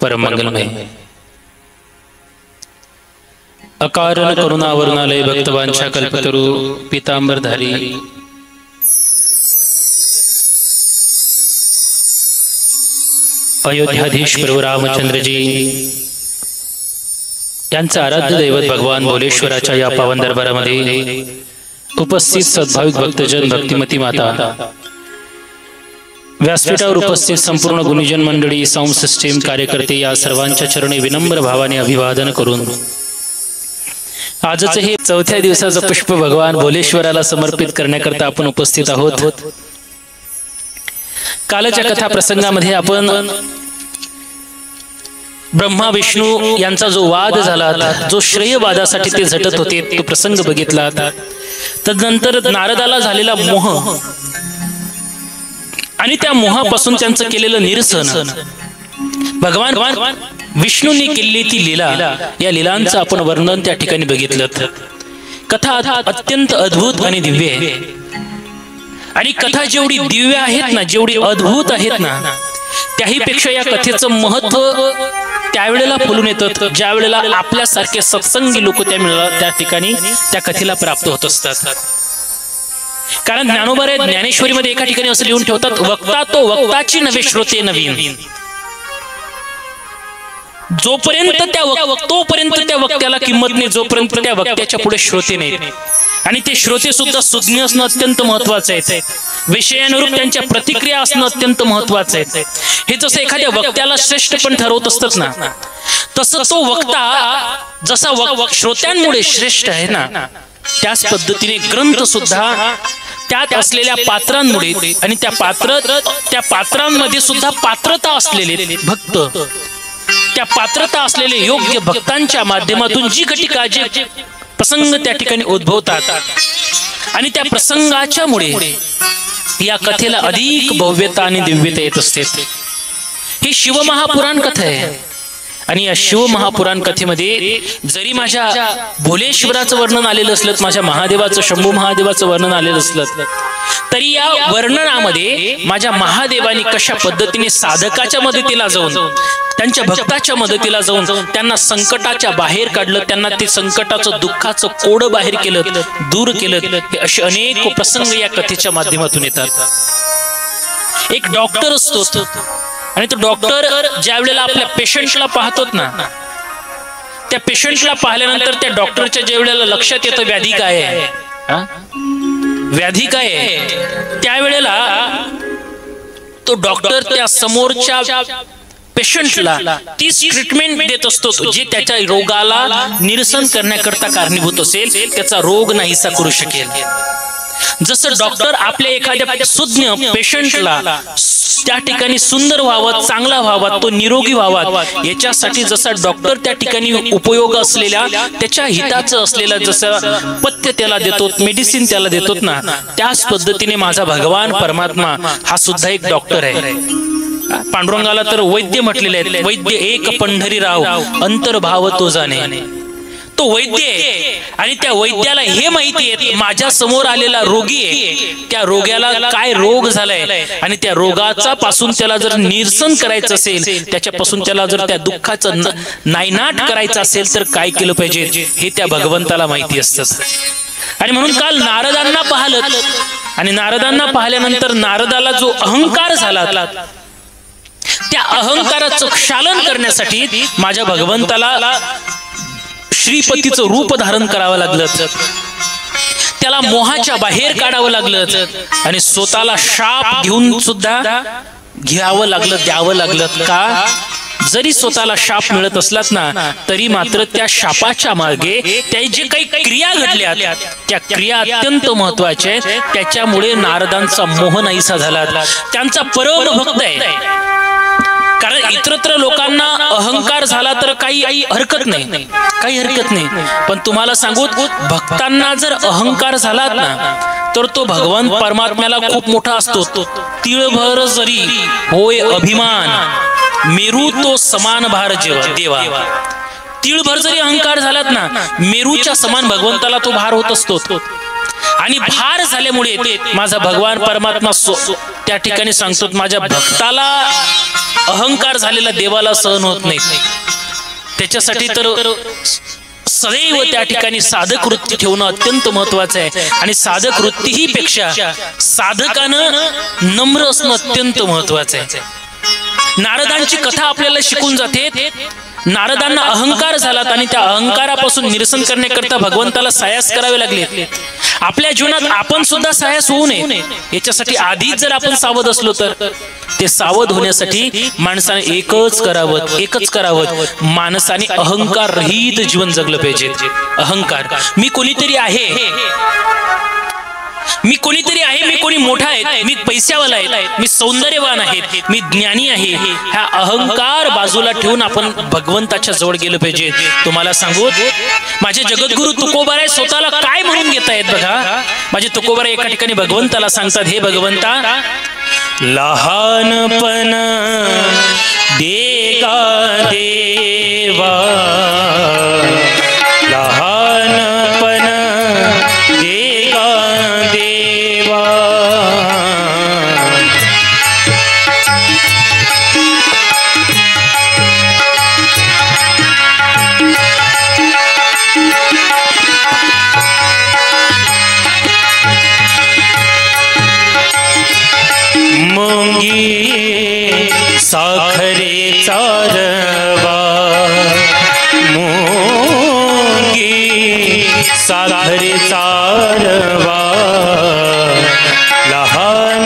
परम मंगलमय अकारण करुणा वरुणालय भक्तवांछा कल्पतरु पीतांबरधारी अयोध्याधीश प्रभू रामचंद्रजी यांचं आराध्य दैवत भगवान भोलेश्वराच्या या पावन दरबारामध्ये उपस्थित सद्भाविक भक्तजन भक्तिमती माता व्यासपीठावर उपस्थित संपूर्ण गुणीजन मंडळी साऊंड सिस्टीम कार्यकर्ते या सर्वांच्या चरणी विनम्र भावाने अभिवादन करून आजचे हे चौथ्या दिवसाचं पुष्प भगवान भोलेश्वराला समर्पित करण्याकरता आपण उपस्थित आहोत। कालच्या कथा प्रसंगामध्ये आपण ब्रह्मा विष्णू यांचा जो वाद झाला, जो श्रेयवादासाठी ते झटत होते, तो प्रसंग बघितला। तदनंतर नारदाला झालेला मोह आणि त्या मोहापासून त्यांचं केलेलं निरसन, भगवान विष्णूंनी केलेली ती लीला, या लीलांचं आपण वर्णन त्या ठिकाणी बघितलं। कथा अत्यंत अद्भुत आणि दिव्य आहे आणि कथा जेवढी दिव्य आहेत ना, जेवढी अद्भुत आहेत ना, त्याही पेक्षा या कथेचं महत्व त्यावेळेला फुलून येतं ज्या वेळेला आपल्यासारखे सत्संगी लोक त्या ठिकाणी त्या कथेला प्राप्त होत असतात। कारण ज्ञानोबा ज्ञानेश्वरीमध्ये एका ठिकाणी असं लिहून ठेवतात, वक्ता तो वक्ताची नवे श्रोते नवीन। जोपर्यंत त्या वक्त्याला किंमत नाही, जोपर्यंत त्या वक्त्याच्या पुढे श्रोते नाहीत, आणि ते श्रोते सुद्धा सुज्ञ असणं अत्यंत महत्वाचं आहे। विषयानुरूप त्यांच्या प्रतिक्रिया असणं अत्यंत महत्वाचं आहे। हे जसं एखाद्या वक्त्याला श्रेष्ठ पण ठरवत असतात ना, तसं तो वक्ता जसा श्रोत्यांमुळे श्रेष्ठ आहे ना, त्याच पद्धतीने ग्रंथ सुद्धा त्यात असलेल्या पात्रांमुळे आणि त्या पात्रांमध्ये सुद्धा पात्रता असलेले भक्त, त्या पात्रता असलेले योग्य भक्तांच्या माध्यमातून जी घटिका जे प्रसंग त्या ठिकाणी उद्भवतात आणि त्या प्रसंगाच्या मुळे या कथेला अधिक भव्यता आणि दिव्यता येत असते। ही शिवमहापुराण कथा आहे आणि या शिवमहापुराण कथेमध्ये जरी माझ्या भोलेश्वराचं वर्णन आलेलं असलं, माझ्या महादेवाचं शंभू महादेवाचं वर्णन आलेलं असलं, तरी या वर्णनामध्ये माझ्या महादेवानी कशा पद्धतीने साधकाच्या मदतीला जाऊन, त्यांच्या भक्ताच्या मदतीला जाऊन त्यांना संकटाच्या बाहेर काढलं, त्यांना ते संकटाचं दुःखाचं कोड बाहेर केलं, दूर केलं, हे असे अनेक प्रसंग या कथेच्या माध्यमातून येतात। एक डॉक्टर असतो आणि तो डॉक्टर ज्या वेळेला आपल्या पेशंटला पाहतोत ना, त्या पेशंटला पाहिल्यानंतर त्या डॉक्टरच्या ज्या वेळेला लक्षात येतं व्याधी काय आहे, व्याधी काय आहे, त्यावेळेला तो डॉक्टर त्या समोरच्या पेशंटला तीच ट्रीटमेंट देत असतो जे त्याच्या रोगाला निरसन करण्याकरता कारणीभूत असेल, त्याचा रोग नाहीसा करू शकेल। जसं डॉक्टर आपल्या एखाद्या सुज्ञ पेशंटला त्या ठिकाणी सुंदर व्हावा, चांगला व्हावा, तो निरोगी व्हावा, याच्यासाठी जसा डॉक्टर त्या ठिकाणी उपयोग असलेल्या त्याच्या हिताचं असलेलं जसं पथ्य त्याला देतो, मेडिसिन त्याला देतो ना, त्याच पद्धतीने माझा भगवान परमात्मा हा सुद्धा एक डॉक्टर आहे। पांडुरंगाला तर वैद्य म्हटलेले आहेत, वैद्य एक पंढरीराव अंतर्भाव तो जाणे, तो वैद्य आहे आणि त्या वैद्याला हे माहिती आहे माझ्या समोर आलेला रोगी आहे, त्या रोग्याला काय रोग झालाय आणि त्या रोगाचा पासून त्याला जर निरसन करायचं असेल, त्याच्यापासून त्याला जर त्या दुःखाचं नायनाट करायचं असेल तर काय केलं पाहिजे हे त्या भगवंताला माहिती असतं। आणि म्हणून काल नारदांना पाहिलं आणि नारदांना पाहिल्यानंतर नारदाला जो अहंकार झाला, त्या अहंकाराचं क्षालन करण्यासाठी माझ्या भगवंताला श्रीपतीचं रूप धारण करावं लागलं, त्याला मोहाच्या बाहेर काढावं लागलं आणि स्वतःला शाप घेऊन सुद्धा घ्यावं लागलं, द्यावं लागलं। का? जरी स्वतःला शाप मिळत असलात ना, तरी मात्र त्या शापाच्या मार्गे त्या जे काही क्रिया घडल्या, त्या क्रिया अत्यंत महत्वाच्या आहेत। त्याच्यामुळे नारदांचा मोह नाहीसा झाला, त्यांचा परम भक्त आहे। कारण इतरत्र लोकांना अहंकार झाला तर काही हरकत नाही, काही हरकत नाही, पण तुम्हाला सांगू, भक्तांना जर अहंकार झाला ना, तर तो भगवान परमात्म्याला खूप मोठा असतो। तिळभर जरी होय अभिमान, मेरू तो समान भार देवा। तिळभर जरी अहंकार झालात ना, मेरूच्या समान भगवंताला तो भार होत असतो। आणि भार झाल्यामुळे माझा भगवान परमात्मा त्या ठिकाणी सांगतो माझ्या भक्ताला अहंकार झालेला देवाला सहन होत नाही, त्याच्यासाठी तर सदैव त्या ठिकाणी साधक वृत्ती ठेवणं अत्यंत महत्वाचं आहे. आणि साधक वृत्तीही पेक्षा साधकानं नम्र असणं अत्यंत महत्वाचं आहे. नारदांची कथा आपल्याला शिकून जाते. नारदांना अहंकार झाला आणि त्या अहंकारापासून निरसन करण्याकरता भगवंताला सायास करावे लागले. आपल्या जीवनात आपण सुद्धा सायास होऊ नये याच्यासाठी आधीच जर आपण सावध असलो तर ते सावध होण्यासाठी माणसाने एकच करावं, माणसाने अहंकार रहित जीवन जगलं पाहिजे. अहंकार मी कोणीतरी आहे, मी कोणी मोठा आहे, मी पैशावाला आहे, मी सौंदर्यवान आहे, मी ज्ञानी आहे, हा अहंकार बाजूला ठेवून आपण भगवंताच्या जवळ गेलं पाहिजे. तुम्हाला सांगू माझे जगद्गुरु तुकोबाराय स्वतःला काय म्हणून घेतायत बघा. माझे तुकोबाराय एका ठिकाणी भगवंताला सांगतात, हे भगवंता लहानपण देगा देवा, लहानपण देगा देवा, मुंगी साखरेचा रवा, मुंगी साखरेचा रवा,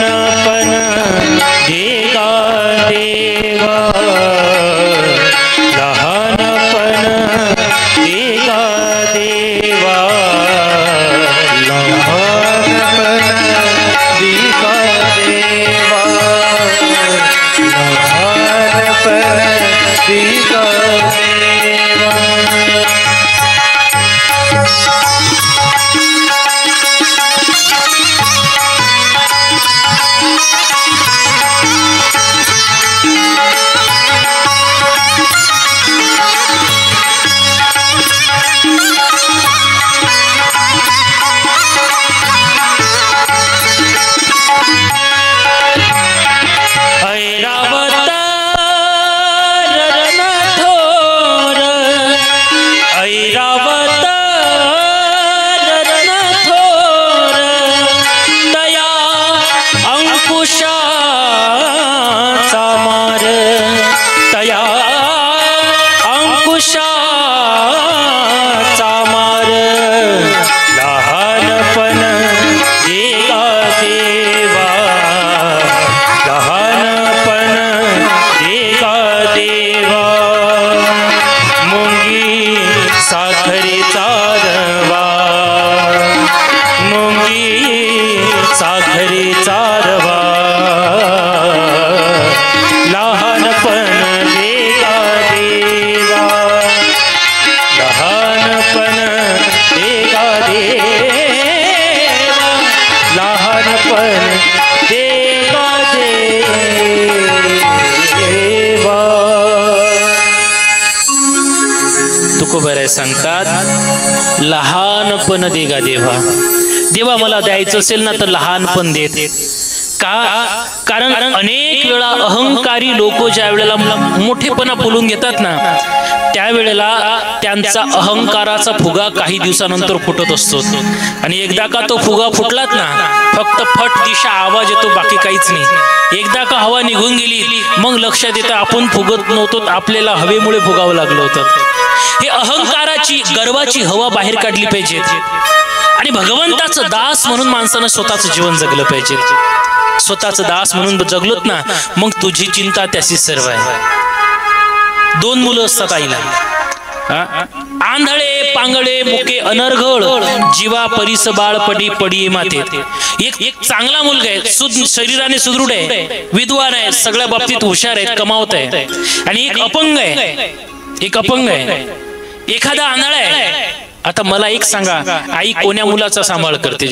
लहानपण देगा देवा, लहानपण देगा देवा, लहानपण देगा देवा, लहानपण देगा देवा. तुकोबाराय सांगतात लहानपण देगा देवा, देवा मला द्यायचं असेल ना तर लहानपण देत का. कारण अनेक वेळा अहंकारी लोक ज्या वेळेला मोठेपणा बोलून घेतात ना त्यावेळेला त्यांचा अहंकाराचा फुगा काही दिवसानंतर फुटत असतो. आणि एकदा का तो फुगा फुटलात ना फक्त फट दिशा आवाज येतो, बाकी काहीच नाही. एकदा का हवा निघून गेली मग लक्षात येतं आपण फुगत नव्हतो, आपल्याला हवेमुळे फुगावं लागलं होतं. हे अहंकाराची गर्वाची हवा बाहेर काढली पाहिजे आणि भगवंताचं दास म्हणून माणसानं स्वतःचं जीवन जगलं पाहिजे. स्वतःचं दास म्हणून जगलोत ना मग तुझी चिंता त्याची सर्व आहे. 2 मुलं असतात आईला, आंधळे पांगळे मुके अनर्घळ जीवा परिस बाळ पडी पडी मातेत. एक चांगला मुलगा आहे, शरीराने सुदृढ आहे, विद्वान आहे, सगळ्या बाबतीत हुशार आहे, कमावत आहे. आणि एक अपंग आहे, एखादा आंधळा आहे. आता मला एक सांगा, आई कोण्या मुलाचा सांभाळ करते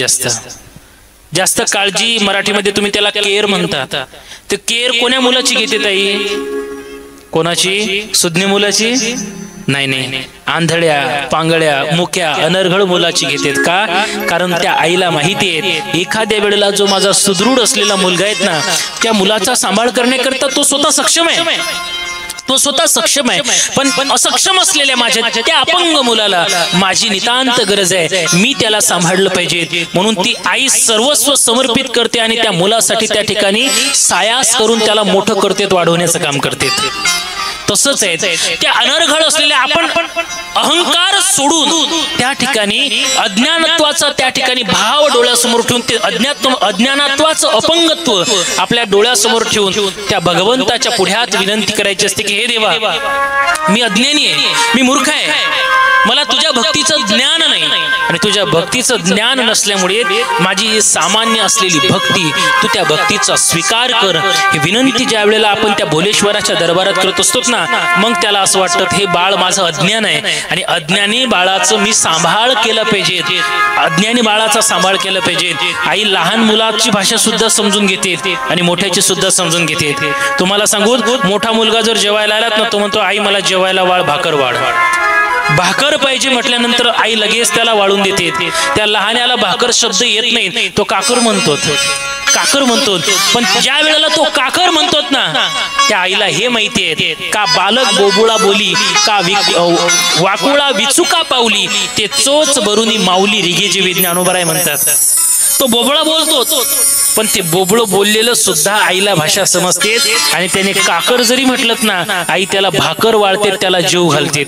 जास्त काळजी? मराठीमध्ये तुम्ही त्याला केअर म्हणता. तर केअर कोण्या मुलाची घेते ताई? कोणाची? सुज्ञ मुलाची. नाही नाही, आंधळ्या पांगळ्या मुक्या अनर्गळ मुलाची घेतात का? कारण त्या आईला माहिती आहे एखाद्या वेळेला जो माझा सुदृढ असलेला मुलगा आहे ना, त्या मुलाचा सांभाळ करण्याकरता तो स्वतः सक्षम आहे, तो स्वतः सक्षम आहे, पण असक्षम असलेल्या माझ्या त्या अपंग मुलाला माझी नितांत गरज आहे, मी त्याला सांभाळलं पाहिजे. म्हणून ती आई सर्वस्व समर्पित करते आणि त्या मुलासाठी त्या ठिकाणी सायास करून त्याला मोठं करते, वाढवण्याचं काम करते. तसंच आहे त्या अनर्गळ असलेल्या आपण अहंकार सोडून त्या ठिकाणी अज्ञानत्वाचा त्या ठिकाणी भाव डोळ्यासमोर ठेवून ते अज्ञानत्वाचं अपंगत्व आपल्या डोळ्यासमोर ठेवून त्या भगवंताच्या पुढ्यात विनंती करायची असते की हे देवा, मी अज्ञानी आहे, मी मूर्ख आहे, मला तुझ्या भक्तीचं ज्ञान नाही आणि तुझ्या भक्तीचं ज्ञान नसल्यामुळे माझी सामान्य असलेली भक्ती तू त्या भक्तीचा स्वीकार कर. ही विनंती ज्या वेळेला आपण त्या भोलेश्वराच्या दरबारात करत असतो ना, मग त्याला असं वाटतं हे बाळ माझं अज्ञान आहे आणि अज्ञानी बाळाचं मी सांभाळ केलं पाहिजे, अज्ञानी बाळाचा सांभाळ केला पाहिजे. आई लहान मुलाची भाषा सुद्धा समजून घेते आणि मोठ्याची सुद्धा समजून घेते. तुम्हाला सांगू, मोठा मुलगा जर जेवायला आलात ना, तो म्हणतो आई मला जेवायला वाढ, भाकर वाढ. भाकर पाहिजे म्हटल्यानंतर आई लगेच त्याला वाढून देते. त्या लहान्याला भाकर शब्द येत नाही, तो काकर म्हणतो, काकर म्हणतो. पण ज्या वेळेला तो काकर म्हणतो ना, त्या आईला हे माहिती आहे का बालक बोबुळा बोली का वाकुळा विचुका पावली ते चोच भरुनी माऊली रिगेजी विज्ञानोबराय म्हणतात. तो बोबळा बोलतो, पण ते बोबळं बोललेलं सुद्धा आईला भाषा समजते आणि त्याने काकर जरी म्हटलं ना, आई त्याला भाकर वाळते, त्याला जीव घालते,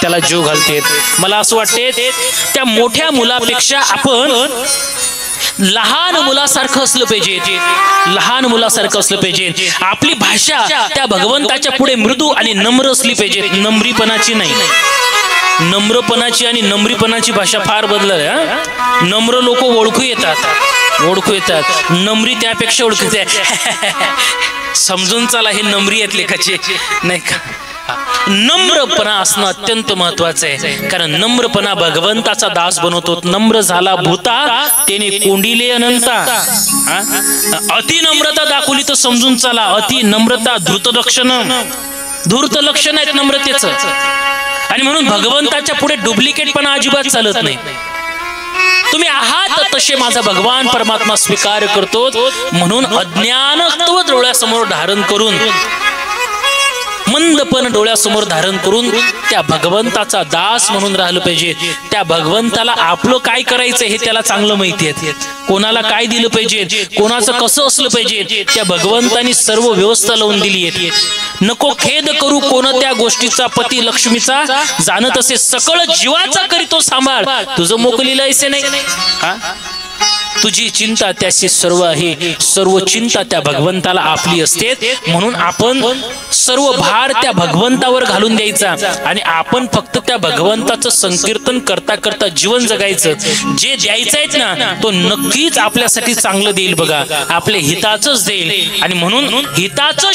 त्याला जीव घालते. मला असं वाटते त्या मोठ्या मुलापेक्षा आपण लहान मुलासारखं असलं पाहिजे, लहान मुलासारखं असलं पाहिजे. आपली भाषा त्या भगवंताच्या पुढे मृदू आणि नम्र असली पाहिजे, नम्रीपणाची नाही. नम्रपणाची आणि नम्रीपणाची भाषा फार बदलत. नम्र लोक ओळखू येतात, नम्री त्यापेक्षा ओळखते. समजून चला हे नम्री आहेत लेखाचे, नाही का? नम्रपणा असणं अत्यंत महत्वाचं आहे, कारण नम्रपणा भगवंताचा दास बनवतो. नम्र झाला भूता त्याने कोंडिले अनंता. अति नम्रता दाखवली तर समजून चला अति नम्रता धूर्त लक्षण आहेत नम्रतेचं. आणि म्हणून भगवंताच्या पुढे डुप्लिकेटपणा अजिबात चालत नाही. तुम्ही आहात तसे माझा भगवान परमात्मा स्वीकार करतो. म्हणून अज्ञानत्व डोळ्यासमोर धारण करून, मंदपण डोळ्यासमोर धारण करून त्या भगवंताचा दास म्हणून राहिलं पाहिजे. त्या भगवंताला आपलं काय करायचं हे त्याला चांगलं माहिती आहे. कोणाला काय दिलं पाहिजे, कोणाचं कसं असलं पाहिजे, त्या भगवंतानी सर्व व्यवस्था लावून दिली आहे. नको खेद करू कोणत्या गोष्टीचा पती लक्ष्मीचा, जाणत असे सकळ जीवाचा करीतो सांभाळ. तुझं मोकलीला ऐसे नाही, तुझी चिंता त्याची सर्व आहे, सर्व चिंता त्या भगवंताला आपली असते. म्हणून आपण सर्व भार त्या भगवंतावर घालून द्यायचा आणि आपण फक्त त्या भगवंताचं संकीर्तन करता करता जीवन जगायचं. जे द्यायचं आहे ना, तो नक्कीच आपल्यासाठी चांगलं देईल बघा, आपले हिताचंच देईल. आणि म्हणून हिताचं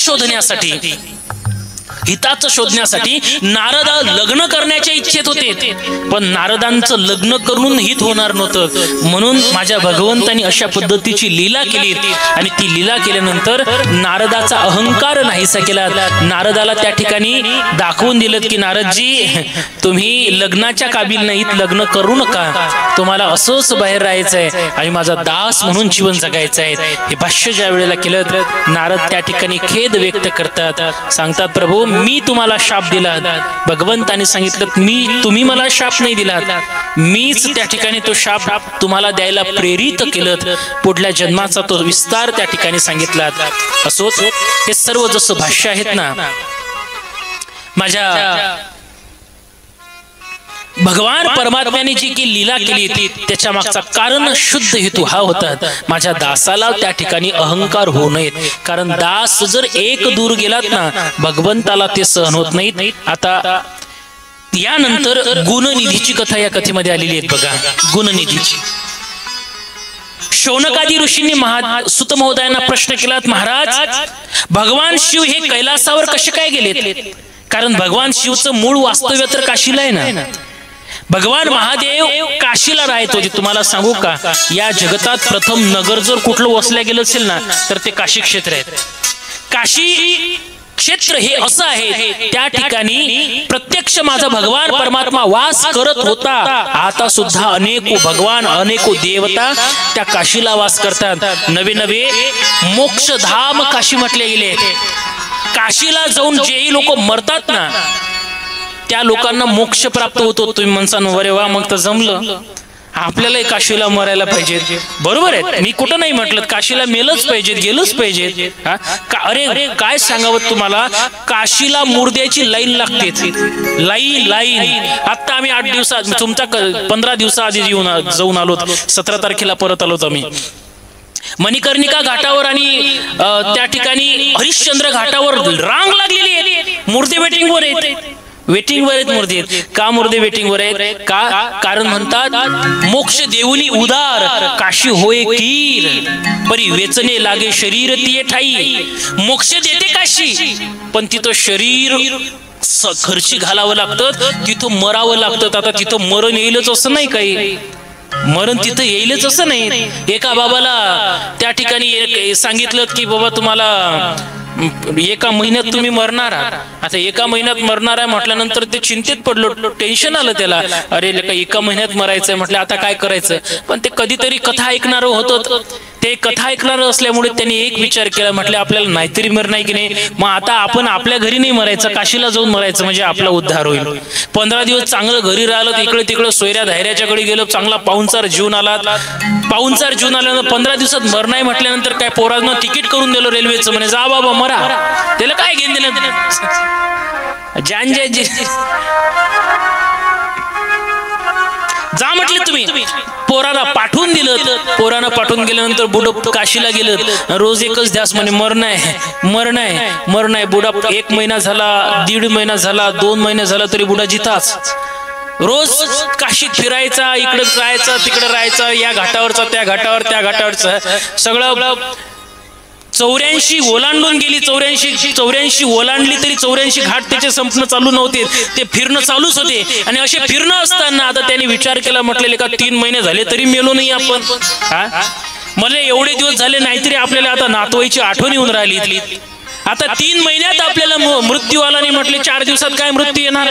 शोधण्यासाठी नारद लग्न करण्याच्या इच्छेत होते, पण नारदांचं लग्न करून हित होणार नव्हतं. म्हणून माझ्या भगवंतानी अशा पद्धतीची लीला केली आणि ती लीला केल्यानंतर नारदाचा अहंकार नाहीसा केला. नारदाला त्या ठिकाणी दाखवून दिलं की नारदजी तुम्ही लग्नाच्या काबिल नाहीत, लग्न करू नका, तुम्हाला असंच बाहेर राहायचंय आणि माझा दास म्हणून जीवन जगायचं आहे. हे भाष्य ज्या वेळेला केलं तर नारद त्या ठिकाणी खेद व्यक्त करतात, सांगतात प्रभू मी तुम्हाला शाप दिला. भगवंताने सांगितलं तुम्ही मला शाप नाही दिला, मीच त्या ठिकाणी तो शाप तुम्हाला द्यायला प्रेरित केलं. पुढल्या जन्माचा तो विस्तार त्या ठिकाणी सांगितला. असोच हे सर्व जसं भाष्य आहेत ना, माझ्या भगवान परमात्म्याने जी की लीला केली त्याच्या मागचा कारण शुद्ध हेतू हा होता, माझ्या दासाला त्या ठिकाणी अहंकार होऊ नयेत. कारण दास जर एक दूर गेलात ना, भगवंताला ते सहन होत नाही. आता यानंतर गुणनिधीची कथा या कथेमध्ये आलेली आहे बघा. गुणनिधीची शौनकादी ऋषींनी सुत महोदयांना प्रश्न केलात, महाराज भगवान शिव हे कैलासावर कसे काय गेलेत? कारण भगवान शिवचं मूळ वास्तव्य तर काशीला आहे ना. भगवान महादेव काशीला राहत होते. तुम्हाला सांगू का, या जगतात प्रथम नगर जर कुठलं वसल्या गेलं असेल ना, तर ते काशी क्षेत्र आहे. काशी क्षेत्र हे असं आहे, त्या ठिकाणी प्रत्यक्ष माझा भगवान परमात्मा वास करत होता. आता सुद्धा अनेको भगवान अनेको देवता त्या काशीला वास करतात. नवे नवे मोक्षधाम काशी म्हटले गेले. काशीला जाऊन जेही लोक मरतात ना, त्या लोकांना मोक्ष प्राप्त होतो. तुम्ही म्हणसान अरे वा, मग तर जमलं, आपल्यालाही काशीला मरायला पाहिजे. बरोबर आहे, मी कुठं नाही म्हटलं काशीला मेलच पाहिजे, गेलंच पाहिजे. अरे काय सांगावं तुम्हाला, काशीला मुर्द्याची लाईन लागते. लाईन. आता आम्ही 8 दिवसात, तुमचा 15 दिवसाआधी जाऊन आलो. 17 तारखेला परत आलो आम्ही. मणिकर्णिका घाटावर आणि त्या ठिकाणी हरिश्चंद्र घाटावर रांग लागलेली आहे. मुर्दे वेटिंगवर आहेत मुर्दे. का मुर्दे वेटिंगवर आहेत? कारण म्हणतात मोक्ष देऊनी उदार, काशी होय कीर, परी वेचने लागे शरीर तिये ठाई. मोक्ष देते काशी, पण तिथं शरीर खर्ची घालावं लागतं, तिथं मरावं लागतं. आता तिथं मरण येईलच असं नाही, काही मरण तिथं येईलच असं नाही. एका बाबाला त्या ठिकाणी सांगितलं की बाबा तुम्हाला 1 महिन्यात तुम्ही मरणार आहात. आता 1 महिन्यात मरणार आहे म्हटल्यानंतर ते चिंतेत पडलो, टेन्शन आलं त्याला. अरे 1 महिन्यात मरायचंय म्हटलं, आता काय करायचं. पण ते कधीतरी कथा ऐकणार होतं. ते कथा ऐकणार असल्यामुळे त्यांनी एक विचार केला, म्हटलं आपल्याला नाहीतरी मरण आहे की नाही, मग आता आपण आपल्या घरी नाही मरायचं, काशीला जाऊन मरायचं, म्हणजे आपला उद्धार होईल. 15 दिवस चांगलं घरी राहिलं, इकडे तिकडे सोयऱ्या धायऱ्याच्याकडे गेलो, चांगला पाहुणचार जीवन आला. पाहुणचार जीवन आल्यानंतर 15 दिवसात मरण आहे म्हटल्यानंतर काय पोरांना तिकीट करून दिलं रेल्वेचं, म्हणे जा बाबा मरा. त्याला काय घेऊन दिलं, जा म्हटले तुम्ही. पोराला पाठवून दिलं. पोरानं पाठवून गेल्यानंतर बुडं काशीला गेलं. रोज एकच ध्यास म्हणे मरण आहे. बुडा 1 महिना झाला, 1.5 महिना झाला, 2 महिने झाला तरी बुडा जिथाच. रोज काशीत फिरायचा, इकडे जायचा, तिकडे राहायचा, या घाटावरचा त्या घाटावर, त्या घाटावरचा सगळं. 84 ओलांडून गेली. 84 ओलांडली तरी 84 घाट त्याचे संपणं चालू नव्हते, ते फिरणं चालूच होते. आणि असे फिरणं असताना आता त्यांनी विचार केला, म्हटलेले का 3 महिने झाले तरी मेलो नाही आपण. मला एवढे दिवस झाले, नाहीतरी आपल्याला आता नातवाईची आठवण येऊन राहिली. आता 3 महिन्यात आपल्याला मृत्यू आला नाही, म्हटले 4 दिवसात काय मृत्यू येणार.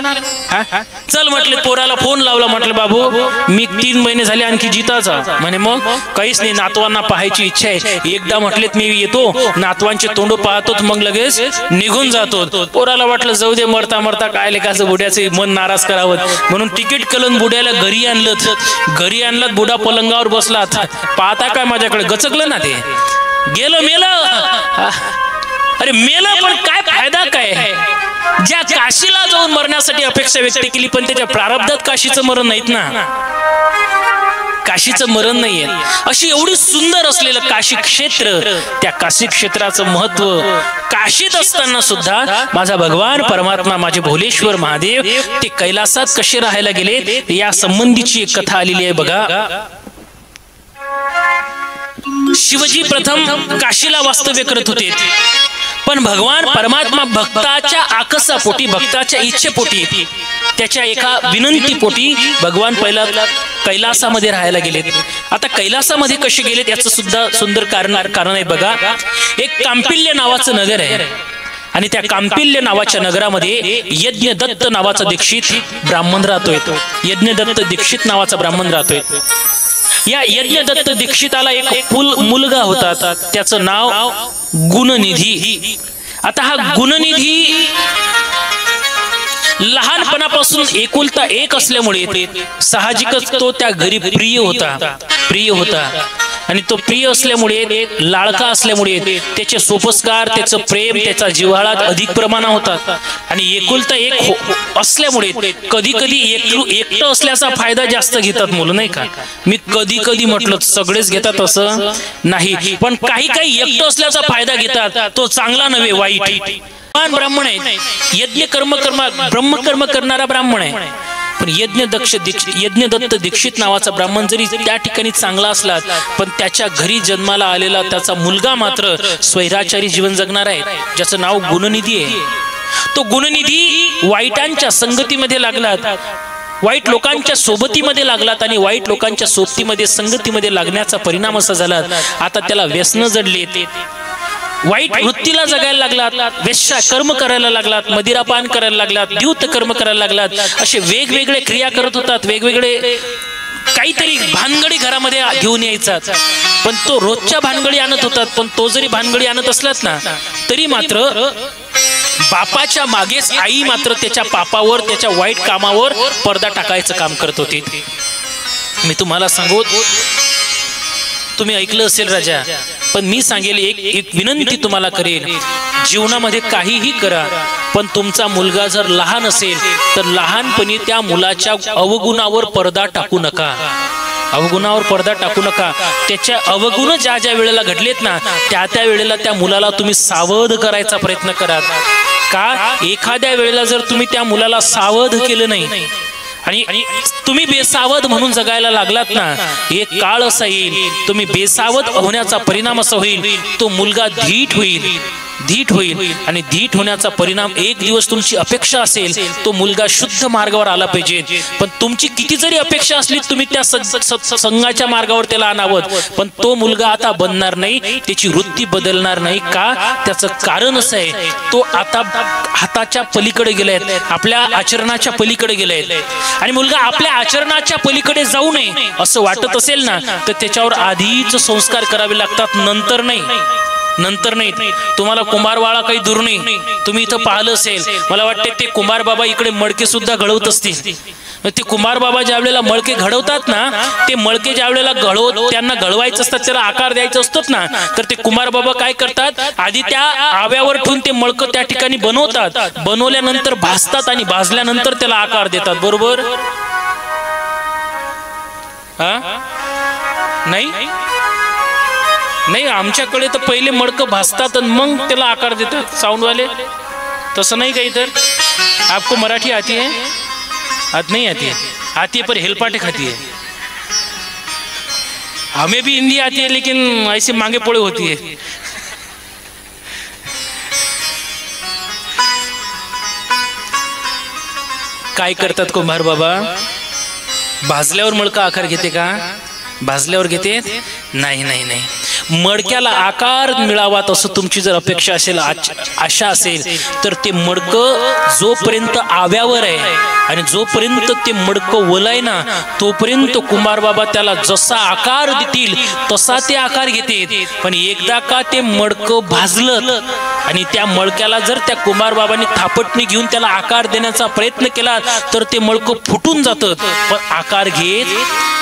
चल म्हटले, पोराला फोन लावला, म्हटलं बाबू मी 3 महिने झाले आणखी जिताचा. म्हणे मग काहीच नाही, नातवांना पाहायची इच्छा आहे. एकदा म्हटलेत मी येतो, नातवांचे तोंड पाहतो, मग लगेच निघून जातो. पोराला वाटलं जाऊ दे, मरता मरता काय लेखाचं बुड्याचे मन नाराज करावं, म्हणून तिकीट करून बुड्याला घरी आणलं. बुडा पलंगावर बसला. पाहता काय माझ्याकडे गचकलं ना, ते गेलं मेलं. अरे मेला, पण काय फायदा काय. ज्या काशीला जाऊन मरण्यासाठी अपेक्षा व्यक्त केली, पण त्याच्या प्रारब्धात काशीचं मरण नाहीत ना, काशीचं मरण नाहीये. अशी एवढी सुंदर असलेलं काशी क्षेत्र, त्या काशी क्षेत्राचं महत्व. काशीत असताना सुद्धा माझा भगवान परमात्मा, माझे भोलेश्वर महादेव ते कैलासात कसे राहायला गेले या संबंधीची एक कथा आलेली आहे बघा. शिवजी प्रथम काशीला वास्तव्य करत होते, पण भगवान परमात्मा भक्ताच्या आकसापोटी, भक्ताच्या इच्छेपोटी, त्याच्या एका विनंतीपोटी भगवान पहिला कैलासामध्ये राहायला गेलेत. आता कैलासामध्ये कसे गेलेत याचं सुद्धा सुंदर कारण आहे बघा. एक कांपिल्य नावाचं नगर आहे, आणि त्या कांपिल्य नावाच्या नगरामध्ये यज्ञदत्त नावाचा दीक्षित ब्राह्मण राहतोय. यज्ञदत्त दीक्षित नावाचा ब्राह्मण राहतोय. या यज्ञदत्त दीक्षिताला एक मुलगा होता, त्याचं नाव गुणनिधी. आता हा गुणनिधी लहानपणापासून एकुलता एक असल्यामुळे साहजिकच तो त्या घरी प्रिय होता. आणि तो प्रिय असल्यामुळे, लाडका असल्यामुळे त्याचे सोपस्कार, त्याचं प्रेम, त्याचा जिव्हाळा अधिक प्रमाणात होता. आणि एकुलता एक असल्यामुळे कधी कधी एकटं असल्याचा फायदा जास्त घेतात मुलं, नाही का. मी कधी कधी म्हटलं सगळेच घेतात असं नाही, पण काही एकटं असल्याचा फायदा घेतात. तो चांगला नव्हे, वाईट. ब्राह्मण आहे, यज्ञ ब्रह्मकर्म करणारा ब्राह्मण आहे. पण यज्ञदत्त दीक्षित नावाचा ब्राह्मण जरी त्या ठिकाणी चांगला असला, पण त्याच्या घरी जन्माला आलेला त्याचा मुलगा मात्र स्वैराचारी जीवन जगणार आहे, ज्याचं नाव गुणनिधी आहे. तो गुणनिधी वाईटांच्या संगतीमध्ये लागलात, वाईट लोकांच्या सोबतीमध्ये लागलात, आणि वाईट लोकांच्या सोबतीमध्ये संगतीमध्ये लागण्याचा परिणाम असा झाला, आता त्याला व्यसन जडले. वाईट वृत्तीला जगायला लागलात, वेश्या कर्म करायला लागलात, मदिरापान करायला लागलात, द्यूत कर्म करायला लागलात, असे वेगवेगळे क्रिया करत होतात, वेगवेगळे काहीतरी भानगडी घरामध्ये घेऊन यायचा. पण तो रोजच्या भानगडी आणत होतात. पण तो जरी भानगडी आणत असलात ना तरी मात्र बापाच्या मागेच आई मात्र त्याच्या पापावर, त्याच्या वाईट कामावर पडदा टाकायचं काम करत होती. मी तुम्हाला सांगू, तुम्ही ऐकलं असेल राजा, पण मी सांगेल एक विनंती तुम्हाला करेल, जीवनामध्ये काहीही करा, पण तुमचा मुलगा जर लहान असेल तर लहानपणी त्या मुलाच्या अवगुणावर पडदा टाकू नका. अवगुणावर पडदा टाकू नका. त्याच्या अवगुण ज्या ज्या वेळेला घडलेत ना त्या वेळेला त्या मुलाला तुम्ही सावध करायचा प्रयत्न करा. का एखाद्या वेळेला जर तुम्ही त्या मुलाला सावध केलं नाही आणि तुम्ही बेसावध म्हणून जगायला लागलात ना, एक काळ असा येईल तुम्ही बेसावध होण्याचा परिणाम असा होईल, तो मुलगा धीट होईल आणि धीट होण्याचा परिणाम एक दिवस तुमची अपेक्षा असेल तो मुलगा शुद्ध मार्गावर आला पाहिजे. पण तुमची किती जरी अपेक्षा असली तुम्ही त्या संघाच्या मार्गावर त्याला आणावं, पण तो मुलगा आता बनणार नाही, त्याची वृत्ती बदलणार नाही. का? त्याचं कारण असं आहे, तो आता हाताच्या पलीकडे गेलाय, आपल्या आचरणाच्या पलीकडे गेलाय. आणि मुलगा आपल्या आचरणाच्या पलीकडे जाऊ नये असं वाटत असेल ना तर त्याच्यावर आधीच संस्कार करावे लागतात, नंतर नाही. तुम्हाला कुंभारवाळा काही दूर नाही. तुम्ही इथं पाहिलं असेल, मला वाटते ते कुंभार बाबा इकडे मडके सुद्धा घडवत असतील. ते कुंभार बाबा ज्या वेळेला मळके घडवतात ना, ते मळके ज्या वेळेला त्यांना घडवायचं असतात, त्याला आकार द्यायचं असतात ना, तर ते कुंभार बाबा काय करतात, आधी त्या आव्यावर ठेवून ते मळकं त्या ठिकाणी बनवतात, बनवल्यानंतर भाजतात आणि भाजल्यानंतर त्याला आकार देतात. बरोबर? नाही, आमच्याकडे तर पहिले मडकं भाजतात आणि मग त्याला आकार देतात साऊंडवाले. तसं नाही काही. तर आपको मराठी आती है? नहीं आती है पर हेलपाटे खाती है. हमें भी हिंदी आती है लेकिन ऐसे मांगे पोड़े होती है. काय करतात कुंभार बाबा? भाजल्यावर मडका आकार घेते का? भाजल्यावर घेते? नाही. मडक्याला आकार मिळावा तसं तुमची जर अपेक्षा असेल, आशा असेल, तर ते मडकं जोपर्यंत आव्यावर आहे आणि जोपर्यंत ते मडकं ओलाय ना तोपर्यंत कुंभार बाबा त्याला जसा आकार देतील तसा ते आकार घेते. पण एकदा का ते मडकं भाजलं आणि त्या मडक्याला जर त्या कुंभार बाबांनी थापटणी घेऊन त्याला आकार देण्याचा प्रयत्न केला तर ते मडकं फुटून जातं, पण आकार घेत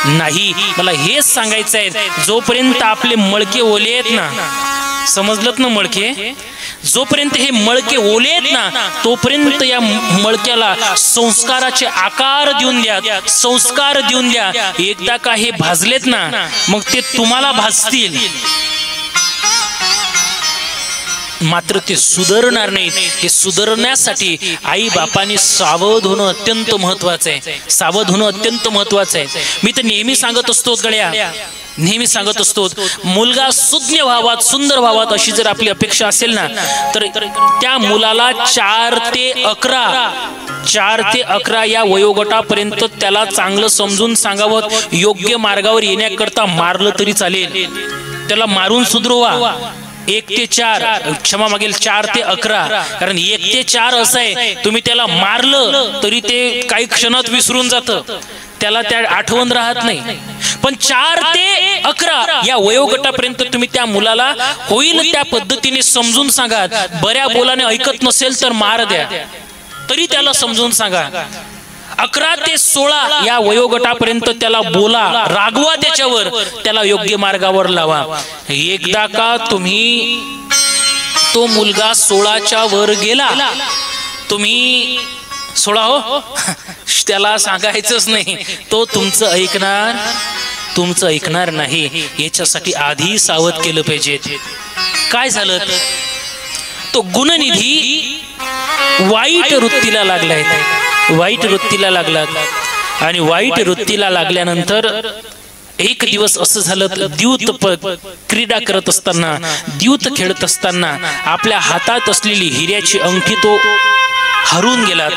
नाही. मला हेच सांगायचं आहे, जोपर्यंत आपले मळके ओले आहेत ना, समजलत ना, मळके जोपर्यंत हे मळके ओले आहेत ना तोपर्यंत या मळक्याला संस्काराचे आकार देऊन द्या, संस्कार देऊन द्या. एकदा का हे भाजलेत ना मग ते तुम्हाला भाजतील, मात्र ते सुधारणार नाहीत. हे सुधारण्यासाठी आई बापांनी सावध होणं अत्यंत महत्वाचं आहे. सावध होणं अत्यंत महत्वाचं आहे. मी तर नेहमी सांगत असतो गड्या, नेहमी सांगत असतो, मुलगा सुज्ञ व्हावात, सुंदर व्हावात अशी जर आपली अपेक्षा असेल ना तर त्या मुलाला 4 ते 11 या वयोगटापर्यंत त्याला चांगलं समजून सांगावं. योग्य मार्गावर येण्याकरता मारलं तरी चालेल, त्याला मारून सुधरवा. 1 ते 4 क्षमा मागेल 4 ते 11, कारण 1 ते 4 असं आहे, तुम्ही त्याला मारलं तरी ते काही क्षणात विसरून जातं, त्याला त्या आठवण राहत नाही. पण 4 ते 11 या वयोगटापर्यंत तुम्ही त्या मुलाला होईल त्या पद्धतीने समजून सांगा. बऱ्या बोलाने ऐकत नसेल तर मार द्या, तरी त्याला समजून सांगा. 11 ते 16 या वयोगटापर्यंत त्याला बोला, रागवा त्याच्यावर, त्याला योग्य मार्गावर लावा. एकदा का तुम्ही तो मुलगा 16च्या वर गेला, तुम्ही 16 हो त्याला सांगायचंच नाही, तो तुमचं ऐकणार नाही. याच्यासाठी आधी सावध केलं पाहिजे. काय झालं, तो गुणनिधी वाईट वृत्तीला लागलाय, वाईट वृत्तीला लागला. आणि वाईट वृत्तीला लागल्यानंतर एक दिवस असं झालं, द्यूत क्रीडा करत असताना, द्यूत खेळत असताना आपल्या हातात असलेली हिऱ्याची अंगठी तो हरून गेला.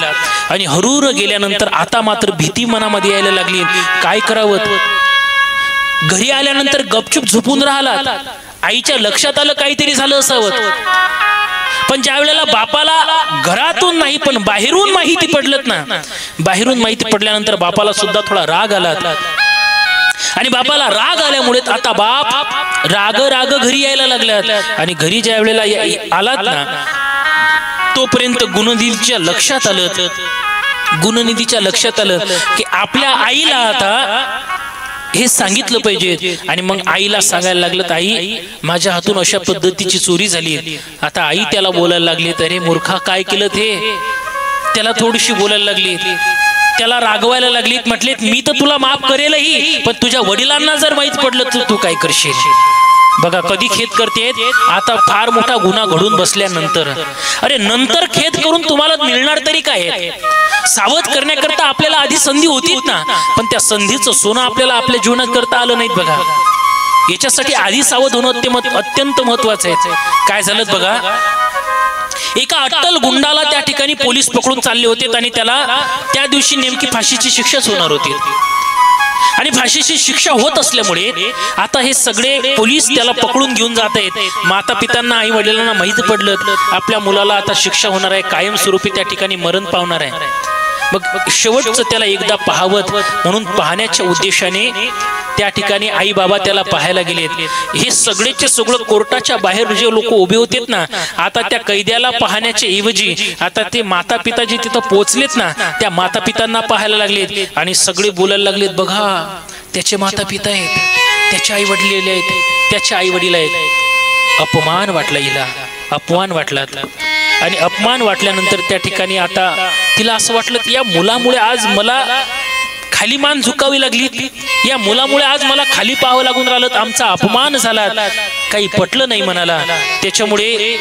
आणि हरून गेल्यानंतर आता मात्र भीती मनामध्ये यायला लागली. काय करावं? घरी आल्यानंतर गपचूप झोपून राहिला आईच्या लक्षात आलं काहीतरी झालं असावं. पण ज्या वेळेला बापाला घरातून नाही पण बाहेरून माहिती पडलं ना, बाहेरून माहिती पडल्यानंतर बापाला सुद्धा थोडा राग आला. आणि बापाला राग आल्यामुळे आता बाप राग राग घरी यायला लागल्यात. आणि घरी ज्या वेळेला आलात ना, तोपर्यंत गुणनिधीच्या लक्षात आलं, गुणनिधीच्या लक्षात आलं की आपल्या आईला आता हे सांगितलं पाहिजे. आणि मग आईला सांगायला लागलं, आई माझ्या हातून अशा पद्धतीची चोरी झाली. आता आई त्याला बोलायला लागली, अरे मूर्खा काय केलं ते. त्याला थोडीशी बोलायला लागली, त्याला रागवायला लागली. म्हटले मी तर तुला माफ करेलही, पण तुझ्या वडिलांना जर माहित पडलं तर तू काय करशील. बघा कधी खेद करते, आता फार मोठा गुन्हा घडून बसल्यानंतर. अरे नंतर खेद करून तुम्हाला मिळणार तरी काय. सावध करण्याकरता आपल्याला आधी संधी होतीच ना, पण त्या संधीचं सोनं आपल्याला आपल्या जीवनात करता आलं नाहीत. बघा याच्यासाठी आधी सावध होणं अत्यंत महत्वाचं आहे. काय झालं बघा, एका अट्टल गुंडाला त्या ठिकाणी पोलीस पकडून चालले होते आणि त्याला त्या दिवशी नेमकी फाशीची शिक्षाच होणार होती. आणि फाशीची शिक्षा होत असल्यामुळे आता हे सगळे पोलीस त्याला पकडून घेऊन जात आहेत. माता पित्यांना आई वडिलांना माहिती पडलं आपल्या मुलाला आता शिक्षा होणार आहे, कायमस्वरूपी त्या ठिकाणी मरण पावणार आहे. मग शेवटचं त्याला एकदा पाहावं म्हणून पाहण्याच्या उद्देशाने त्या ठिकाणी आई बाबा त्याला पाहायला गेलेत. हे सगळेचे सगळं कोर्टाच्या बाहेर जे लोक उभे होते ना, आता त्या कैद्याला पाहण्याच्या ऐवजी आता ते माता पिता जे तिथं पोहोचलेत ना, त्या माता पितांना पाहायला लागलेत. आणि सगळे बोलायला लागलेत, बघा त्याचे माता पिता आहेत, त्याचे आई वडील आहेत, त्याचे आई वडील आहेत. अपमान वाटला हिला, अपमान वाटला. आणि अपमान वाटल्यानंतर त्या ठिकाणी आता तिला असं वाटलं की या मुलामुळे आज मला खाली मान झुकावी लागली, या मुलामुळे आज मला खाली पाहावं लागून राहिलं, आमचा अपमान झाला. काही पटलं नाही मनाला. त्याच्यामुळे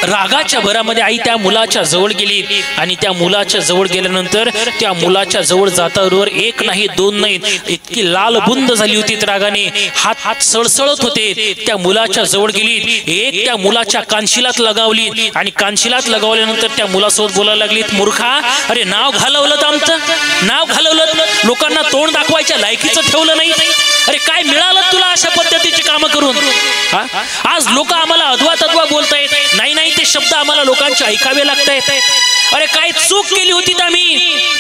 रागाच्या भरामध्ये आई त्या मुलाच्या जवळ गेली. आणि त्या मुलाच्या जवळ गेल्यानंतर त्या मुलाच्या जवळ जातावर एक नाही दोन नाही, इतकी लाल बुंद झाली होती रागाने, हात सळसळत होते. त्या मुलाच्या जवळ गेली, एक त्या मुलाच्या कानशिलात लगावली. आणि कानशिलात लगावल्यानंतर त्या मुलासोबत बोलायला लागली, मूर्खा अरे नाव घालवलं, आमचं नाव घालवलं, लोकांना तोंड दाखवायच्या लायकीचं ठेवलं नाही. अरे काय मिळालं तुला अशा पद्धतीची कामं करून. आज लोक आम्हाला अधवा तद्वा बोलतायत, नाही नाही ते शब्द आम्हाला लोकांचे ऐकावे लागतायत. अरे काय चूक केली होती आम्ही,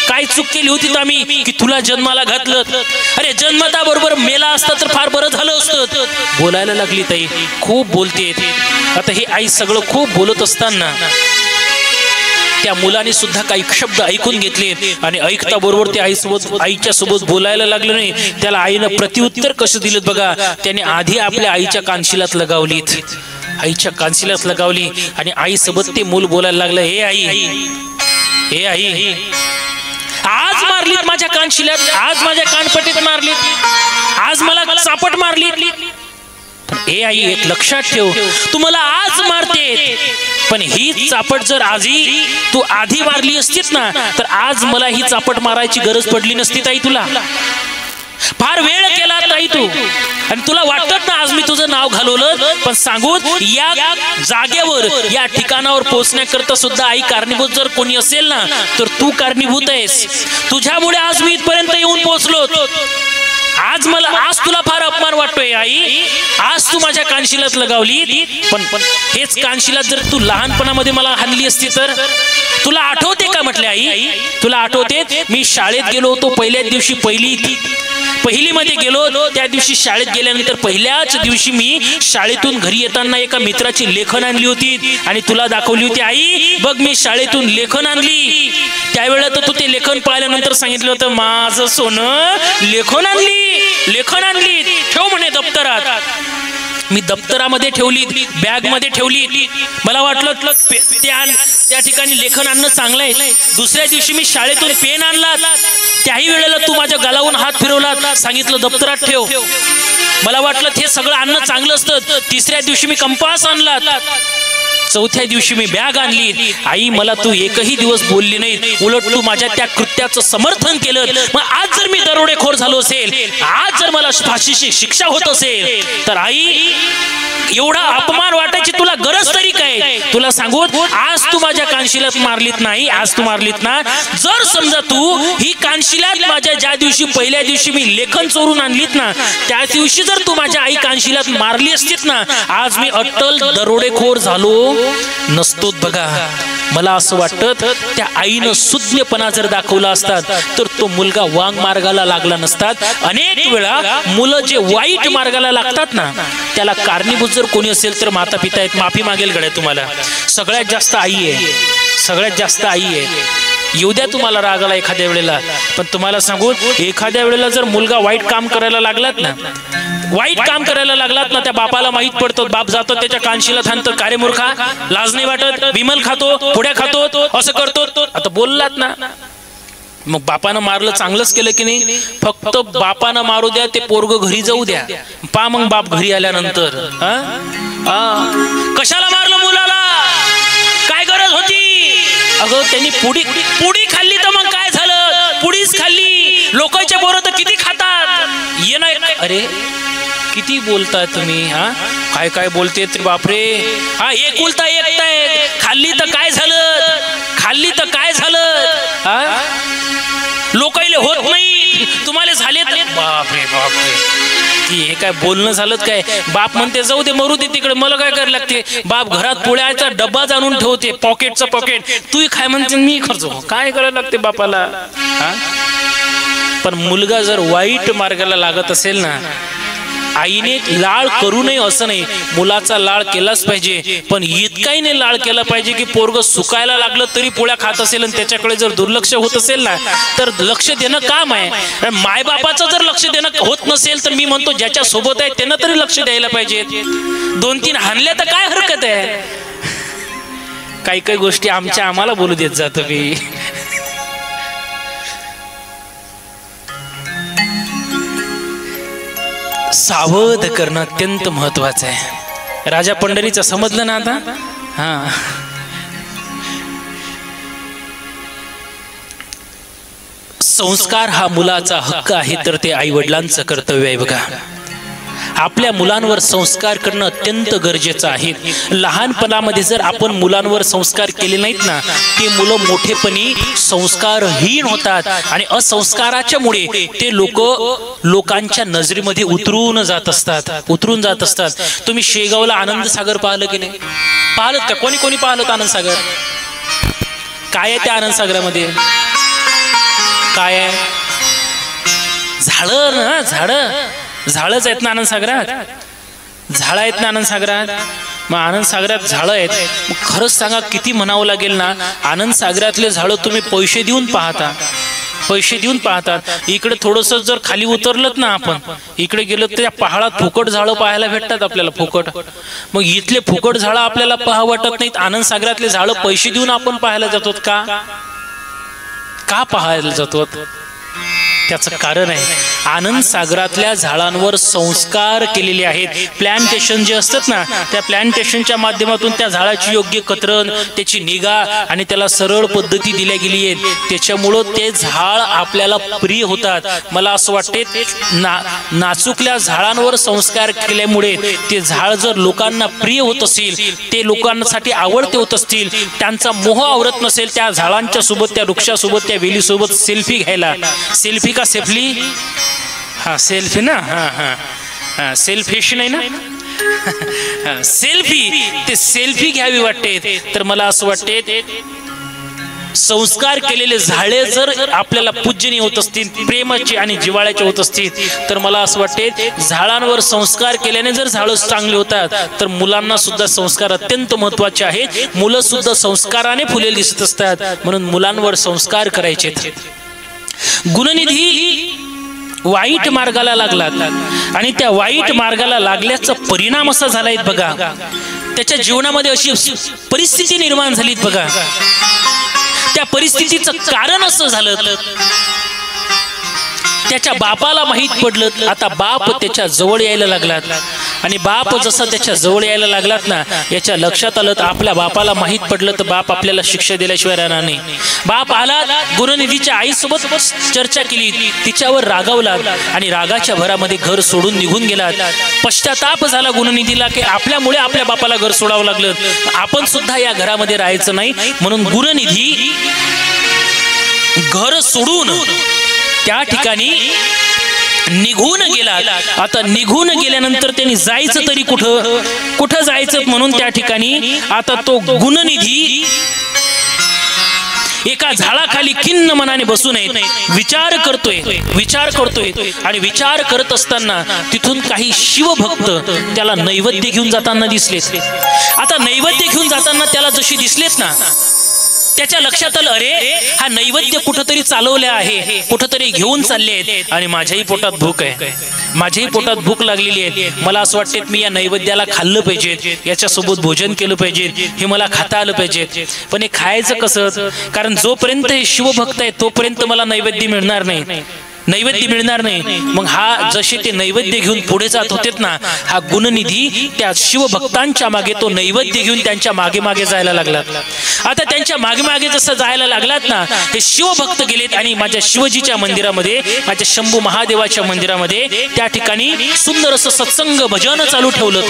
काय चूक केली होती आम्ही की तुला जन्माला घातलं. अरे जन्मता बरोबर मेला असता तर फार बरं झालं असतं. बोलायला लागली ताई, खूप बोलते. आता हे आई सगळं खूप बोलत असताना त्या मुलाने सुद्धा काही शब्द ऐकून घेतले. आणि ऐकता बरोबर ते आईच्या सोबत बोलायला लागलं नाही. त्याला आईनं प्रत्युत्तर कसं दिलं बघा. त्याने आधी आपल्या आईच्या कानशिलात लगावलीत, आईच्या कानशिलात लगावली. आणि आई सोबत ते मूल बोलायला लागलं, हे आई, हे आई, आज मारलीत माझ्या कानशिलात, आज माझ्या कानपटीत मारलीत, आज मला चापट मारली. ए आई एक लक्षात ठेव, तू मला आज मारते, पण ही चापट जर आजी तू आधी मारली असतीस ना, तर आज मला ही चापट मारायची गरज पडली नसती ताई. तुला फार वेळ केला ताई तू, आणि तुला वाटत ना आज मी तुझं नाव घालवलं, पण सांगू या जागेवर या ठिकाणावर पोहोचण्याकरता सुद्धा आई कारणीभूत जर कोणी असेल ना, तर तू कारणीभूत आहेस. तुझ्यामुळे आज मी इथपर्यंत येऊन पोहोचलो. आज तुला फार अपमान वाटतोय आई, आज तू माझ्या कानशिलात लगावली, पण हेच कानशिलात जर तू लहानपणामध्ये मला हाणली असती तर. तुला आठवते का म्हटले आई, तुला आठवते मी शाळेत गेलो होतो पहिल्या दिवशी, पहिलीमध्ये गेलो. त्या दिवशी शाळेत गेल्यानंतर पहिल्याच दिवशी मी शाळेतून घरी येताना एका मित्राची लेखन आणली होती आणि तुला दाखवली होती. आई बघ मी शाळेतून लेखन आणली. त्यावेळेला तर तू ते लेखन पाहिल्यानंतर सांगितलं होतं, माझं सोनं लेखन आणली, ठेव म्हणे दप्तरात. मी दप्तरामध्ये ठेवली, बॅग मध्ये ठेवली. मला वाटलं त्या ठिकाणी लेखन आणणं चांगलं आहे. दुसऱ्या दिवशी मी शाळेतून पेन आणला, त्याही वेळेला तू माझ्या गालावून हात फिरवला, सांगितलं दप्तरात ठेव. मला वाटलं हे सगळं आणणं चांगलं असतं. तिसऱ्या दिवशी मी कंपास आणला, चौथ्या दिवशी मी बॅग आणली. आई मला तू एकही दिवस बोलली नाही, उलट तू माझ्या त्या कृत्याचं समर्थन केलं. मग आज जर मी दरोडेखोर झालो असेल, आज जर मला फाशीची शिक्षा होत असेल, तर आई एवढा अपमान वाटायची तुला गरज तरी काय? तुला सांगू, आज तू माझ्या कानशिलात मारलीत नाही, आज तू मारलीत ना. जर समजा तू ही कानशिलात माझ्या ज्या दिवशी पहिल्या दिवशी मी लेखन चोरून आणलीत ना, त्या दिवशी जर तू माझ्या आई कानशिलात मारली असतीत ना, आज मी अट्टल दरोडेखोर झालो नसतो. बघा, मला असं वाटतं त्या आईनं सुज्ञपणा जर दाखवला असतात तर तो मुलगा वांग मार्गाला लागला नसतात. अनेक वेळा मुलं जे वाईट मार्गाला लागतात ना, त्याला कारणीभूत जर कोणी असेल तर माता पिता आहेत. माफी मागेल गड्या तुम्हाला, सगळ्यात जास्त आई आहे, सगळ्यात जास्त आई आहे. येऊ द्या तुम्हाला रागाला एखाद्या वेळेला, पण तुम्हाला सांगू, एखाद्या वेळेला जर मुलगा वाईट काम करायला लागलात ना, वाईट काम करायला लागलात ना, त्या बापाला माहित पडतं. बाप जातो त्याच्या कानशिला थांबतो, कारे मूर्खा, लाज नाही वाटत, विमल खातो, पुड्या खातो, असं करतो. आता बोललात ना, मग बापानं मारलं, चांगलंच केलं की नाही. फक्त बापानं मारू द्या, ते पोरग घरी जाऊ द्या. पा मग बाप घरी आल्यानंतर कशाला मारलं मुलाला, काय गरज होती? अगं त्यांनी पुडी खाल्ली तर मग काय झालं? पुडीच खाल्ली. लोकांच्या पोरं तर किती खातात. ये ना, अरे किती बोलताय तुम्ही, काय काय बोलते बापरे. एकुलता एक खाल्ली तर काय झालं, खाल्ली तर काय झालं, लोकांना होत नाही, तुम्हाला झाले. बापरे बापरे, हे काय बोलणं झालं काय? बाप म्हणते जाऊ दे, मरू दे तिकडे, मला काय करायला लागते. बाप घरात पोळ्याचा डब्बा जाणून ठेवते, पॉकेटचं पॉकेट, तू खाय म्हणते, मी खर्च, काय करायला लागते बापाला. पण मुलगा जर वाईट मार्गाला लागत असेल ना, आईने लाळ करू नये असं नाही, मुलाचा लाळ केलाच पाहिजे. पण इतकाही नाही लाळ केला पाहिजे की पोरग सुकायला लागलं तरी पोळ्या खात असेल आणि त्याच्याकडे जर दुर्लक्ष होत असेल ना, तर लक्ष देणं काम आहे. मायबापाचं जर लक्ष देणं होत नसेल तर मी म्हणतो ज्याच्या सोबत आहे त्यांना तरी लक्ष द्यायला पाहिजे. 2-3 हाणल्या तर काय हरकत आहे. काही काही गोष्टी आम्हाला बोलू देत जातो मी. सावध करणं अत्यंत महत्वाचं आहे. राजा पंढरीचं समजलं ना आता. संस्कार हा मुलाचा हक्क आहे, तर ते आई वडिलांचं कर्तव्य आहे. बघा, आपल्या मुलांवर संस्कार करणं अत्यंत गरजेचं आहे. लहानपणामध्ये जर आपण मुलांवर संस्कार केले नाहीत ना, ते मुलं मोठेपणी संस्कारहीन होतात आणि असंस्काराच्या मुळे ते लोकांच्या नजरेमध्ये उतरून जात असतात. तुम्ही शेगावला आनंद सागर पाहिलं की नाही? पाहिलं का? कोणी कोणी पाहिलं आनंद सागर? काय आहे त्या आनंद सागरामध्ये? काय आहे? झाडं ना, झाडच आहेत ना आनंद सागरात, झाड आहेत ना आनंद सागरात. मग आनंद सागरात झाडं आहेत, मग खरंच सांगा किती म्हणावं लागेल ना, आनंद सागरातले झाडं तुम्ही पैसे देऊन पाहतात. इकडे थोडंसं जर खाली उतरलत ना, आपण इकडे गेलो तर त्या पहाडात फुकट झाडं पाहायला भेटतात आपल्याला, फुकट. मग इथले फुकट झाडं आपल्याला पाहा वाटत नाहीत, आनंद सागरातले झाडं पैसे देऊन आपण पाहायला जातो. का पाहायला जातो? त्याचं कारण आहे, आनंद सागरातल्या झाडांवर संस्कार केलेले आहेत. प्लॅन्टेशन जे असतात ना, त्या प्लॅन्टेशनच्या माध्यमातून त्या झाडाची योग्य कतरण, त्याची निगा आणि त्याला सरळ पद्धती दिल्या गेली आहे. त्याच्यामुळं ते झाड आपल्याला प्रिय होतात. मला असं वाटते नाचुकल्या झाडांवर संस्कार केल्यामुळे ते झाड जर लोकांना प्रिय होत असेल, ते लोकांसाठी आवडते होत असतील, त्यांचा मोह आवरत नसेल, त्या झाडांच्या सोबत, त्या वृक्षासोबत, त्या वेलीसोबत सेल्फी घ्यायला, सेल्फी का सेल्फी, सेल्फी ना, सेल्फिश नाही ना, सेल्फी घ्यावी वाटते. तर मला असं वाटते संस्कार केलेले झाडे जर आपल्याला पूजनीय होत असतील, प्रेमाचे आणि जिव्हाळ्याचे होत असतील, तर मला असं वाटते झाडांवर संस्कार केल्याने जर झाडं चांगली होतात, तर मुलांना सुद्धा संस्कार अत्यंत महत्वाचे आहेत. मुलं सुद्धा संस्काराने फुलेली दिसत असतात, म्हणून मुलांवर संस्कार करायचे. गुणनिधी वाईट मार्गाला लागलात आणि त्या वाईट मार्गाला लागल्याचा परिणाम असा झालाय बघा, त्याच्या जीवनामध्ये अशी परिस्थिती निर्माण झाली बघा. त्या परिस्थितीचं कारण असं झालं, त्याच्या बापाला माहित पडलं. आता बाप त्याच्या जवळ यायला लागला आणि बाप जसा त्याच्या जवळ यायला लागलात ना, याच्या लक्षात आलं तर आपल्या बापाला माहीत पडलं तर बाप आपल्याला शिक्षा दिल्याशिवाय राहणार नाही. बाप आला, गुणनिधीच्या आईसोबत चर्चा केली, तिच्यावर रागावला आणि रागाच्या भरामध्ये घर सोडून निघून गेला. पश्चाताप झाला गुणनिधीला की आपल्यामुळे आपल्या बापाला घर सोडावं लागलं, आपण सुद्धा या घरामध्ये राहायचं नाही. म्हणून गुणनिधी घर सोडून त्या ठिकाणी निघून गेला. आता निघून गेल्यानंतर त्यांनी जायचं तरी कुठं जायचं, म्हणून त्या ठिकाणी आता तो गुणनिधी एका झाडाखाली खिन्न मनाने बसून विचार करतोय आणि विचार करत असताना तिथून काही शिवभक्त त्याला नैवेद्य घेऊन जाताना दिसलेत. आता नैवेद्य घेऊन जाताना त्याला जशी दिसलेत ना, त्याच्या लक्षात आलं, अरे हा नैवेद्य कुठंतरी चालवले आहे, कुठंतरी घेऊन चालले आहेत आणि माझ्याही पोटात भूक आहे, माझ्याही पोटात भूक लागलेली आहे. मला असं वाटते मी या नैवेद्याला खाल्लं पाहिजे, याच्यासोबत भोजन केलं पाहिजे, हे मला खाता आलं पाहिजे. पण हे खायचं कसं, कारण जोपर्यंत हे शिवभक्त आहे तोपर्यंत मला नैवेद्य मिळणार नाही. मग हा जसे ते नैवेद्य घेऊन पुढे जात होतेत ना, हा गुणनिधी त्या शिवभक्तांच्या मागे तो नैवेद्य घेऊन त्यांच्या मागे मागे जायला लागला. आता त्यांच्या मागे मागे जसं जायला लागलात ना, हे शिवभक्त गेलेत आणि माझ्या शिवजीच्या मंदिरामध्ये, माझ्या शंभू महादेवाच्या मंदिरामध्ये त्या ठिकाणी सुंदर असं सत्संग भजन चालू ठेवलं.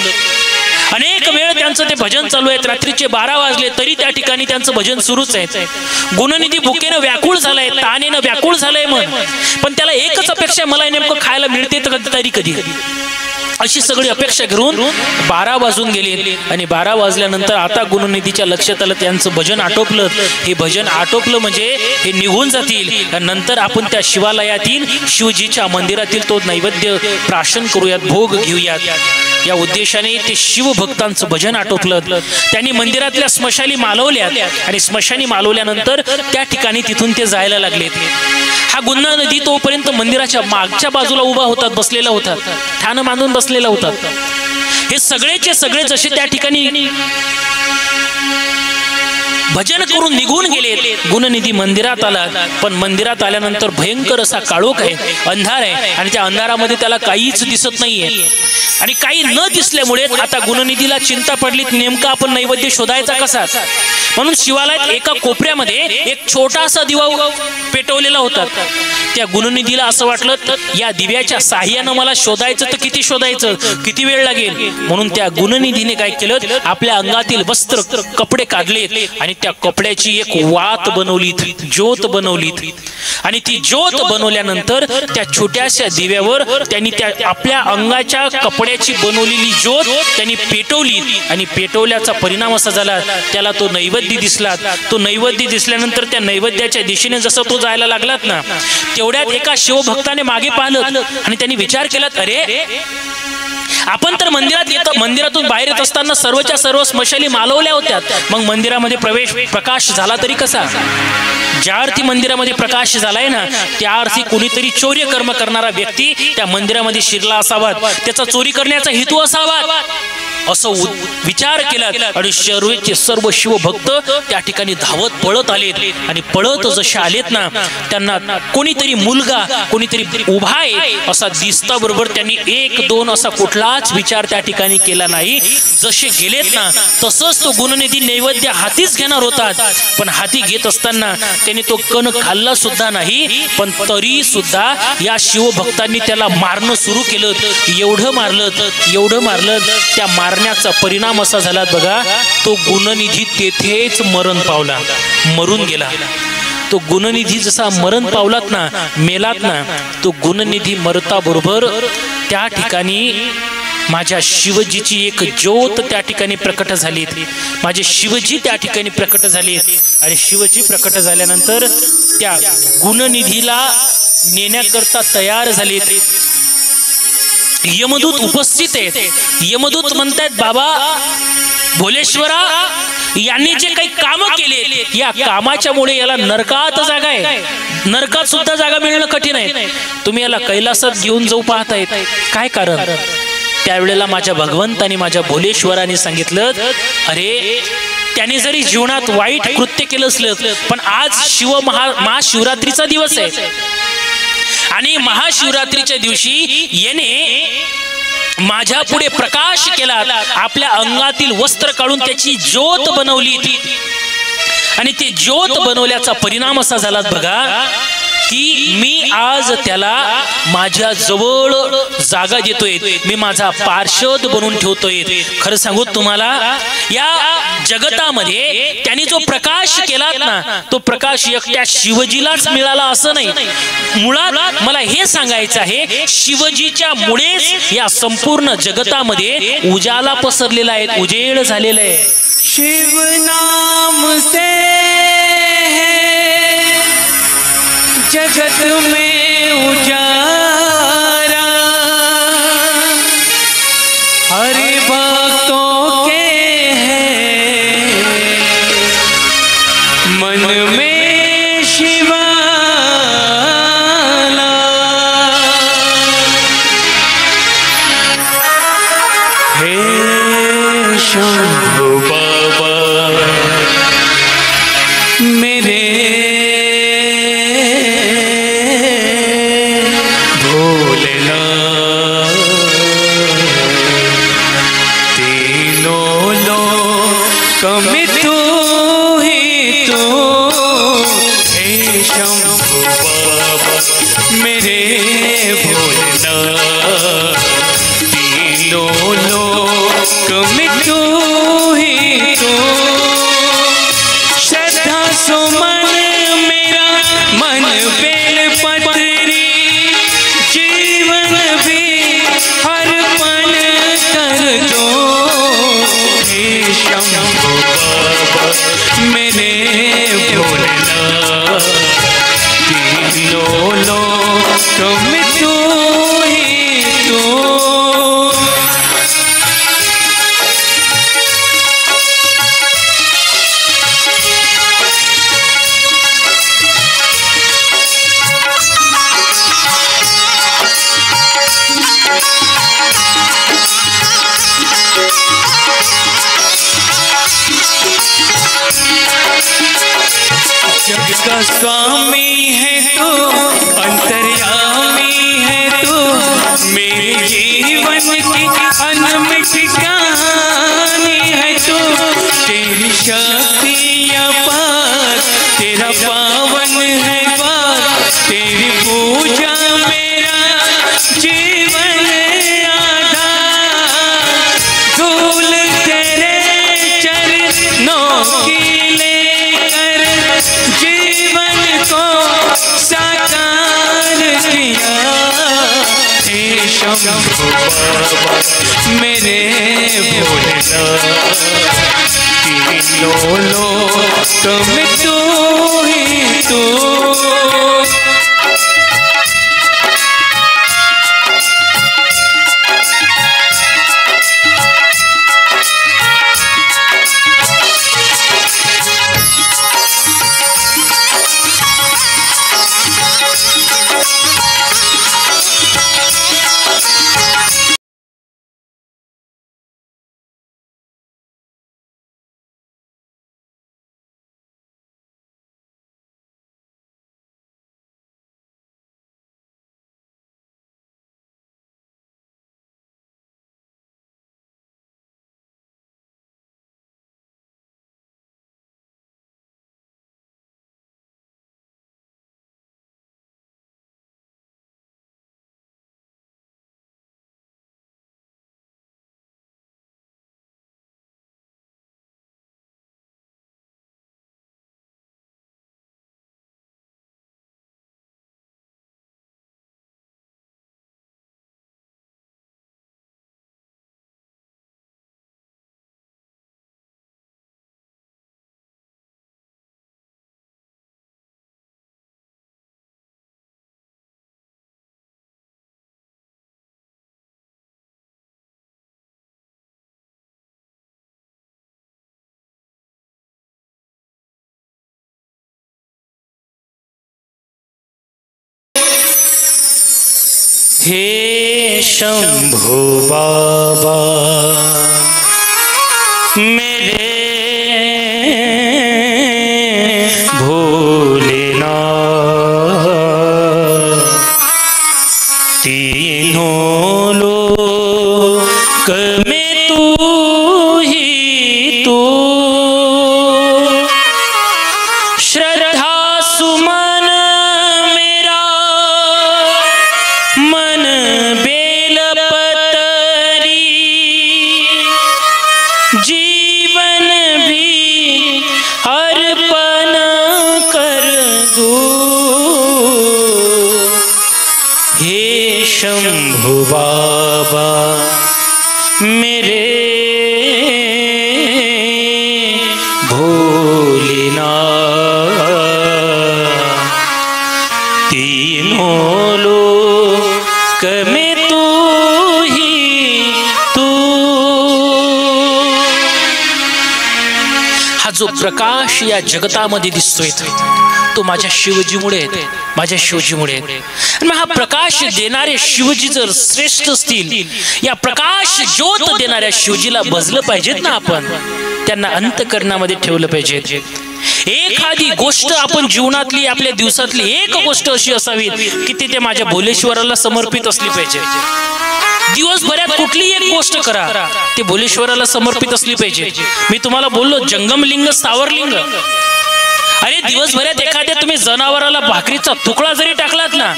अनेक वेळ त्यांचं ते भजन चालू आहे. रात्रीचे 12 वाजले तरी त्या ठिकाणी त्यांचं भजन सुरूच आहे. गुणनिधी भुकेनं व्याकुळ झालाय, तानेनं व्याकुळ झालंय पण त्याला एकच अपेक्षा, मला नेमकं खायला मिळते तर कधी अशी सगळी अपेक्षा घेऊन 12 वाजून गेले. आणि 12 वाजल्यानंतर आता गुणनिधीच्या लक्षात आलं त्यांचं भजन आटोपलं. हे भजन आटोपलं म्हणजे हे निघून जातील, नंतर आपण त्या शिवालयातील शिवजीच्या मंदिरातील तो नैवेद्य प्राशन करूयात, भोग घेऊयात. या उद्देशाने ते शिवभक्तांचं भजन आटोपलं. त्यांनी मंदिरातल्या स्मशानी मालवल्या आणि स्मशानी मालवल्यानंतर त्या ठिकाणी तिथून ते जायला लागले. हा गुणनिधी तोपर्यंत मंदिराच्या मागच्या बाजूला उभा होता, बसलेला होता, ठाण बांधून बसलेला होता. हे सगळेचे सगळे जसे त्या ठिकाणी भजन करून निघून गेले. गुणनिधी मंदिरात आला, पण मंदिरात आल्यानंतर भयंकर असा काळोख आहे, अंधार आहे आणि त्या अंधारामध्ये त्याला काहीच दिसत नाहीये. आणि काही न दिसल्यामुळे आता गुणनिधीला चिंता पडली, नेमका आपण नैवेद्य शोधायचा कसा. म्हणून शिवालयात एका कोपऱ्यामध्ये एक छोटासा दिवा पेटवलेला होता. त्या गुणनिधीला असं वाटलं या दिव्याच्या साह्यानं मला शोधायचं तर किती शोधायचं, किती वेळ लागेल. म्हणून त्या गुणनिधीने काय केलं, आपल्या अंगातील वस्त्र कपडे काढले आणि त्या कपड्याची एक वात बनवली, ज्योत बनवली. आणि ती ज्योत बनवल्यानंतर त्या छोट्याशा दिव्यावर त्यांनी त्या आपल्या अंगाच्या कपड्याची बनवलेली ज्योत त्यांनी पेटवली. आणि पेटवल्याचा परिणाम असा झाला, त्याला तो नैवेद्य दिसला. तो नैवेद्य दिसल्यानंतर त्या नैवेद्याच्या दिशेने जसं तो जायला लागलात ना, तेवढ्यात एका शिवभक्ताने मागे पाहिलं आणि त्यांनी विचार केला, अरे आपण तर मंदिरातून बाहेर येत असताना सर्वच्या सर्व स्मशानी मालवल्या होत्या, मग मंदिरामध्ये प्रकाश झाला तरी कसा. ज्या अर्थी मंदिरामध्ये प्रकाश झालाय ना, त्या अर्थी कोणीतरी चौर्य कर्म करणारा व्यक्ती त्या मंदिरामध्ये शिरला असावा, त्याचा चोरी करण्याचा हेतू असावा, असं विचार केला. आणि सर्व शिवभक्त त्या ठिकाणी धावत पळत आलेत. आणि पळत जसे आलेत ना, त्यांना कोणीतरी मुलगा कोणीतरी उभा आहे असा दिसता बरोबर त्यांनी 1-2 असा कुठलाच विचार त्या ठिकाणी केला नाही. जसे गेलेत ना तसंच तो गुणनिधी नैवेद्य हातीच घेणार होता, पण हाती घेत असताना त्याने तो कण खाल्ला सुद्धा नाही. पण तरी सुद्धा या शिवभक्तांनी त्याला मारणं सुरू केलं. एवढं मारलं त्या मारण्याचा परिणाम असा झाला बघा, तो गुणनिधी तेथेच मरण पावला, मरून गेला. तो गुणनिधी जसा मरण पावलात ना, मेलात ना, तो गुणनिधी मरता बरोबर त्या ठिकाणी माझ्या शिवजीची एक ज्योत त्या ठिकाणी प्रकट झाली. माझे शिवजी त्या ठिकाणी प्रकट झाले. आणि शिवजी प्रकट झाल्यानंतर त्या गुणनिधीला नेण्याकरता तयार झाले. यमदूत उपस्थित आहेत. यमदूत म्हणतात, बाबा भोलेश्वरा, यांनी जे काही काम केले या कामाच्यामुळे याला नरकात जागा आहे, नरकात सुद्धा जागा मिळणं कठीण आहे. तुम्ही याला कैलासात घेऊन जाऊ पाहतायत, काय कारण. त्यावेळेला माझ्या भगवंतानी, माझ्या भोलेश्वराने सांगितलं, अरे त्याने जरी जीवनात वाईट कृत्य केलं असलं, पण आज महाशिवरात्रीचा दिवस आहे आणि महाशिवरात्रीच्या दिवशी येणे माझ्या पुढे प्रकाश केला, आपल्या अंगातील वस्त्र काढून त्याची ज्योत बनवली आणि ते ज्योत बनवल्याचा परिणाम असा झाला बघा की मी आज त्याला माझ्या जवळ जागा देतोय, मी माझा पार्षद बनवून ठेवतोय। खरं सांगू तुम्हाला, या जगतामध्ये त्यांनी जो प्रकाश केलात ना, तो प्रकाश एकट्या शिवजीलाच मिळाला असं नाही। मुळात मला हे सांगायचं आहे, शिवजीच्या मुळेच या संपूर्ण जगतामध्ये उजाला पसरलेला आहे, उजेड झालेला आहे। शिव नाम से जगत में उजारा, हरि भक्तों के है मन में शिवाला। हे शंभु बाबा मेरे में तू ही तू, हे शंभु बाबा मेरे भोलेनाथ, तीनों लोक में तू ही तू। श्रद्धा सुमन मेरा मन बेल पत्री, जीवन भी अर्पण कर दो। हे शंभु मेरे भोलेनाथ, तीनों लोक में तू ही तू। जग का स्वामी है तू, अंतर्यामी है तू, मेरे जीवन की अनमित कहानी है तू। तेरी शक्ति अपार, तेरा पावन है द्वार, तेरी पूजा मेरा जीवन आधार। धूल तेरे चरणों की लेकर जीवन को साकार किया। हे शंभु बाबा मेरे भोलेनाथ, तीनों लोक में तू ही तू। हे शंभु बाबा मेरे भोलेनाथ, तीनों लोक शंभू बाबा मेरे भोलेनाथ, तीनों लोक में तू ही तू। हा जो प्रकाश या जगतामध्ये दिसतोय तो माझ्या शिवजीमुळे, माझ्या शिवजीमुळे। मग हा प्रकाश देणारे शिवजी जर श्रेष्ठ असतील, या प्रकाश ज्योत देणाऱ्या शिवजीला भजलं पाहिजेत ना आपण, त्यांना अंतःकरणामध्ये ठेवलं पाहिजे। एखादी गोष्ट आपण जीवनातली, आपल्या दिवसातली एक गोष्ट अशी असावी की ती माझ्या भोलेश्वराला समर्पित असली पाहिजे। दिवसभरात कुठली एक गोष्ट करा, ते भोलेश्वराला समर्पित असली पाहिजे। मी तुम्हाला बोललो जंगमलिंग स्थावरलिंग, अरे दिवसभरात एखाद्या तुम्ही जनावराला भाकरीचा तुकडा जरी टाकलात ना,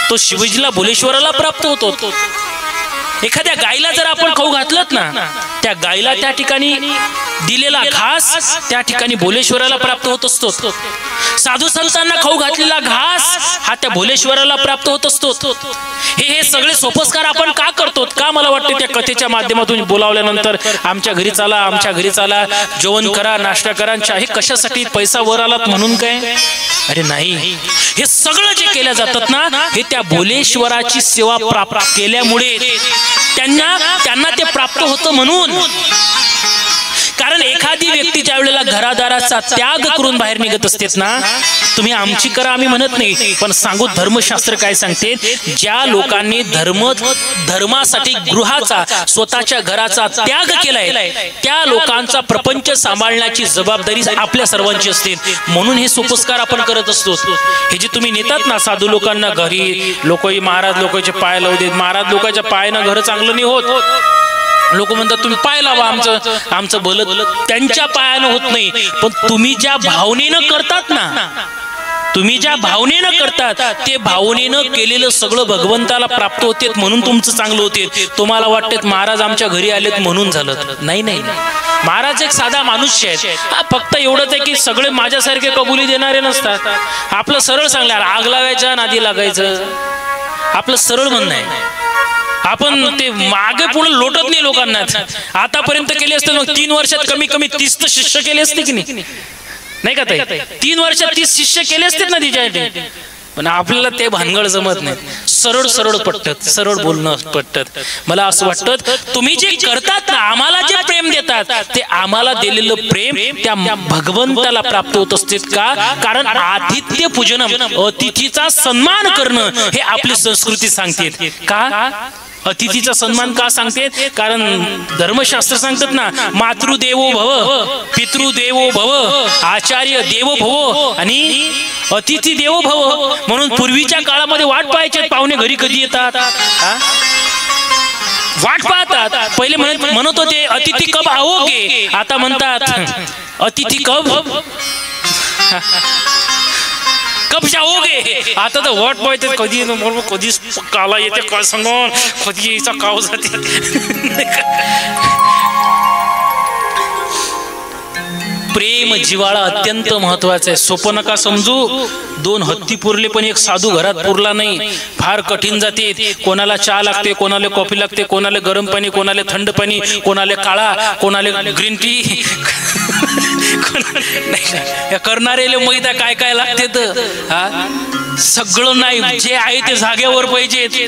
तो शिवजीला भोलेश्वराला प्राप्त होतो। एखाद्या गायीला जर आपण खाऊ घातलत ना, त्या गायीला त्या ठिकाणी दिलेला घास त्या ठिकाणी भोलेश्वराला प्राप्त होत असतो। साधू संतांना खाऊ घातलेला घास हा त्या भोलेश्वराला प्राप्त होत असतो। हे सगळे सोपस्कार आपण का करतो? का मला वाटतं त्या कथेच्या माध्यमातून बोलावल्यानंतर आमच्या घरी चला, आमच्या घरी चला, जेवण करा, नाश्ता करा, चाहे कशासाठी, पैसा वर आलात म्हणून काय? अरे नाही, हे सगळं जे केल्या जातात ना, हे त्या भोलेश्वराची सेवा प्राप्त केल्यामुळे त्यांना ते प्राप्त होतं म्हणून। कारण एखादी व्यक्ती ज्या वेळेला घरादाराचा त्याग करून बाहेर निघत असते ना, तुम्ही आमची करा आम्ही म्हणत नाही, पण सांगू धर्मशास्त्र काय सांगते, ज्या लोकांनी धर्मासाठी गृहाचा, स्वतःच्या घराचा त्याग केलाय, त्या लोकांचा प्रपंच सांभाळण्याची जबाबदारी आपल्या सर्वांची असते। म्हणून हे सोपस्कार आपण करत असतो। हे जे तुम्ही नेतात ना साधू लोकांना घरी, लोकही महाराज लोकांचे पाय लावू देत, महाराज लोकांच्या पायानं घर चांगलं नाही होत। लोक म्हणतात तुम्ही पाय लावा, आमचं भलं त्यांच्या पायानं होत नाही, पण तुम्ही ज्या भावनेनं करतात ना, तुम्ही ज्या भावनेनं करतात, ते भावनेनं केलेलं सगळं भगवंताला प्राप्त होते म्हणून तुमचं चांगलं होते। तुम्हाला वाटतं महाराज आमच्या घरी आलेत म्हणून झालं, नाही नाही, महाराज एक साधा मनुष्य आहे। फक्त एवढंच आहे की सगळे माझ्यासारखे कबुली देणारे नसतात। आपलं सरळ सांगणार, आग लावायच्या नादी लागायचं, आपलं सरळ म्हणणं आहे। आपण ते मागे पुढे लोटत नाही लोकांना। आतापर्यंत केले असते मग 3 वर्षात कमी कमी 30 तर शिष्य केले असते की नाही का ताई? 3 वर्षात 30 शिष्य केले असते ना तिच्यासाठी, पण आपल्याला ते भानगड जमत नाही। सरळ सरळ पटत, सरळ बोलणं पटत। मला असं वाटतं तुम्ही जे करतात ना, आम्हाला जे प्रेम देतात, ते आम्हाला दिलेलं प्रेम त्या भगवंताला प्राप्त होत असते। का? कारण आतिथ्य पूजनम, अतिथीचा सन्मान करणं हे आपली संस्कृती सांगते। का अतिथीचा सन्मान का सांगते? कारण धर्मशास्त्र सांगतात ना, मातृदेवो भव, पितृदेवो भव, आचार्य देवो भव आणि अतिथी देवो भव। म्हणून पूर्वीच्या काळामध्ये वाट पाहायचे पाहुणे घरी कधी येतात, वाट पाहतात। पहिले म्हणत होते अतिथी कब आओगे, आता म्हणतात अतिथी कब जाओगे। आता तर वाट पाहते कधी कधी काला येते, काय सांगून कधी यायचा काव जाते। प्रेम जिव्हाळा अत्यंत महत्वाचा आहे। सोपं नका समजू, 2 हत्ती पुरले पण एक साधू घरात पुरला नाही, फार कठीण जाते। कोणाला चहा लागते, कोणाला कॉफी लागते, कोणाला गरम पाणी, कोणाला थंड पाणी, कोणाला काळा, कोणाला ग्रीन टी, करणारे मैदा काय काय लागते तर सगळं नाही, जे आहे ते जागेवर पाहिजे।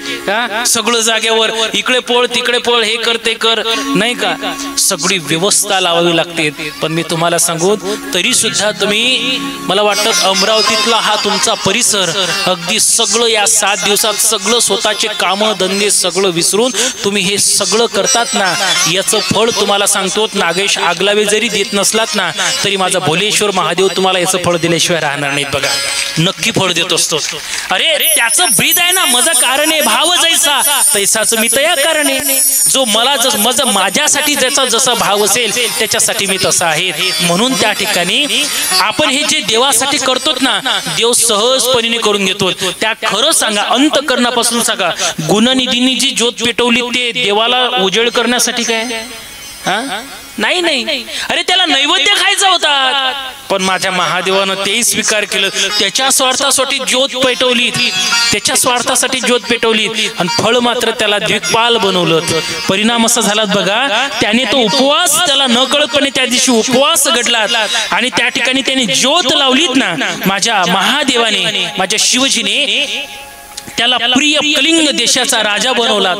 सगळं जागेवर, इकडे पळ तिकडे पळ, हे कर ते कर, नाही का? सगळी व्यवस्था लावावी लागते। पण मी तुम्हाला सांगू, तरी सुद्धा तुम्ही, मला वाटतं अमरावतीतला हा तुमचा परिसर अगदी सगळं या 7 दिवसात सगळं स्वतःचे कामं धंदे सगळं विसरून तुम्ही हे सगळं करतात ना, याचं फळ तुम्हाला सांगतो, नागेश आगलावे जरी देत नसलात ना, तरी माझा भोलेश्वर महादेव तुम्हाला याचं फळ दिल्याशिवाय राहणार नाहीत। बघा, नक्की फळ देत असतो। अरे त्याचं ब्रीद आहे ना, माझं कारण आहे, भाव जैसा तैसाच मी तया कारण आहे। जो मला माझ्यासाठी ज्याचा जसा भाव असेल त्याच्यासाठी मी तसा आहे। म्हणून त्या ठिकाणी आपण हे जे देवासाठी करतो ना, देव सहजपणे करून घेतो। त्या खरं सांगा, अंतःकरणापासून सांगा, गुणनिधींनी जी ज्योत पेटवली ते देवाला उजेड करण्यासाठी काय? नाही नाही, अरे त्याला नैवेद्य खायचा होता, पण माझ्या महादेवानं तेही स्वीकार केलं. त्याच्या स्वार्थासाठी ज्योत पेटवली, त्याच्या स्वार्थासाठी ज्योत पेटवली आणि फळ मात्र त्याला द्विकपाल बनवलं. परिणाम असा झाला बघा, त्याने तो उपवास, त्याला न कळतपणे त्या दिवशी उपवास घडला आणि त्या ठिकाणी त्याने ज्योत लावलीत ना, माझ्या महादेवाने, माझ्या शिवजीने त्याला प्रिय कलिंग देशाचा राजा बनवला.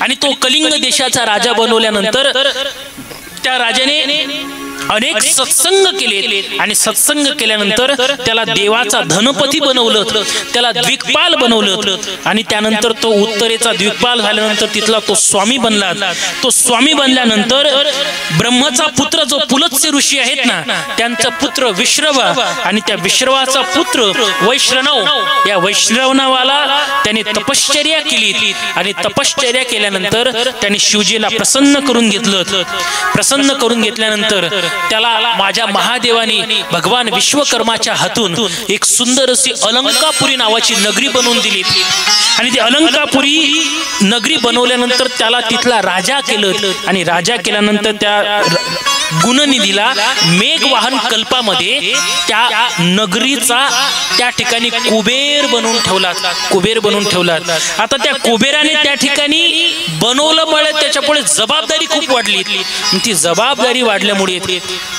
आणि तो कलिंग देशाचा राजा बनवल्यानंतर त्या राजाने अनेक सत्संग केले आणि सत्संग केल्यानंतर त्याला देवाचा धनपती बनवलं, त्याला द्विकपाल बनवलं. आणि त्यानंतर तो उत्तरेचा द्विकपाल झाल्यानंतर तिथला तो स्वामी बनला. तो स्वामी बनल्यानंतर ब्रह्मचा पुत्र जो पुलत्स्य ऋषी आहेत ना, त्यांचा पुत्र विश्रव आणि त्या विश्रवाचा पुत्र वैश्रवण, या वैश्रवणावाला त्याने तपश्चर्या केली आणि तपश्चर्या केल्यानंतर त्याने शिवजीला प्रसन्न करून घेतलं. प्रसन्न करून घेतल्यानंतर त्याला माझ्या महादेवानी भगवान विश्वकर्माच्या हातून एक सुंदर अशी अलंकापुरी नावाची नगरी बनवून दिली. आणि ती अलंकापुरी नगरी बनवल्यानंतर त्याला तिथला राजा केलं. आणि राजा केल्यानंतर त्या गुणनिधीला मेघवाहन कल्पामध्ये त्या नगरीचा त्या ठिकाणी कुबेर बनवून ठेवला, कुबेर बनवून ठेवला. आता त्या कुबेराने त्या ठिकाणी बनवलं, मुळे त्याच्यापुढे जबाबदारी खूप वाढली. ती जबाबदारी वाढल्यामुळे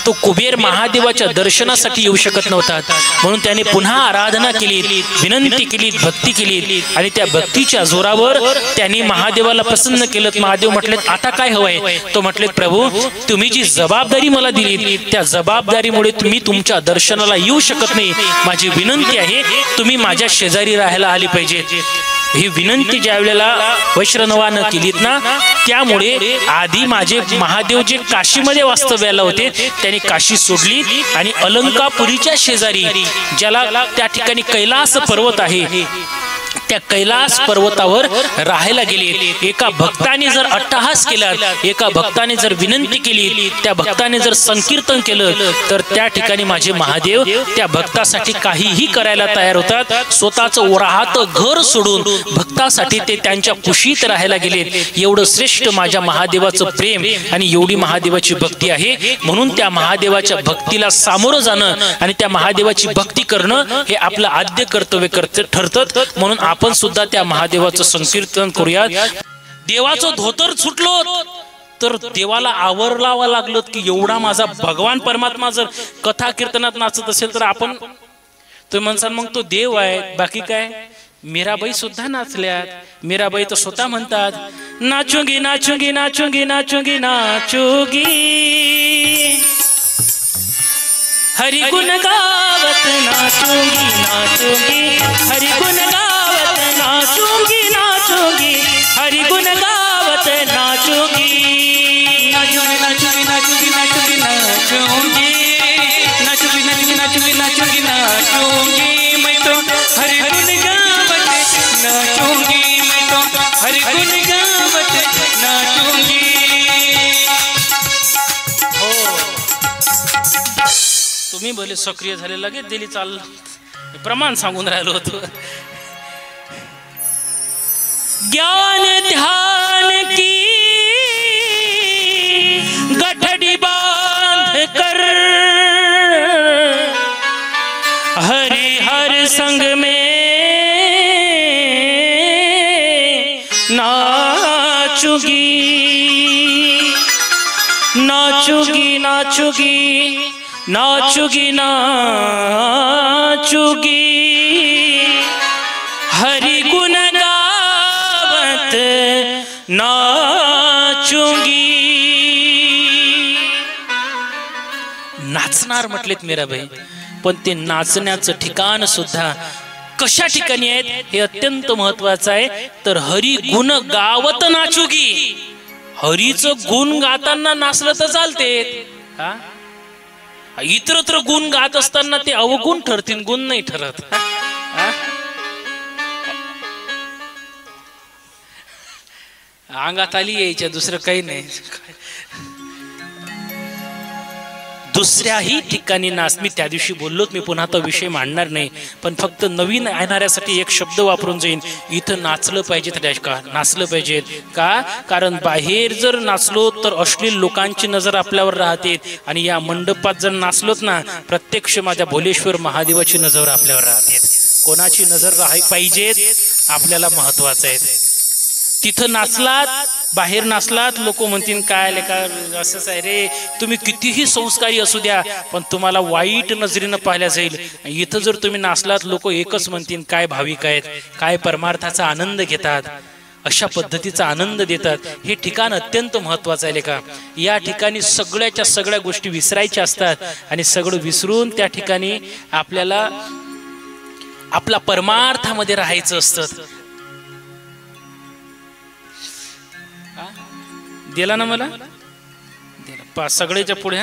तो कुबेर महादेवाच्या दर्शनासाठी येऊ शकत नव्हता. म्हणून त्याने पुन्हा आराधना केली, विनंती केली, भक्ती केली आणि त्या भक्तीच्या जोरावर त्यांनी महादेवाला प्रसन्न केलं. महादेव म्हटले, आता काय हवंय? तो म्हटले, प्रभू तुम्ही जी जबाबदारी मला दिली, त्या जबाबदारीमुळे तुम्ही तुमच्या दर्शनाला येऊ शकत नाही. माझी विनंती आहे, तुम्ही माझ्या शेजारी राहायला आली पाहिजे. ही विनंती ज्या वेळेला वैश्रवणानं केलीत ना, त्यामुळे आधी माझे महादेव जे काशीमध्ये वास्तव्याला होते त्यांनी काशी सोडली आणि अलंकापुरीच्या शेजारी, ज्याला त्या ठिकाणी कैलास पर्वत आहे, त्या कैलास पर्वतावर राहायला गेले. एका भक्ताने जर अट्टहास केला, एका भक्ताने जर विनंती केली, त्या भक्ताने जर संकीर्तन केलं, तर त्या ठिकाणी माझे महादेव त्या भक्तासाठी काहीही करायला तयार होतात. स्वतःचं राहतं घर सोडून भक्तासाठी ते त्यांच्या कुशीत राहायला गेले. एवढं श्रेष्ठ माझ्या महादेवाचं प्रेम आणि एवढी महादेवाची भक्ती आहे. म्हणून त्या महादेवाच्या भक्तीला सामोरं जाणं आणि त्या महादेवाची भक्ती करणं हे आपलं आद्य कर्तव्य ठरतं. म्हणून आपण सुद्धा त्या महादेवाचं संकीर्तन करूयात. देवाचं धोतर सुटलो तर देवाला आवरलावं लागलं की एवढा माझा भगवान परमात्मा जर कथा कीर्तनात नाचत असेल तर आपण, तुम्ही म्हणसाल मग तो देव आहे, बाकी काय? मीराबाई सुद्धा नाचल्यात. मीराबाई तर स्वतः म्हणतात, नाचूंगी नाचूंगी नाचूंगी नाचूंगी नाचूंगी, हरि गुण गावत नाचूंगी नाचूंगी, हरि गुण गावत नाचूंगी नाचूंगी, हरि गुण गावत नाचूंगी, नाचूंगी नाचूंगी नाचूंगी नाचूंगी नाचूंगी, नाचूंगी नाचूंगी नाचूंगी नाचूंगी नाचूंगी, मैं तो हरि गुण गावत नाचूंगी, मैं तो हरि गुण गावत नाचूंगी. तुम्ही भले सक्रिय झाले, लगेच दिली चाल, प्रमाण सांगून राहिलो होतो. ज्ञान ध्यान की गठड़ी बांध कर, हरि हर संग में नाचूंगी नाचूंगी नाचूंगी नाचूंगी नाचूंगी, हरि गुण गावत नाचूंगी. नाचणार म्हटलेत मीराबाई, पण ते नाचण्याचं ठिकाण सुद्धा कशा ठिकाणी आहेत हे अत्यंत महत्वाचं आहे. तर हरि गुण गावत नाचूंगी, हरीचं गुण गाताना नाचलं तर चालते. हा, इतरत्र गुण गात असताना ते अवगुण ठरतील, गुण नाही ठरत. अंगात आली यायच्या, दुसरं काही नाही. दुसऱ्याही ठिकाणी मी त्या दिवशी बोललोत, मी पुन्हा तो विषय मांडणार नाही, पण फक्त नवीन येणाऱ्यासाठी एक शब्द वापरून जाईन. इथं नाचलं पाहिजे का? नाचलं पाहिजे का? कारण बाहेर जर नाचलो तर अश्लील लोकांची नजर आपल्यावर राहते, आणि या मंडपात जर नाचलोत ना, प्रत्यक्ष माझ्या भोलेश्वर महादेवाची नजर आपल्यावर राहते. कोणाची नजर पाहिजे आपल्याला महत्वाचं आहे. तिथं नाचलात, बाहेर नाचलात, लोक म्हणतील काय लेका असंच आहे रे. तुम्ही कितीही संस्कारी असू द्या, पण तुम्हाला वाईट नजरेनं पाहिल्या जाईल. इथं जर तुम्ही नाचलात, लोक एकच म्हणतील काय भाविक आहेत, काय परमार्थाचा आनंद घेतात, अशा पद्धतीचा आनंद देतात. हे ठिकाण अत्यंत महत्वाचं आहे लेका. या ठिकाणी सगळ्याच्या सगळ्या गोष्टी विसरायच्या असतात, आणि सगळं विसरून त्या ठिकाणी आपल्याला आपला परमार्थामध्ये राहायचं असतं. दिला ना मला, दिला सगळ्याच्या पुढे.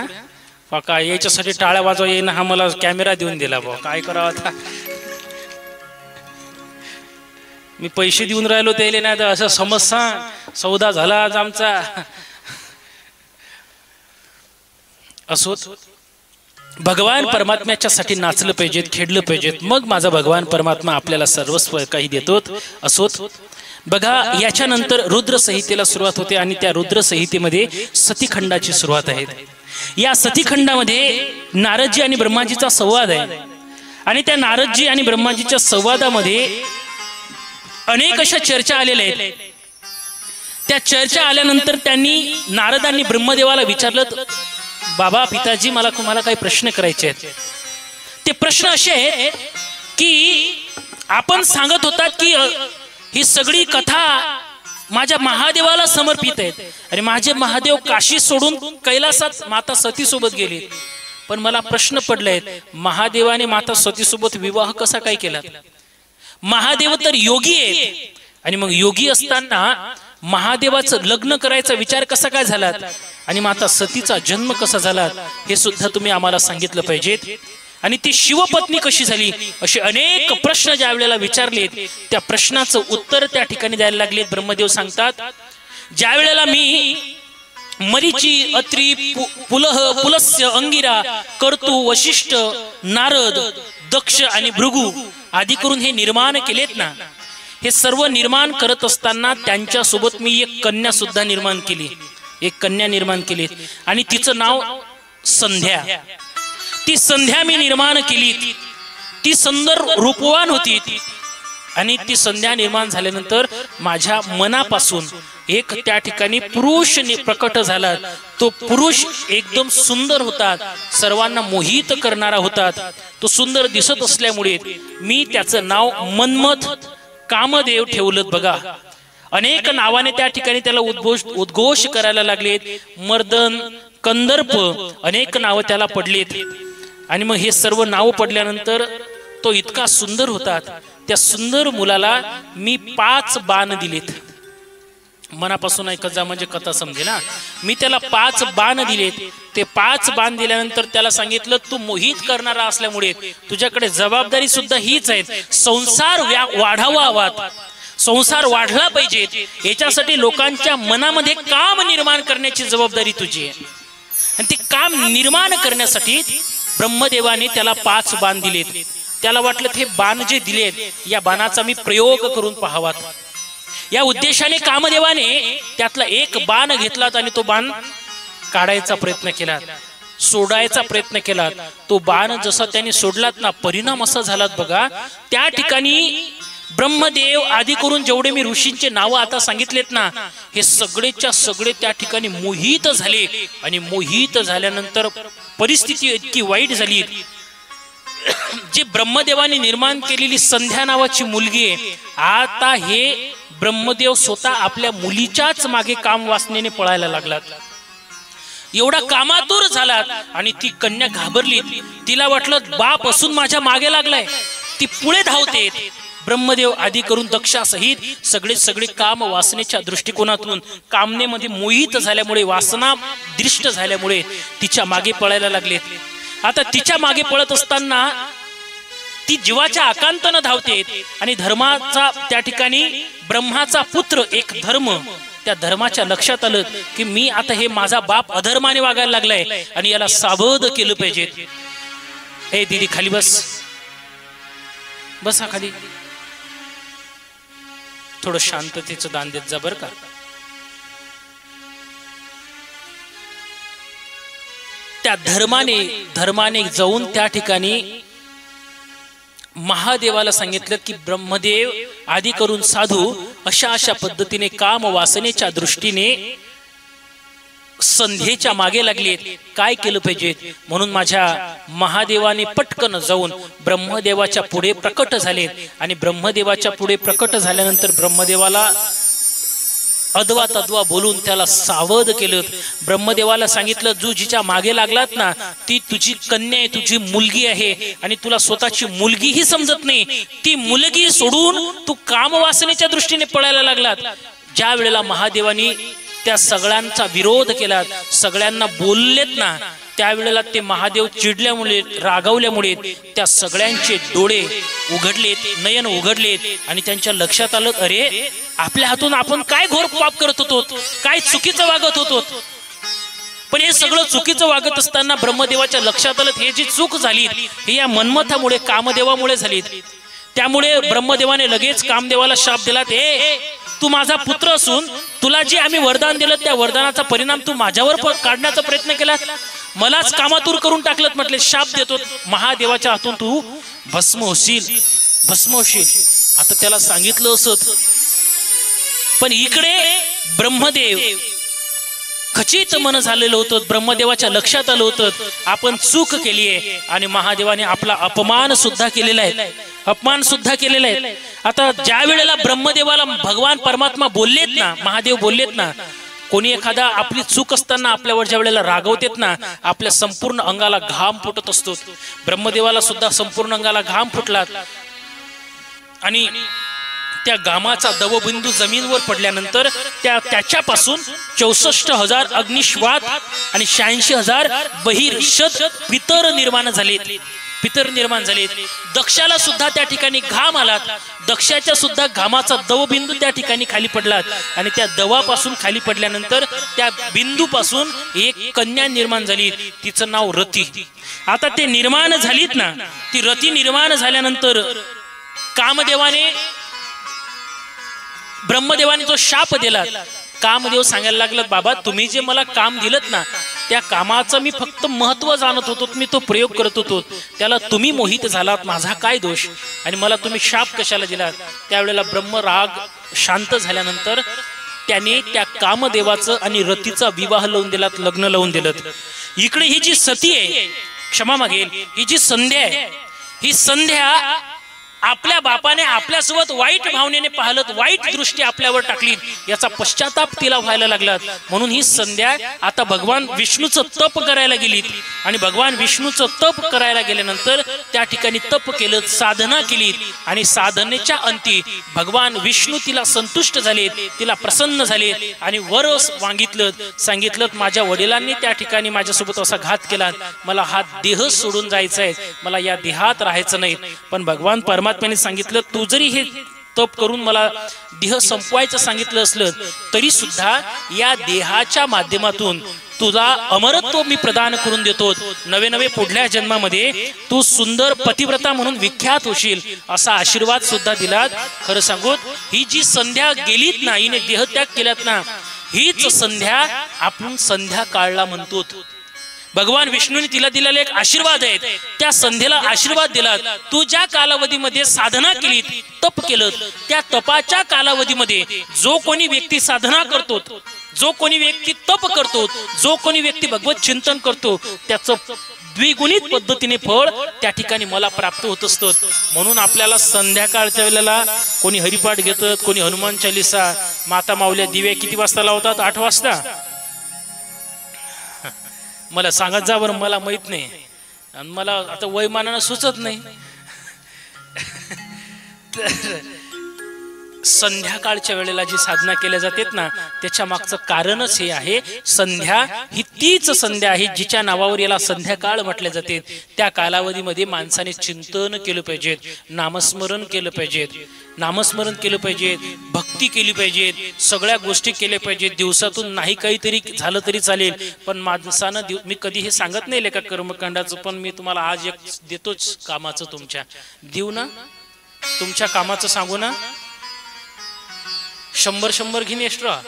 हा का याच्यासाठी टाळ्या वाजवा येईना, हा मला कॅमेरा देऊन दिला भाऊ, काय करावं आता. मी पैसे देऊन राहिलो त्याले, नाही तर असं समज सौदा झाला आज आमचा. असो, भगवान परमात्म्याच्या साठी नाचलं पाहिजेत, खेळलं पाहिजेत, मग माझा भगवान परमात्मा आपल्याला सर्वस्व काही देतो. असोच बघा, याच्यानंतर रुद्र संहितेला सुरुवात होते, आणि त्या रुद्र संहितेमध्ये सतीखंडाची सुरुवात आहे. या सतीखंडामध्ये नारदजी आणि ब्रह्माजीचा संवाद आहे, आणि त्या नारदजी आणि ब्रह्माजीच्या संवादामध्ये अनेक अशा चर्चा आलेल्या आहेत. त्या चर्चा आल्यानंतर नारदांनी ब्रह्मदेवाला विचारलं, बाबा पिताजी, मला तुम्हाला काही प्रश्न करायचे आहेत. ते प्रश्न असे आहेत की आपण सांगत होतात की ही सगळी कथा माझ्या महादेवाला समर्पित आहे, आणि माझे महादेव काशी सोडून कैलासात माता सती सोबत गेले. पण मला प्रश्न पडले, महादेवाने माता सती सोबत विवाह कसा काय केला? महादेव तर योगी आहेत, आणि मग योगी असताना महादेवाचं लग्न करायचा विचार कसा काय झाला, आणि माता सतीचा जन्म कसा झाला, हे सुद्धा तुम्ही आम्हाला सांगितलं पाहिजेत. आणि ती शिवपत्नी कशी झाली, असे अनेक प्रश्न ज्या वेळेला विचारलेत, त्या प्रश्नाचं उत्तर त्या ठिकाणी द्यायला लागलेत. ब्रह्मदेव सांगतात, ज्या वेळेला मी मरीची, अत्री, पुलह, पुलस्य, अंगिरा, कर्तु, वशिष्ठ, नारद, दक्ष आणि भृगु आदी करून हे निर्माण केलेत ना, हे सर्व निर्माण करत असताना त्यांच्या सोबत मी एक कन्या सुद्धा निर्माण केली, एक कन्या निर्माण केली, आणि तिचं नाव संध्या. ती संध्या मी निर्माण केली. ती सुंदर रूपवान होती, आणि ती संध्या निर्माण झाल्यानंतर माझ्या मनापासून एक त्या ठिकाणी पुरुष प्रकट झाला. तो पुरुष एकदम सुंदर होता, सर्वांना मोहित करणारा होता. तो सुंदर दिसत असल्यामुळे मी त्याचं नाव मन्मथ कामदेव ठेवलं. बघा, अनेक नावाने त्या ठिकाणी त्याला उद्घोष करायला लागलेत. मर्दन, कंदर्प अनेक नाव त्याला पडलेत. आणि मग हे सर्व नाव पडल्यानंतर तो इतका सुंदर होता, त्या सुंदर मुलाला मी 5 बाण दिलेत. मनापासून ऐकत जा म्हणजे कथा समजेल ना. मी त्याला 5 बाण दिलेत. ते 5 बाण दिल्यानंतर त्याला सांगितलं, तू मोहित करणारा असल्यामुळे तुझ्याकडे जबाबदारी सुद्धा हीच आहे. संसार वाढावा, संसार वाढला पाहिजे, याच्यासाठी लोकांच्या मनामध्ये काम निर्माण करण्याची जबाबदारी तुझी आहे. आणि ते काम निर्माण करण्यासाठी ब्रह्मदेवाने त्याला 5 बाण दिलेत. त्याला वाटलं हे बाण जे दिलेत, या बाणाचा मी प्रयोग करून पाहावात. या उद्देशाने कामदेवाने त्यातला एक बाण घेतला, आणि तो बाण काढायचा प्रयत्न केला, सोडायचा प्रयत्न केला. तो बाण जसा त्याने सोडलात ना, परिणाम असा झाला बघा. त्या ठिकाणी ब्रह्मदेव आदी करून जेवढे मी ऋषींचे नाव आता सांगितलेत ना, हे सगळेच्या सगळे त्या ठिकाणी मोहित झाले. आणि मोहित झाल्यानंतर परिस्थिती इतकी वाईट झाली, जी ब्रह्मदेवाने निर्माण केलेली संध्या नावाची मुलगी आहे, आता हे ब्रह्मदेव स्वतः आपल्या मुलीच्याच मागे काम वासनेने पळायला लागलात. एवढा कामातूर झाला, आणि ती कन्या घाबरली. तिला वाटलं बाप असून माझ्या मागे लागलाय. ती पुढे धावते. ब्रह्मदेव आदी करून दक्षासहित सगळे काम वासनेच्या दृष्टिकोनातून कामनेमध्ये मोहित झाल्यामुळे, वासना दृष्ट झाल्यामुळे तिच्या मागे पळायला लागले. आता तिच्या मागे पळत असताना ती जीवाच्या आकांतानं धावते. आणि धर्माचा त्या ठिकाणी ब्रह्माचा पुत्र एक धर्म, त्या धर्माच्या लक्षात आलं की मी आता हे माझा बाप अधर्माने वागायला लागलाय आणि याला सावध केलं पाहिजे. ए दीदी खाली बसा खाली, थोडं शांततेचं दान देत जा बरं का. त्या धर्माने जाऊन त्या ठिकाणी महादेवाला सांगितलं की ब्रह्मदेव आदी करून साधू अशा पद्धतीने काम वासनेच्या दृष्टीने संध्येच्या मागे लागले, काय केलं पाहिजे. म्हणून माझ्या महादेवाने पटकन जाऊन ब्रह्मदेवाच्या पुढे प्रकट झाले आणि ब्रह्मदेवाच्या पुढे प्रकट झाल्यानंतर ब्रह्मदेवाला अद्वा तद्वा बोलून त्याला सावध केलं. ब्रह्मदेवाला सांगितलं, जो जिच्या मागे लागलात ना ती तुझी कन्या आहे, तुझी मुलगी आहे आणि तुला स्वतःची मुलगीही समजत नाही. ती मुलगी सोडून तू कामवासनेच्या दृष्टीने पळायला लागलात. ज्या वेळेला महादेवानी त्या सगळ्यांचा विरोध केला, सगळ्यांना बोललेत ना, त्यावेळेला ते महादेव चिडल्यामुळे रागावल्यामुळे त्या सगळ्यांचे डोळे उघडलेत, नयन उघडलेत आणि त्यांच्या लक्षात आलं, अरे आपल्या हातून आपण काय घोर पाप करत होतो, काय चुकीचं वागत होतो. पण हे सगळं चुकीचं वागत असताना ब्रह्मदेवाच्या लक्षात आलं हे जी चूक झाली ही या मनमथामुळे कामदेवामुळे झाली. त्यामुळे ब्रह्मदेवाने लगेच कामदेवाला शाप दिला, तू माझा पुत्र असून तुला जे आम्ही वरदान दिलं त्या वरदानाचा परिणाम तू माझ्यावर काढण्याचा प्रयत्न केला, मलाच कामातूर करून टाकलं. म्हटले शाप देतो, महादेवाच्या हातून तू भस्म होशील. आता त्याला सांगितलं असत, पण इकडे ब्रह्मदेव खचित मन झालेलं होतं. ब्रह्मदेवाच्या लक्षात आलं होतं आपण चूक केली आहे आणि महादेवाने आपला अपमान सुद्धा केलेला आहे. आता ज्या वेळेला ब्रह्मदेवाला भगवान परमात्मा बोललेत ना, महादेव बोललेत ना, कोणी एखादा आपली चूक असताना आपल्यावर ज्या वेळेला रागवतेत ना, आपल्या संपूर्ण अंगाला घाम फुटत असतो. ब्रह्मदेवाला सुद्धा संपूर्ण अंगाला घाम फुटला आणि त्या घामाचा दवबिंदू जमीनवर पडल्यानंतर त्याच्यापासून 64,000 अग्निश्वात आणि 86,000 बहिर्षद पितर निर्माण झाले. दक्षाला सुद्धा त्या ठिकाणी घाम आला. दक्षाच्या सुद्धा घामाचा दवबिंदू त्या ठिकाणी खाली पडला आणि त्या दवापासून खाली पडल्यानंतर त्या बिंदूपासून एक कन्या निर्माण झाली, तिचं नाव रती. आता ते निर्माण झालीत ना, ती रती निर्माण झाल्यानंतर ब्रह्मदेवाने जो शाप दिला, कामदेव सांगायला लागला, बाबा तुम्ही जे मला काम दिलत ना त्या कामाचं मी फक्त महत्व जाणत होतो, मी तो प्रयोग करत होतो, त्याला तुम्ही मोहित झालात, माझा काय दोष आणि मला तुम्ही शाप कशाला दिलात. त्यावेळेला ब्रह्मराग शांत झाल्यानंतर त्याने त्या कामदेवाचं आणि रतीचा विवाह लावून दिलात, लग्न लावून दिलं. इकडे ही जी सती आहे, क्षमा मागेल, ही जी संध्या आहे, ही संध्या आपल्या बापाने आपल्यासोबत वाईट भावनेने पाहिलं, वाईट दृष्टी आपल्यावर टाकली, याचा पश्चाताप तिला व्हायला लागला. म्हणून ही संध्या आता भगवान विष्णूचं तप करायला गेली आणि भगवान विष्णूचं तप करायला गेल्यानंतर त्या ठिकाणी तप केलं, साधना केली आणि साधनेच्या अंती भगवान विष्णू तिला संतुष्ट झाले, तिला प्रसन्न झाले आणि वर सांगितलं माझ्या वडिलांनी त्या ठिकाणी माझ्यासोबत असा घात केला, मला हा देह सोडून जायचा आहे, मला या देहात राहायचं नाही. पण भगवान परमात्म्याने सांगितलं, तू जरी हे तप करून मला देह संपवायचं सांगितलं असलं तरी सुद्धा या देहाच्या माध्यमातून तुला अमरत्व मी प्रदान करून देतो. नवे पुढल्या जन्मामध्ये तू सुंदर पतिव्रता म्हणून विख्यात होशील, असा आशीर्वाद सुद्धा दिलात. खरं सांगू, ही जी संध्या गेलीत ना, हिने देहत्याग केल्यात ना, हीच संध्या आपण संध्या काळला म्हणतो. भगवान विष्णूने तिला दिलेला एक आशीर्वाद आहे, त्या संध्येला आशीर्वाद दिला. तू ज्या कालावधीमध्ये साधना केली, तप केलं, त्या तपाच्या कालावधीमध्ये जो कोणी व्यक्ती साधना करतो, जो कोणी व्यक्ती तप करतो, जो कोणी व्यक्ती भगवत चिंतन करतो, त्याचं द्विगुणित पद्धतीने फळ त्या ठिकाणी मला प्राप्त होत असतं. म्हणून आपल्याला संध्याकाळच्या वेळेला कोणी हरिपाठ घेतात, कोणी हनुमान चालीसा, माता माऊल्या दिवे किती वाजता लावतात? 8 वाजता. मला सांगत जा बरं, मला माहित नाही आणि मला आता वयमानानं सुचत नाही. संध्याकाळच्या वेळेला जी साधना केल्या जातात ना, त्याच्या मागचं कारणच हे आहे, संध्या ही तीच संध्या आहे जिच्या नावावर याला संध्याकाळ म्हटले जाते. त्या कालावधीमध्ये माणसाने चिंतन केलं पाहिजे, नामस्मरण केलं पाहिजे, भक्ती कृती केली पाहिजेत, सगळ्या गोष्टी केल्या पाहिजेत. दिवसातून नाही काहीतरी झालं तरी चालेल, पण माणसानं मी कधी हे सांगत नाही लेखा कर्मकांडाचं, पण मी तुम्हाला आज एक देतोच कामाचं तुमच्या. देऊ ना तुमच्या कामाचं, सांगू ना. 100 घेऊन एक्स्ट्रा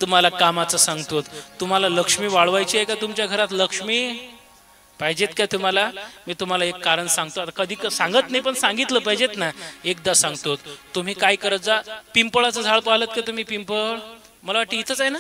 तुम्हाला कामाचं सांगतो. तुम्हाला लक्ष्मी वाढवायची आहे का तुमच्या घरात? लक्ष्मी पाहिजेत का तुम्हाला? मी तुम्हाला एक कारण सांगतो. आता कधी सांगत नाही पण सांगितलं पाहिजेत ना. एकदा सांगतो. तुम्ही काय करत जा, पिंपळाचं झाड पाहिलं का तुम्ही? पिंपळ मला वाटतं इथंच आहे ना.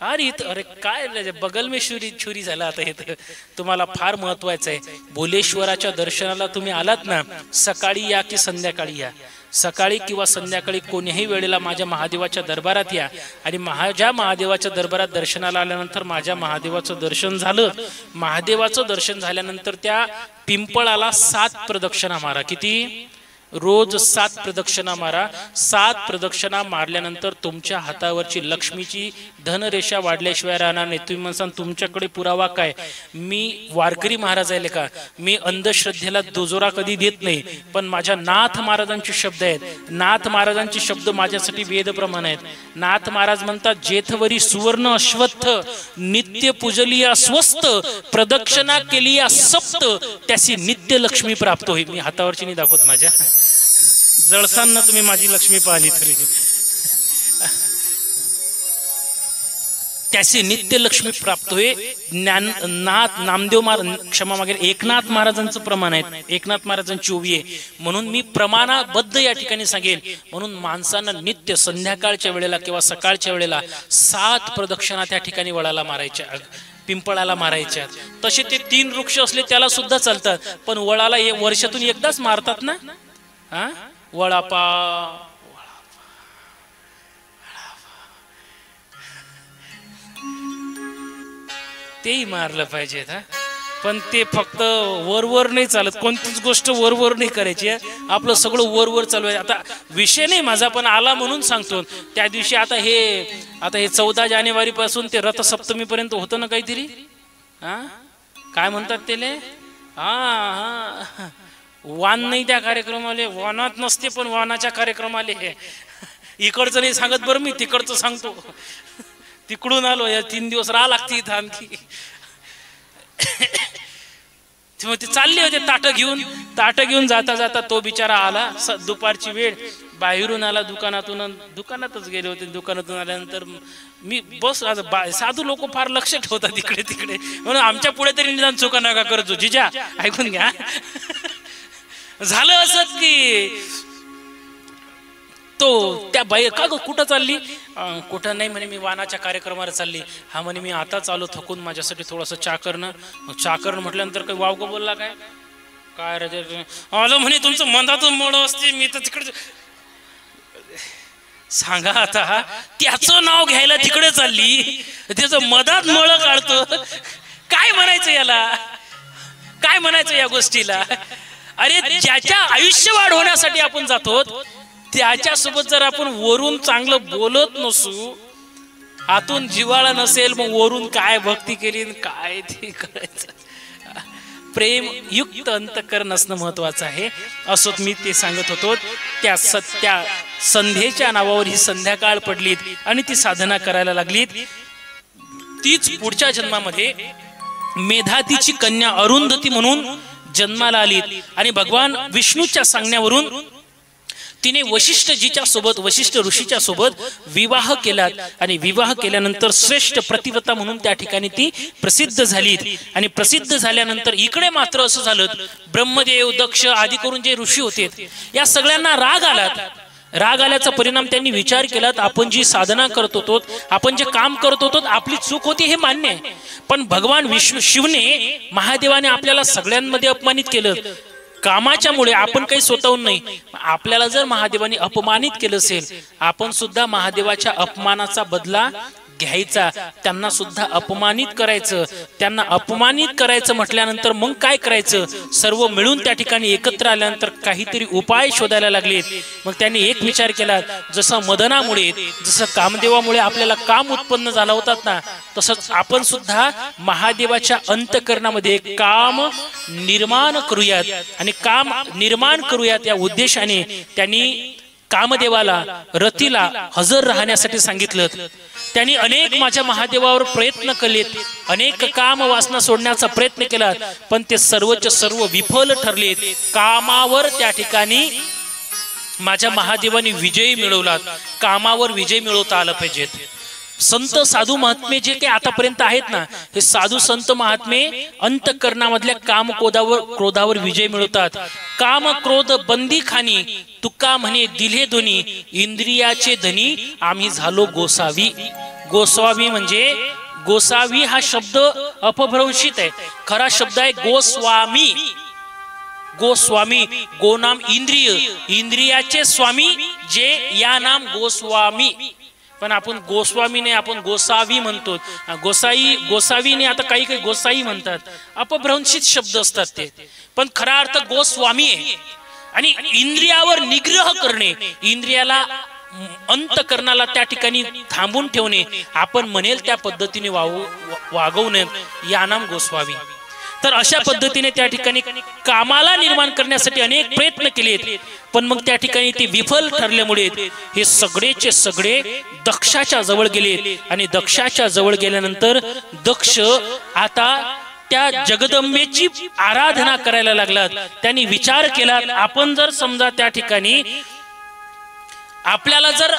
अरे इथं, अरे काय बगल में छुरी झाला. आता इथं तुम्हाला फार महत्वाचं आहे. बोलेश्वराच्या दर्शनाला तुम्ही आलात ना, सकाळी या की संध्याकाळी या, सकाळी किंवा संध्याकाळी कोणत्याही वेळेला माझ्या महादेवाच्या दरबारात या. आणि माझ्या महादेवाच्या दरबारात दर्शनाला आल्यानंतर माझ्या महादेवाचं दर्शन झालं. महादेवाचं दर्शन झाल्यानंतर त्या पिंपळाला 7 प्रदक्षिणा मारा. किती? रोज 7 प्रदक्षिणा मारा. 7 प्रदक्षिणा मारल्यानंतर तुमच्या हातावरची लक्ष्मीची धनरेषा वाढल्याशिवाय राहणार नाही. तुम्ही म्हणसान तुमच्याकडे पुरावा काय? मी वारकरी महाराज आहे का? मी अंधश्रद्धेला दुजोरा कधी देत नाही, पण माझ्या नाथ महाराजांचे शब्द आहेत. नाथ महाराजांचे शब्द माझ्यासाठी वेदप्रमाण आहेत. नाथ महाराज म्हणतात, जेथवरी सुवर्ण अश्वत्थ नित्य पूजलिया स्वस्त प्रदक्षिणा केलिया सप्त त्याची नित्य लक्ष्मी प्राप्त होईल. मी हातावरची नाही दाखवत माझ्या, जळसांना तुम्ही माझी लक्ष्मी पाहिली तरी त्याची नित्य लक्ष्मी प्राप्त होईल. नाथ नामदेव महाराज, क्षमा मागेल, एकनाथ महाराजांचं प्रमाण आहे. एकनाथ महाराजांची ओवी आहे. म्हणून मी प्रमाणाबद्ध या ठिकाणी सांगेल. म्हणून माणसांना नित्य संध्याकाळच्या वेळेला किंवा सकाळच्या वेळेला 7 प्रदक्षिणा त्या ठिकाणी वडाला मारायच्या, पिंपळाला मारायच्या. तसे ते 3 वृक्ष असले त्याला सुद्धा चालतात, पण वडाला वर्षातून एकदाच मारतात ना. हा, वडापाव तेही मारलं पाहिजे. पण ते फक्त वरवर नाही चालत. कोणतीच गोष्ट वरवर नाही करायची. आपलं सगळं वरवर चालू आहे. आता विषय नाही माझा, पण आला म्हणून सांगतो. त्या दिवशी आता हे 14 जानेवारी पासून ते रथसप्तमी पर्यंत होतं ना काहीतरी. हा, काय म्हणतात त्याले? हा, वान नाही त्या कार्यक्रमाले, वानात नसते पण वानाच्या कार्यक्रमाले. इकडचं नाही सांगत बरं, मी तिकडचं सांगतो. तिकडून आलो, या 3 दिवस राहा लागते इथं आणखी. ते चालले होते ताट घेऊन जाता जाता तो बिचारा आला. दुपारची वेळ, बाहेरून आला, दुकानातच गेले होते. दुकानातून आल्यानंतर मी बस, साधू लोक फार लक्ष ठेवतात इकडे तिकडे, म्हणून आमच्या पुढे तरी निदान चुका नका करतो. जिजा ऐकून घ्या. झालं असत की तो त्या बाई, का ग कुठं चालली? कुठं नाही म्हणे, मी वानाच्या कार्यक्रमाला चालली. हा म्हणे, मी आता चालू थकून, माझ्यासाठी थोडंसं चहा करणं. चहा करणं म्हटल्यानंतर काही वावगं बोलला काय? काय रे आलं म्हणे, तुमचं मधातून मोड असते, मी तर तिकडे. सांगा आता, त्याचं नाव घ्यायला तिकडे चालली, त्याचं मधात मळ काढतो. काय म्हणायचं याला? काय म्हणायचं या गोष्टीला? अरे ज्याच्या आयुष्य वाढ होण्यासाठी आपण जातो, त्याच्यासोबत जर आपण वरून चांगलं बोलत नसू, आतून जिव्हाळा नसेल, मग वरून काय भक्ती केली, काय ते करायचं. प्रेम युक्त अंतःकरण असणं महत्वाचं आहे. असोत मी ते सांगत होतो. त्या संध्येच्या नावावर ही संध्याकाळ पडलीत आणि ती साधना करायला लागलीत. तीच पुढच्या जन्मामध्ये मेधातीची कन्या अरुंधती म्हणून जन्माला आली. आणि भगवान विष्णूच्या सांगण्यावरून तिने वशिष्ठजीच्या सोबत, वशिष्ठ ऋषीच्या सोबत विवाह केला. आणि विवाह केल्यानंतर श्रेष्ठ प्रतिव्रता म्हणून त्या ठिकाणी ती प्रसिद्ध झाली. आणि प्रसिद्ध झाल्यानंतर इकडे मात्र असं झालं, ब्रह्मदेव, दक्ष आदी करून जे ऋषी होते, या सगळ्यांना राग आला. राग आल्याचा परिणाम त्यांनी विचार केला, आपण जी साधना करत होतो, आपण जे काम करत होतो, आपली चूक होती हे मान्य आहे. पण भगवान विष्णू शिवने, महादेवाने आपल्याला सगळ्यांमध्ये अपमानित केलं. कामाच्या मुळे आपण काही स्वतःहून नाही, आपल्याला जर महादेवाने अपमानित केलं असेल, आपण सुद्धा महादेवाच्या अपमानाचा बदला घ्यायचा, त्यांना सुद्धा अपमानित करायचं. त्यांना अपमानित करायचं म्हटल्यानंतर मग काय करायचं, सर्व मिळून त्या ठिकाणी एकत्र आल्यानंतर काहीतरी उपाय शोधायला लागलेत. मग त्यांनी एक विचार केला, जसं मदनामुळे जसं कामदेवामुळे आपल्याला काम उत्पन्न झाला होतात ना, तसंच आपण सुद्धा महादेवाच्या अंतःकरणामध्ये काम निर्माण करूयात. आणि काम निर्माण करूयात या उद्देशाने त्यांनी कामदेवाला रतीला हजर राहण्यासाठी सांगितलं. त्यांनी अनेक माझ्या महादेवावर प्रयत्न केलेत, अनेक काम वासना सोडण्याचा प्रयत्न केला, पण ते सर्वच सर्व विफल ठरलेत. कामावर त्या ठिकाणी माझ्या महादेवाने विजय मिळवला. कामावर विजय मिळवता आला पाहिजेत. संत साधू महात्मे जे काही आतापर्यंत आहेत ना, हे साधू संत महात्मे अंतःकरणामधल्या काम क्रोधावर विजय मिळवतात. काम क्रोध बंदी खानी, तुका म्हणे दिले दोनी, इंद्रियाचे धनी आम्ही झालो गोसावी. गोसावी म्हणजे गोसावी हा शब्द अपभ्रंशित आहे. खरा शब्द आहे गोस्वामी. गोस्वामी, गोनाम इंद्रिय, इंद्रियाचे स्वामी जे या नाम गोस्वामी. पण आपण गोस्वामी नाही, आपण गोसावी म्हणतो. गोसावी नाही, आता काही काही गोसाई म्हणतात. अपभ्रंशित शब्द असतात ते, पण खरा अर्थ गोस्वामी आहे. आणि इंद्रियावर निग्रह करणे, इंद्रियाला अंतःकरणाला त्या ठिकाणी थांबून ठेवणे, आपण म्हणेल त्या पद्धतीने वागवणे, या नाम गोस्वामी. तर अशा पद्धतीने त्या ठिकाणी कामाला निर्माण करण्यासाठी अनेक प्रयत्न केलेत, पण मग त्या ठिकाणी ते विफल ठरल्यामुळे हे सगळेचे सगळे दक्षाच्या जवळ गेले. आणि दक्षाच्या जवळ गेल्यानंतर दक्ष आता त्या जगदंबेची आराधना करायला लागलात. त्यांनी विचार केला, आपण जर समजा त्या ठिकाणी आपल्याला जर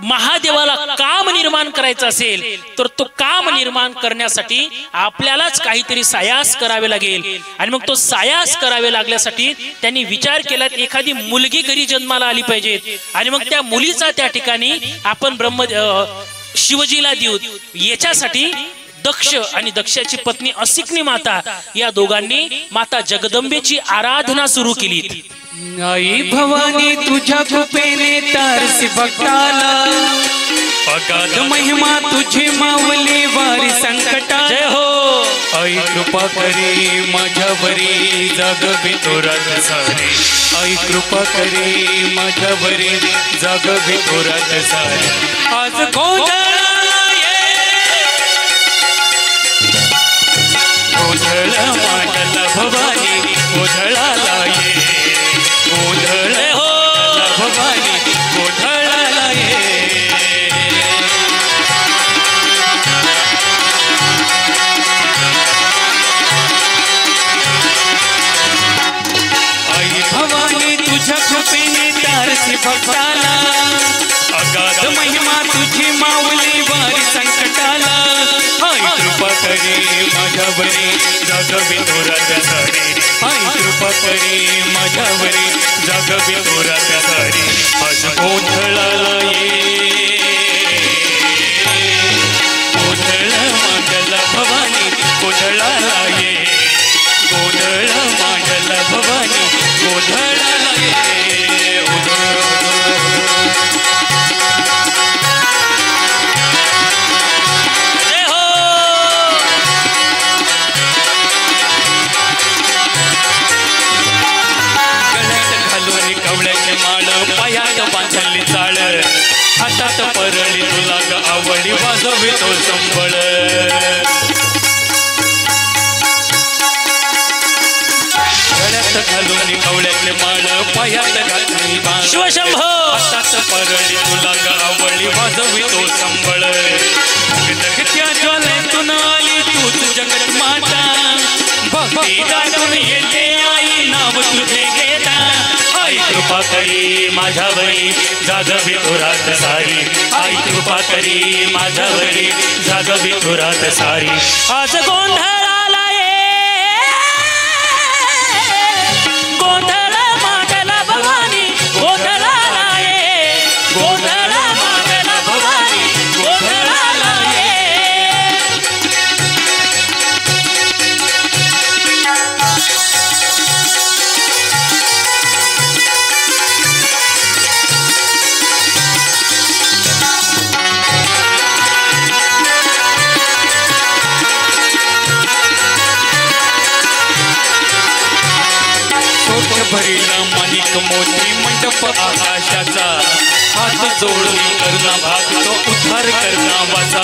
महादेवाला काम निर्माण करायचं असेल, तर तो काम निर्माण करण्यासाठी आपल्यालाच काहीतरी सायास करावे लागेल. आणि मग तो सायास करावे लागल्यासाठी त्यांनी विचार केला, एखादी मुलगी घरी जन्माला आली पाहिजे. आणि मग त्या मुलीचा त्या ठिकाणी आपण शिवजीला देऊ. याच्यासाठी दक्ष आणि दक्षाची पत्नी असिकनी माता या दोघांनी माता जगदंबेची आराधना सुरू केली. आई भवानी तुझ्या कृपेने तारसी भक्ताला, अगाध महिमा तुझी मावली वारी संकटा. जय हो. आई कृपा करी माझ्यावरी जागवी तोरात सारी. आई कृपा करी माझ्यावरी जागवी तोरात सारी. आज गोंधळाला ये, गोंधळ मांडला भवानी, गोंधळाला ये. गोंधळ हो भवानी, गोंधळाला ये. आई भवानी तुझ्या कृपेने तारसी भक्ताला, अगाध महिमा तुझी माऊली वारी संकटाला. आई कृपा करी माझ्यावरी जागवी तोरात सारी. आई कृपा करी माझ्यावरी जागवी तोरात सारी. आज गोंधळाला ये, गोंधळ मांडला भवानी, गोंधळाला ये. गोंधळ मांडला भवानी, गोंधळाला ये. बांधली चाळ, हातात परळी तुला ग आवडी वाजवी तो संबळ. गळ्यात घालून कवड्यातले माळ, पायात घातली बाण. शिवशंभो. हातात परळी तुला ग आवडी वाजवी तो संबळ. जगत्या ज्वालेतून आली तूच जगत माता, भक्ती दाटून येते आई नाव तुझे घेता. आई कृपा करी माझ्यावरी जागवी तोरात सारी. आई कृपा करी माझ्यावरी जागवी तोरात सारी. आज गोंधळाला ये, गोंधळ मांडला भवानी, गोंधळाला ये. गोंधळ मांडला भवानी, गोंधळाला ये. भरिला माणिक मोती मंडप आकाशाचा हात जोडून करुणा भागतो उद्धार करना वाचा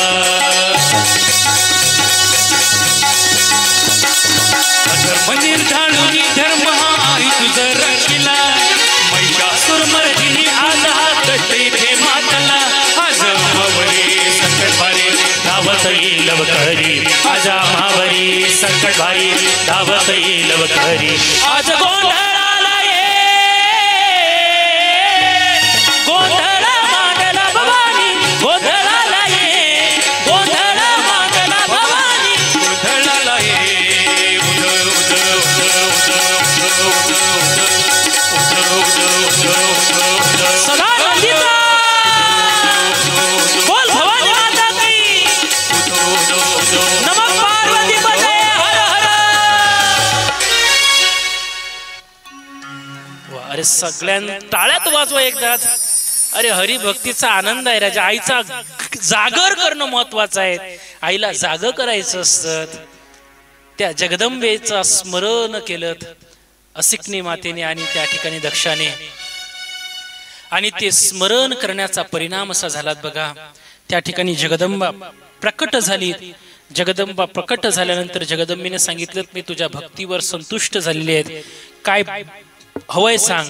अधर्म निर्धाळून धर्म हा आई तुझ रक्षिला महिषासुर मर्दिनी आज हात तेथे मातला आज मावरी संकट भारी धावत येईल लवकरी आज मावरी संकट भारी धावत येईल लवकरी आज गोंधळाला ये गोंधळ मांडला भवानी गोंधळाला ये गोंधळ मांडला भवानी गोंधळाला ये सदा नंदिता बोल भवानी माता की नमः पार्वती पते हर हर अरे सगळ्यांना टाळ्यात वाजवा एकदाच अरे हरिभक्तीचा आनंद आहे राजा आईचा जागर करणं महत्वाचं आहे आईला जाग करायचं असतं त्या जगदंबेचं स्मरण केलं असिकनी मातेने आणि त्या ठिकाणी दक्षाने आणि ते स्मरण करण्याचा परिणाम असा झाला बघा त्या ठिकाणी जगदंबा प्रकट झाली जगदंबा प्रकट झाल्यानंतर जगदंबेने सांगितलं मी तुझ्या भक्तीवर संतुष्ट झालेले आहेत काय हवंय सांग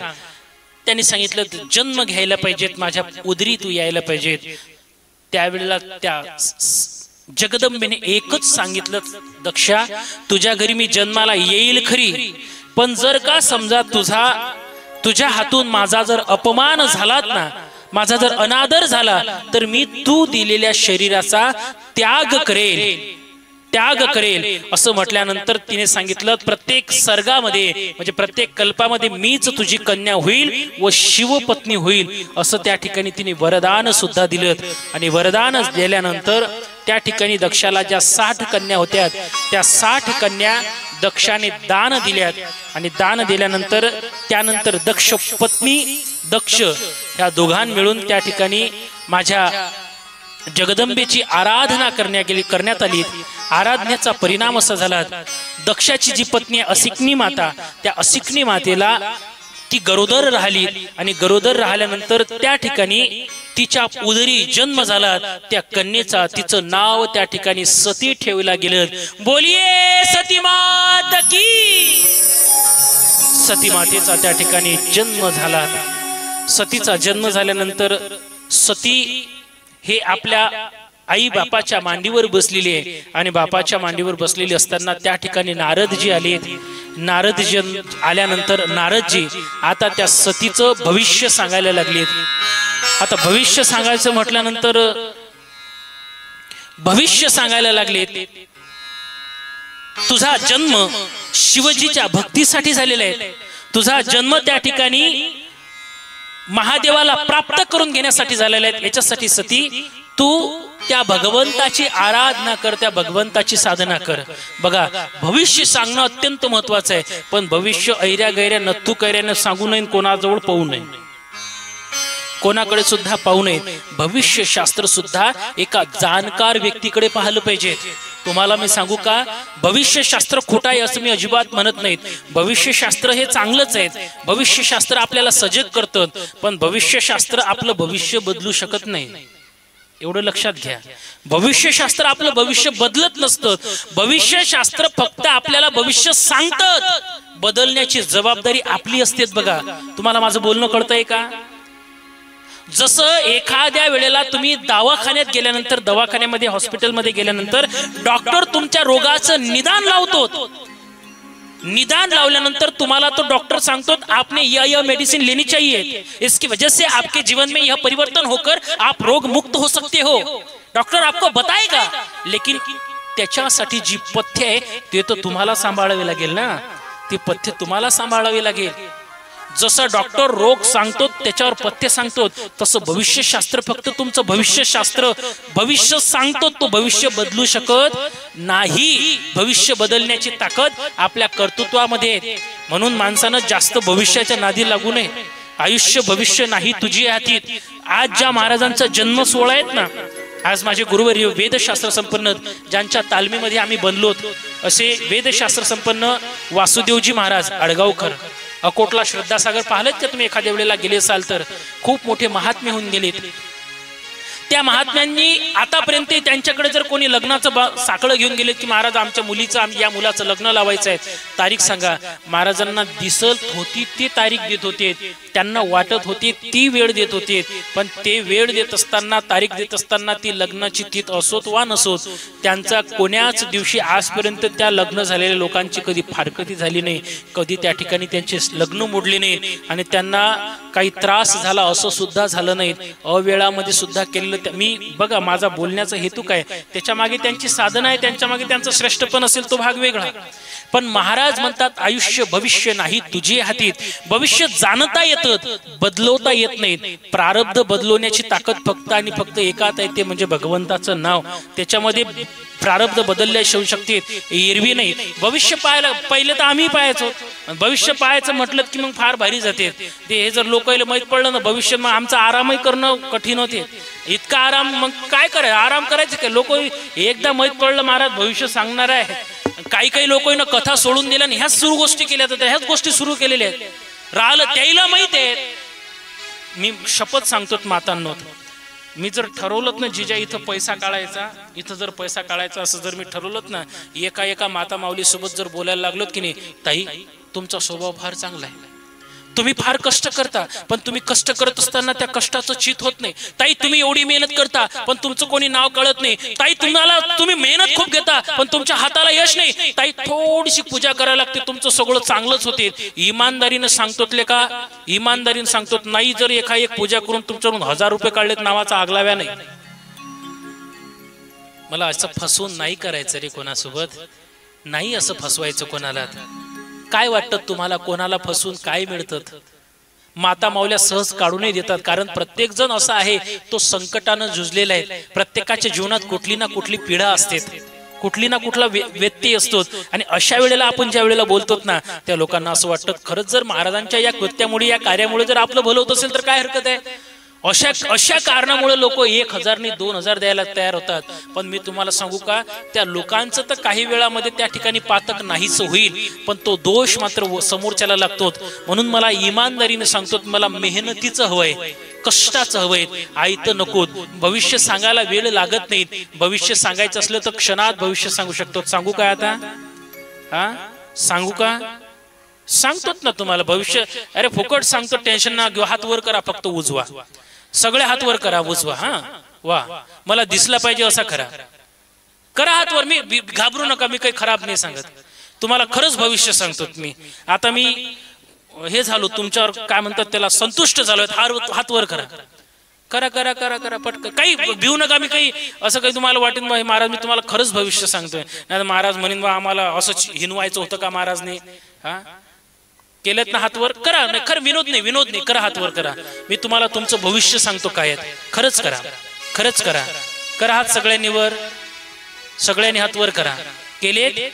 त्यांनी सांगितलं जन्म घ्यायला पाहिजेत माझ्या उदरी तू यायला पाहिजेत त्यावेळेला त्या जगदंबेने एकच सांगितलं दक्षा तुझ्या घरी मी जन्माला येईल खरी पण जर का समजा तुझ्या हातून माझा जर अपमान झालात ना माझा जर अनादर झाला तर मी तू दिलेल्या शरीराचा त्याग करेल असं म्हटल्यानंतर तिने सांगितलं प्रत्येक सर्गामध्ये म्हणजे प्रत्येक कल्पामध्ये मीच तुझी कन्या होईल व शिवपत्नी होईल असं त्या ठिकाणी तिने वरदान सुद्धा दिलं आणि वरदान दिल्यानंतर त्या ठिकाणी दक्षाला ज्या 60 कन्या होत्या त्या 60 कन्या दक्षाने दान दिल्यात आणि दान दिल्यानंतर त्यानंतर दक्ष पत्नी दक्ष या दोघां मिळून त्या ठिकाणी माझ्या जगदंबेची आराधना करण्यात आली आराधनेचा परिणाम असा झाला दक्षाची जी पत्नी असिकनी माता त्या असिकनी मातेला ती गरोदर राहिली आणि गरोदर राहिल्यानंतर त्या ठिकाणी तिच्या उदरी जन्म झाला त्या कन्येचा तिचं नाव त्या ठिकाणी सती ठेवला गेलं बोलिये सती माता की सती मातेचा त्या ठिकाणी जन्म झाला सतीचा जन्म झाल्यानंतर सती हे आपल्या आई बापाच्या मांडीवर बसलेली आहे आणि बापाच्या मांडीवर बसलेली असताना त्या ठिकाणी नारदजी आले नारदजी आल्यानंतर नारदजी आता त्या सतीचं भविष्य सांगायला लागलेत आता भविष्य सांगायचं म्हटल्यानंतर भविष्य सांगायला लागलेत तुझा जन्म शिवजीच्या भक्तीसाठी झालेला आहे तुझा जन्म त्या ठिकाणी महादेवाला प्राप्त करून घेण्यासाठी झालेला आहे याच्यासाठी सती तू त्या भगवंताची आराधना कर त्या भगवंताची साधना कर बघा भविष्य सांगणं अत्यंत महत्वाचं आहे पण भविष्य ऐऱ्या गैऱ्या नथू कैऱ्यानं सांगू नये कोणाजवळ पाहू नये कोणाकडे सुद्धा पाहू नये भविष्य शास्त्र सुद्धा एका जाणकार व्यक्तीकडे पाहिलं पाहिजे तुम्हाला मी सांगू का भविष्य शास्त्र खोटं आहे असं मी अजिबात म्हणत नाही भविष्य शास्त्र हे चांगलंच आहे भविष्य शास्त्र आपल्याला सजग करतं पण भविष्य शास्त्र आपलं भविष्य बदलू शकत नाही एवढं लक्षात घ्या भविष्य शास्त्र आपलं भविष्य बदलत नसतं भविष्य शास्त्र फक्त आपल्याला भविष्य सांगतं बदलण्याची जबाबदारी आपली असते बघा तुम्हाला माझं बोलणं कळतंय का जसं एखाद्या वेळेला तुम्ही दवाखान्यात गेल्यानंतर दवाखान्यामध्ये हॉस्पिटलमध्ये गेल्यानंतर डॉक्टर तुमच्या रोगाचं निदान लावतो निदान लावल्यानंतर तुम्हाला तो डॉक्टर सांगतो आपने यह मेडिसिन लेनी चाहिए इसकी वजह से आपके जीवन में यह परिवर्तन होकर आप रोग मुक्त हो सकते हो डॉक्टर आपको बताएगा लेकिन त्याच्यासाठी जी पथ्य आहे ते तो तुम्हाला सांभाळावे लागेल ना ती पथ्य तुम्हाला सांभाळावी लागेल जसं डॉक्टर रोग सांगतो त्याच्यावर पथ्य सांगतो तसं भविष्यशास्त्र फक्त तुमचं भविष्यशास्त्र भविष्य सांगतो तो भविष्य बदलू शकत नाही भविष्य बदलण्याची ताकद आपल्या कर्तृत्वामध्ये म्हणून माणसानं जास्त भविष्याच्या नादी लागू नये आयुष्य भविष्य नाही तुझी हाती आज ज्या महाराजांचा जन्म सोहळा आहेत ना आज माझे गुरुवर्य वेदशास्त्र संपन्न ज्यांच्या तालमीमध्ये आम्ही बनलोत असे वेदशास्त्र संपन्न वासुदेवजी महाराज अडगावकर अकोटला श्रद्धासागर पाहिलेत का तुम्ही? एखाद्या वेळेला गेले असाल तर खूप मोठे महात्मे होऊन गेलेत. त्या महात्म्यांनी आतापर्यंत त्यांच्याकडे जर कोणी लग्नाचं साखळं घेऊन गेले की महाराज आमच्या मुलीचं या मुलाचं लग्न लावायचं आहे, तारीख सांगा. महाराजांना दिसत होती ती तारीख देत होते, त्यांना वाटत होती ती वेळ देत होते, पण ते वेळ देत असताना, तारीख देत असताना ती लग्नाची तिथ असोत वा नसोत, त्यांचा कोण्याच दिवशी आजपर्यंत त्या लग्न झालेल्या लोकांची कधी फारकती झाली नाही, कधी त्या ठिकाणी त्यांचे लग्न मोडले नाही आणि त्यांना काही त्रास झाला असं सुद्धा झालं नाही. अवेळामध्ये सुद्धा केलेलं. मी बघा माझा बोलण्याचा हेतू काय, त्याच्या मागे त्यांची साधना आहे, त्यांच्या मागे त्यांचा श्रेष्ठपण असेल तो भाग वेगळा. पण महाराज म्हणतात आयुष्य भविष्य नाही तुझे हातीत. भविष्य जाणता येतं, बदलवता येत नाही. प्रारब्ध बदलवण्याची ताकद फक्त आणि फक्त एकात आहे, ते म्हणजे भगवंताचं नाव. त्याच्यामध्ये प्रारब्ध बदलल्या शक्ती एरवी नाही. भविष्य पाहायला पहिले तर आम्ही पाहायचो, भविष्य पाहायचं म्हटलं की मग फार भारी जाते ते. हे जर लोकांना माहीत पडलं ना भविष्य, मग आमचा आरामही करणं कठीण होते. इतका आराम मग काय करायचं, आराम करायचं काय? लोक एकदा माहीत पडलं महाराज भविष्य सांगणार आहे, काही लोक कथा सोडून दिल्या आणि ह्याच सुरू गोष्टी केल्या तर ह्याच गोष्टी सुरू केलेल्या आहेत. राहिलं त्याला माहित आहे. मी शपथ सांगतो मातांनो, मी जर ठरवलं ना जिजा इथं पैसा काढायचा, इथं जर पैसा काढायचा असं जर मी ठरवलं ना, एका माता माऊली सोबत जर बोलायला लागलो की नाही, ताई तुमचा स्वभाव फार चांगला आहे, तुम्ही फार कष्ट करता, पण तुम्ही कष्ट करत असताना त्या कष्टाचं चित होत नाही. ताई तुम्ही एवढी मेहनत करता पण तुमचं कोणी नाव कळत नाही. ताई तुम्ही मेहनत खूप घेता पण तुमच्या हाताला यश नाही. ताई थोडीशी पूजा करायला लागते, तुमचं सगळं चांगलंच होते. इमानदारीनं सांगतोतले का, इमानदारीनं सांगतो नाही. जर एक पूजा करून तुमच्याकडून 1000 रुपये काढलेत नावाचा आगलाव्या नाही. मला असं फसवून नाही करायचं रे कोणासोबत, नाही असं फसवायचं कोणाला. काय वाटतं तुम्हाला कोणाला फसवून काय मिळतं? माता माऊल्या सहज काढूनही देतात, कारण प्रत्येक जण असा आहे तो संकटानं झुंजलेला आहे. प्रत्येकाच्या जीवनात कुठली ना कुठली पीडा असते, कुठली ना कुठला व्यत्यय असतो. आणि अशा वेळेला आपण ज्या वेळेला बोलतो ना, त्या लोकांना असं वाटतं खरंच जर महाराजांच्या या कृत्यामुळे या कार्यामुळे जर आपलं भलं होत असेल तर काय हरकत आहे. अशा कारणामुळे लोक 1000 नाही 2000 द्यायला तयार होतात. पण मी तुम्हाला सांगू का, त्या लोकांचं तर काही वेळामध्ये त्या ठिकाणी पातक नाहीच होईल, पण तो दोष मात्र समोरच्याला लागतो. म्हणून मला इमानदारीने सांगतो, मला मेहनतीचं हवंय, कष्टाचं हवंय, आयतं नको. भविष्य सांगायला वेळ लागत नाही. भविष्य सांगायचं असलं तर क्षणात भविष्य सांगू शकतो. सांगू काय आता? सांगू का? सांगतोच ना तुम्हाला भविष्य. अरे फुकट सांगतो, टेन्शन ना घेऊ. हात वर करा, फक्त उजवा, सगळे हात वर करा, उजवा. वा मला दिसला पाहिजे असा करा हात वर. मी घाबरू नका, मी काही खराब नाही सांगत तुम्हाला, खरंच भविष्य सांगतो मी. आता मी हे झालो तुमच्यावर, काय म्हणतात त्याला, संतुष्ट झालोय. हात वर करा करा करा करा करा पटकन. काही भिऊ नका. मी काही असं काही तुम्हाला वाटेल महाराज मी तुम्हाला खरंच भविष्य सांगतोय, नाही महाराज म्हणेन बा आम्हाला असंच हिनवायचं होतं का महाराजने. केलेत ना हातवर करा. नाही खरं विनोद नाही करा, हातवर करा. मी तुम्हाला तुमचं भविष्य सांगतो काय, खरंच करा, खरंच करा. करा हात सगळ्यांनी वर, सगळ्यांनी हात वर करा. केले?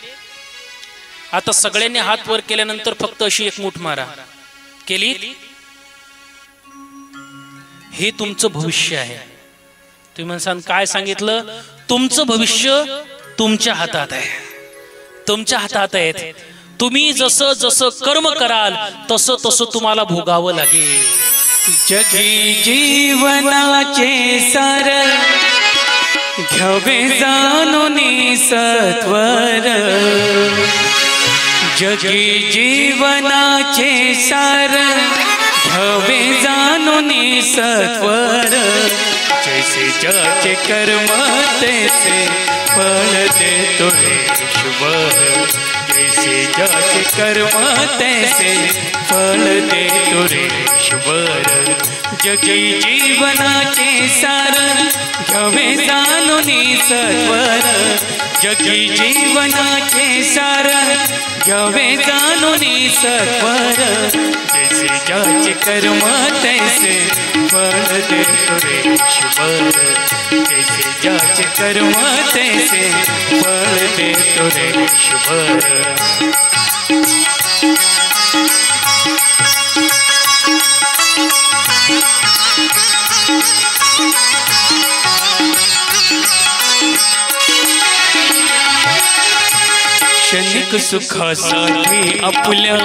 आता सगळ्यांनी हात वर केल्यानंतर फक्त अशी एक मूठ मारा. केली? हे तुमचं भविष्य आहे. तुम्ही म्हणसान काय सांगितलं? तुमचं भविष्य तुमच्या हातात आहे, तुमच्या हातात आहे. तुम्ही जसं जसं कर्म कराल तसं तसं तुम्हाला भोगावं लागेल. जगी जीवनाचे सार घ्यावे जाणून सत्वर. जगी जीवनाचे सार घ्यावे जाणून सत्वर. जैसे ज्याचे कर्म तैसे फळ देतो ईश्वर. जैसे ज्याचे कर्म तैसे फळ देतो ईश्वर. जगी जीवनाचे सार घ्यावे जाणून सत्वर. जगी जीवनाचे सार घ्यावे जाणून सत्वर. जैसे ज्याचे कर्म तैसे फळ देतो ईश्वर. जैसे ज्याचे कर्म तैसे फळ देतो ईश्वर. क्षणिक सुखासाठी आपल्या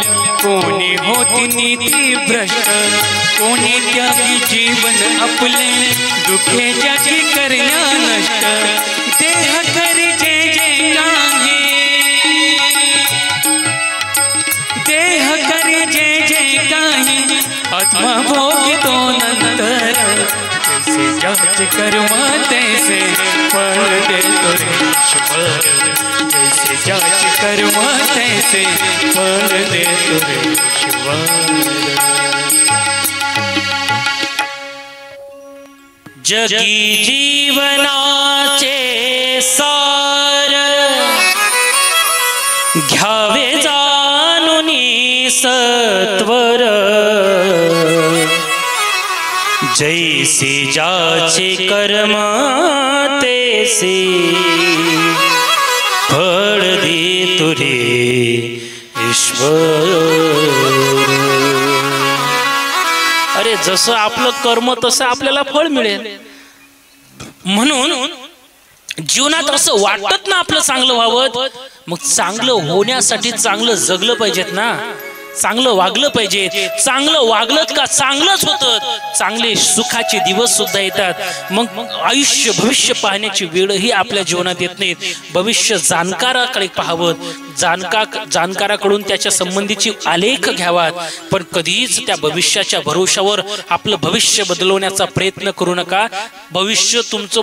कोणी होती नीती भ्रष्ट, कोणी त्यागी जीवन आपले, दुखे ज्याची करण्या नष्ट, देह करी जे जे काही, देह करी जे जे काही, आत्मा भोगितो नंतर, जैसे जाच कर्मा तैसे फळ देतो रे ईश्वर, जैसे जाच कर्मा तैसे फळ देतो रे ईश्वर. जगी जीवनाचे सार, घ्यावे जाणून सत्वर, जैसे जाचे कर्म तैसे फळ देतो रे ईश्वर. अरे जसं आपलं कर्म तसं आपल्याला फळ मिळेल. म्हणून जीवनात असं वाटत ना आपलं चांगलं व्हावं, मग चांगलं होण्यासाठी चांगलं जगलं पाहिजेत ना, चांगलं वागलं पाहिजे. चांगलं वागलं का चांगलंच होतं, चांगले सुखाचे दिवस सुद्धा येतात. मग आयुष्य भविष्य पाहण्याची वेळही आपल्या जीवनात येत नाहीत. भविष्य जाणकाराकडे पाहावं, जाणकाराकडून त्याच्या संबंधीची आलेख घ्यावा, पण कधीच त्या भविष्याच्या भरोशावर आपलं भविष्य बदलवण्याचा प्रयत्न करू नका. भविष्य तुमचं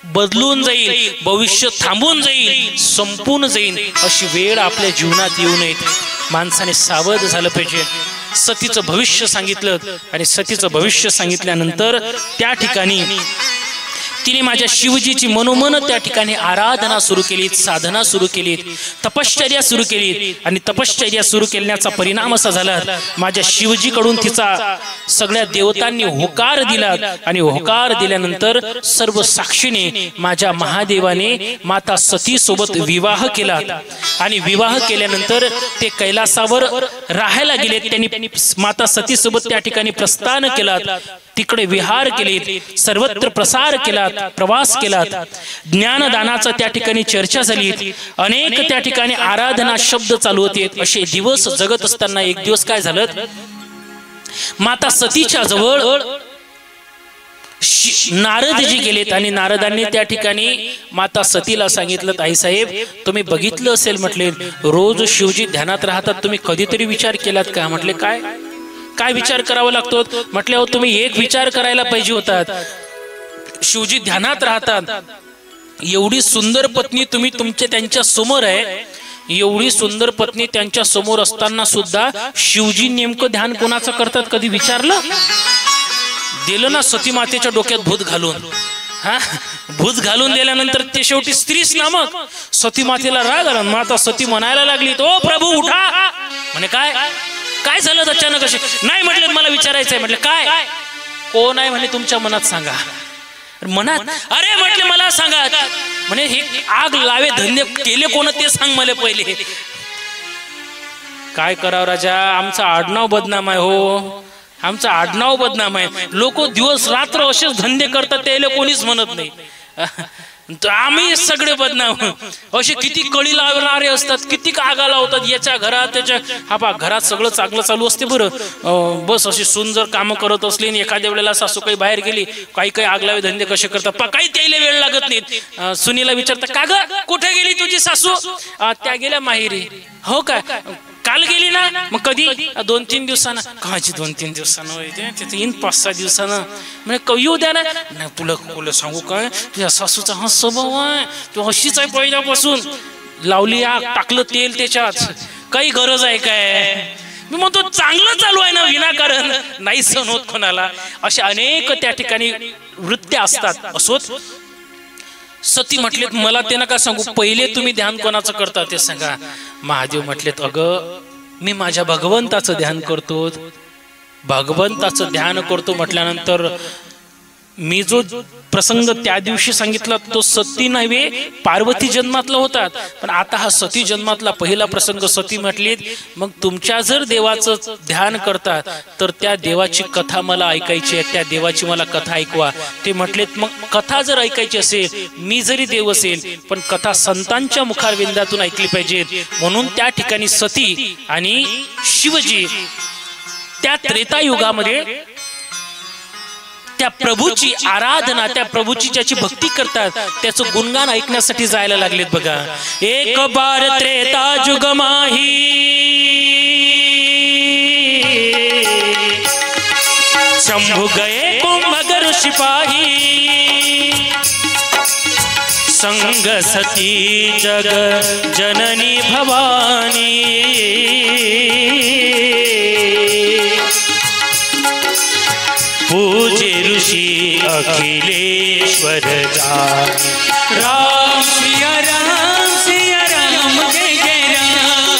बदलून जाईल, भविष्य थांबून जाईल, संपून जाईल, अशी वेळ आपल्या जीवनात येऊ नये. माणसाने सावध झालं पाहिजे. सतीचं भविष्य सांगितलं आणि सतीचं भविष्य सांगितल्यानंतर त्या ठिकाणी तिने माझ्या शिवजीची मनोमन त्या ठिकाणी आराधना सुरू केली, साधना सुरू केली, तपश्चर्या सुरू केली. आणि तपश्चर्या सुरू केल्याचा परिणाम असा झाला, माझ्या शिवजीकडून तिचा सगळ्या देवतांनी होकार दिला. आणि होकार दिल्यानंतर सर्व साक्षीने माझ्या महादेवाने माता सती सोबत विवाह केला. आणि विवाह केल्यानंतर ते कैलासावर राहायला गेले. त्यांनी माता सती सोबत त्या ठिकाणी प्रस्थान केला, तिकडे विहार केले, सर्वत्र प्रसार केला, प्रवास केला. ज्ञानदानाचा त्या ठिकाणी चर्चा झाली, अनेक त्या ठिकाणी आराधना शब्द चालू होते. असे दिवस जगत असताना एक दिवस काय झालं, माता सतीच्या जवळ नारदजी गेलेत. आणि नारदांनी त्या ठिकाणी माता सतीला सांगितलं, आईसाहेब तुम्ही बघितलं असेल, म्हटले रोज शिवजी ध्यानात राहतात, तुम्ही कधीतरी विचार केलात का? म्हटले काय काय विचार करावा लागतो? म्हटले हो तुम्ही एक विचार करायला पाहिजे होतात. शिवजी ध्यानात राहतात, एवढी सुंदर पत्नी तुम्ही त्यांच्या समोर आहे, एवढी सुंदर पत्नी त्यांच्या समोर असताना सुद्धा शिवजी नेमकं ध्यान कोणाचं करतात कधी विचारलं? दिलं ना सती मातेच्या डोक्यात भूत घालून. भूत घालून दिल्यानंतर ते शेवटी स्त्रीच नामक सती मातेला राग आला. माता सती म्हणायला लागली, तो प्रभू उठा. म्हणे काय काय झालं अचानक? असे नाही म्हटले, मला विचारायचंय. म्हटलं काय? कोण आहे म्हणे तुमच्या मनात सांगा. मनात? अरे म्हटले मला सांगा. म्हणे हे आग लावे धंदे केले कोण ते सांग मला पहिले. काय करावं राजा, आमचा आडनाव बदनाम आहे हो, आमचा आडनाव बदनाम आहे. लोक दिवस रात्र असेच धंदे करतात, त्याला कोणीच म्हणत नाही. आम्ही सगळे बदनाम. असे किती कळी लावणारे असतात, किती आगा लावतात याच्या घरात त्याच्या. हा घरात सगळं चांगलं चालू असते बरं, बस अशी सून जर कामं करत असली आणि एखाद्या वेळेला सासू काही बाहेर गेली, काही आग लावे धंदे कसे करतात काही त्याला वेळ लागत नाहीत. सुनीला विचारतात, का ग कुठे गेली तुझी सासू? त्या गेल्या माहेरी. हो काय, काल गेली ना? मग कधी? 2-3 दिवसानं. काची 2-3 दिवसानं? येईन 5-6 दिवसानं. म्हणजे येऊ द्या ना. नाही तुला सांगू काय, तुझ्या सासूचा हा स्वभाव आहे, तू अशीच आहे पहिल्यापासून. लावली आग, टाकलं तेल त्याच्यात, काही गरज आहे काय? मी म्हणतो चांगलं चालू आहे ना, विनाकारण नाही सहन होत कोणाला. अशा अनेक त्या ठिकाणी वृत्त्या असतात. असोत सती म्हटलेत, मला ते नका सांगू, पहिले तुम्ही ध्यान कोणाचं करता ते सांगा. महादेव म्हटलेत, अगं मी माझ्या भगवंताचं ध्यान करतो. भगवंताचं ध्यान करतो म्हटल्यानंतर मी जो प्रसंग त्या दिवशी सांगितला तो सती नव्हे पार्वती जन्मातला होता, पण आता हा सती जन्मातला पहिला प्रसंग सती म्हटलीत. मग तुमच्या जर देवाचं ध्यान करतात तर त्या देवाची कथा मला ऐकायची आहे, त्या देवाची मला कथा ऐकवा. ते म्हटलेत मग कथा जर ऐकायची असेल, मी जरी देव असेल पण कथा संतांच्या मुखारविंदातून ऐकली पाहिजे. म्हणून त्या ठिकाणी सती आणि शिवजी त्या त्रेतायुगामध्ये त्या प्रभूची आराधना, त्या प्रभूची ज्याची भक्ती करतात त्याचं गुणगान ऐकण्यासाठी जायला लागलेत. बघा, एक बार त्रेता जुग माही शंभु गए कुंभगर सिपाही संग सती जग जननी भवानी पूजे ऋषि अखिलेश्वर जानी. राम सिया राम सिया राम जय जय राम,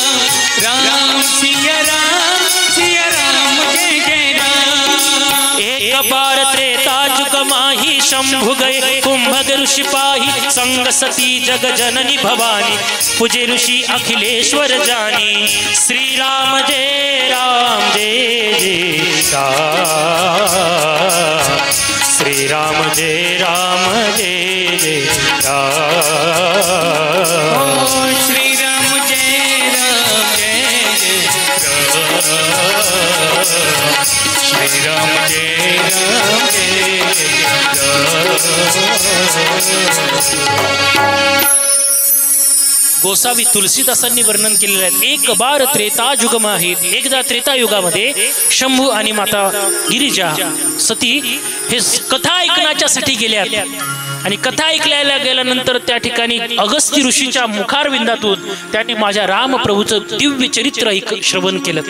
राम सिया राम जय जय राम. एक बार त्रेता जुग माही शंभु गए कुंभगर सिपाही संग सती जग जननी भवानी पूजे ऋषि अखिलेश्वर जानी. श्री राम जय जय राम, श्री राम जय जय राम. श्री राम जय जय राम, श्री राम जय राम. गोसावी तुलसीदासांनी वर्णन केलेलं आहे. एक बार त्रेता युगम आहेत, एकदा त्रेता युगामध्ये शंभू आणि माता गिरिजा सती हे कथा ऐकण्याच्यासाठी गेल्या आणि कथा ऐकल्याला गेल्यानंतर त्या ठिकाणी अगस्त्य ऋषीच्या मुखारविंदातून त्यांनी माझ्या रामप्रभूचं दिव्य चरित्र श्रवण केलं.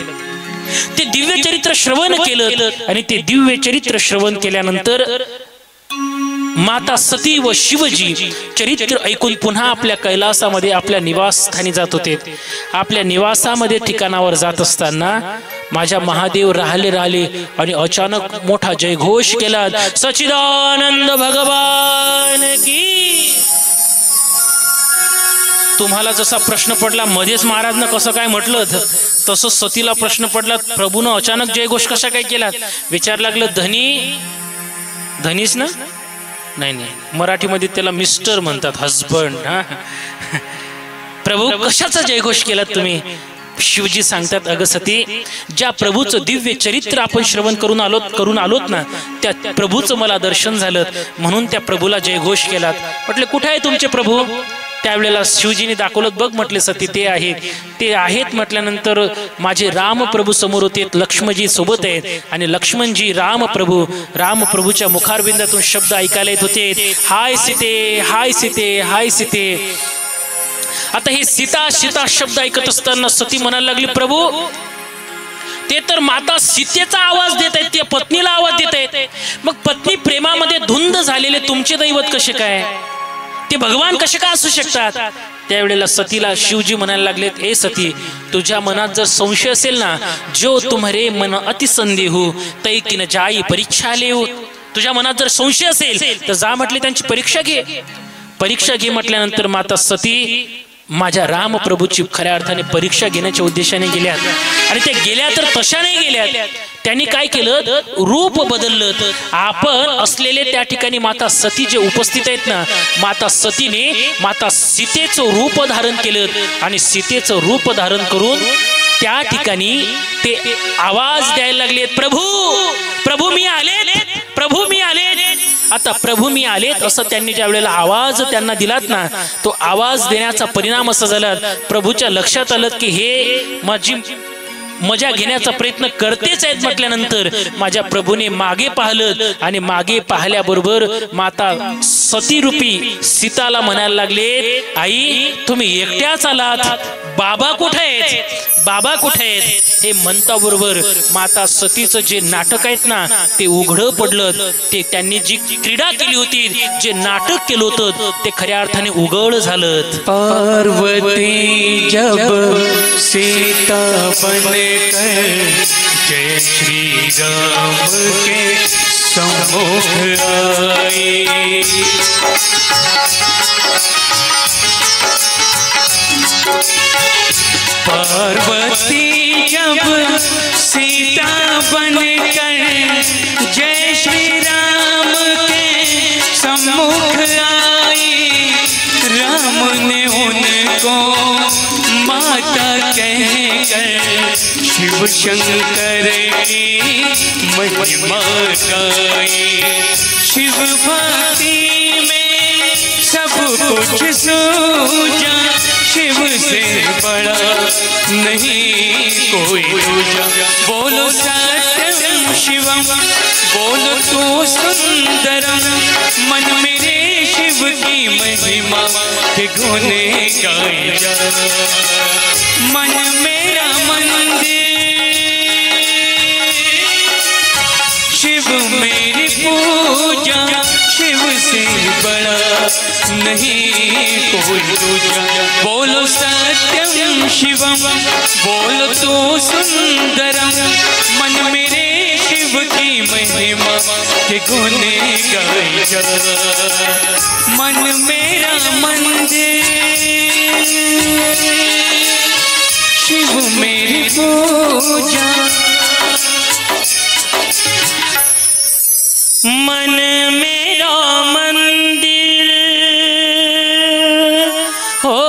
ते दिव्य चरित्र श्रवण केलं आणि ते दिव्य चरित्र श्रवण केल्यानंतर माता सती व शिवजी चरित्र ऐकून पुन्हा आपल्या कैलासामध्ये आपल्या निवासस्थानी जात होते. आपल्या निवासामध्ये ठिकाणावर जात असताना माझ्या महादेव राहिले आणि अचानक मोठा जयघोष केला. सच्चिदानंद भगवान की. तुम्हाला जसा प्रश्न पडला मध्येच महाराजनं कसं काय म्हटलं, तसं सतीला प्रश्न पडला प्रभूनं अचानक जयघोष कसा काय केला. विचार लागलं धनीच ना, नाही मराठीमध्ये त्याला मिस्टर म्हणतात, हजबंड. प्रभू कशाचा जयघोष केलात तुम्ही. शिवजी सांगतात, अगं सती, ज्या प्रभूचं दिव्य चरित्र आपण श्रवण करून आलोत ना, त्या प्रभूचं मला दर्शन झालं म्हणून त्या प्रभूला जयघोष केलात. म्हटले कुठे आहे तुमचे प्रभू. त्यावेळेला शिवजीने दाखवलं. बघ म्हटले सती ते आहेत म्हटल्यानंतर माझे रामप्रभू समोर होते, लक्ष्मणजी सोबत आहेत आणि लक्ष्मणजी रामप्रभूच्या मुखारविंदातून शब्द ऐकायला येत होते, हाय सीते हाय सीते हाय सीते. आता हे सीता शब्द ऐकत असताना सती म्हणायला लागली, प्रभू ते तर माता सीतेचा आवाज देत आहेत, त्या पत्नीला आवाज देत आहेत. मग पत्नी प्रेमामध्ये धुंद झालेले तुमचे दैवत कसे काय, ते भगवान कसे काय असू शकतात. त्यावेळेला सतीला शिवजी म्हणायला लागलेत, ए सती, तुझ्या मनात जर संशय असेल ना, जो तुम्हारे मन अति संदेहू तै किन जाई परीक्षा लेऊ. तुझ्या मनात जर संशय असेल तर जा म्हटले त्यांची परीक्षा घे म्हटल्यानंतर माता सती माझ्या रामप्रभूची खऱ्या अर्थाने परीक्षा घेण्याच्या उद्देशाने गेल्या आणि त्या गेल्या तर तशा नाही गेल्या. त्यांनी काय केलं, रूप बदललं. आपण असलेले त्या ठिकाणी माता सती जे उपस्थित आहेत ना, माता सतीने माता सीतेचं रूप धारण केलं आणि सीतेचं रूप धारण करून त्या ठिकाणी ते आवाज द्यायला लागले, प्रभू मी आले. आता प्रभू मी आलेत असं त्यांनी ज्या वेळेला आवाज त्यांना दिलात ना, तो आवाज देण्याचा परिणाम असा झाला, प्रभूच्या लक्षात आलं की हे माझी मजा घेण्याचा प्रयत्न करतेच आहेत म्हटल्यानंतर माझ्या प्रभूने मागे पाहिलं आणि मागे पाहिल्याबरोबर माता सतीरूपी सीताला म्हणायला लागले, आई तुम्ही एकट्याच आलात, बाबा कुठे आहेत. हे म्हणता बरोबर माता सतीचं जे नाटक आहेत ना ते उघडं पडलं. ते त्यांनी जी क्रीडा केली होती, जे नाटक केलं होतं ते खऱ्या अर्थाने उघड झालं. पार्वती जब सीता बने जय श्री राम के सम्मुख आए। पार्वती जब सीता बनकर जय श्री राम के सम्मुख आई, राम ने उनको माता कहकर शिव शंकर की महिमा गाई। शिव भक्ति में सब कुछ सूझा, शिव से बड़ा नहीं कोई दूजा। बोलो सत्यम शिवम, बोलो तो सुंदरम, मन मेरे शिव की महिमा के गुने गाए जा। मन मेरा मंदिर, शिव मेरी पूजा, शिव से बड़ा नहीं कोई दूजा। बोलो सत्यम शिवम, बोलो तो सुंदरम, मन मेरे शिव की महिमा के गुने गाए जा। मन मेरा मंदिर, शिव मेरी पूजा। मन मेरा मंदिर हो,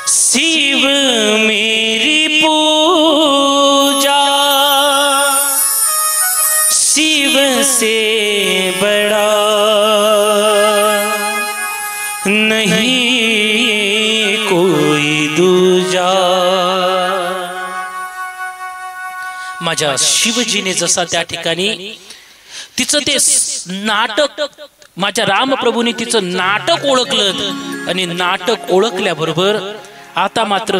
शिव मेरी पूजा, शिव से बड़ा नहीं कोई दूजा। माझ्या शिवजीने जसा त्या ठिकाणी तिचं ते नाटक, माझ्या रामप्रभूने तिचं नाटक ओळखलं आणि नाटक ओळखल्याबरोबर आता मात्र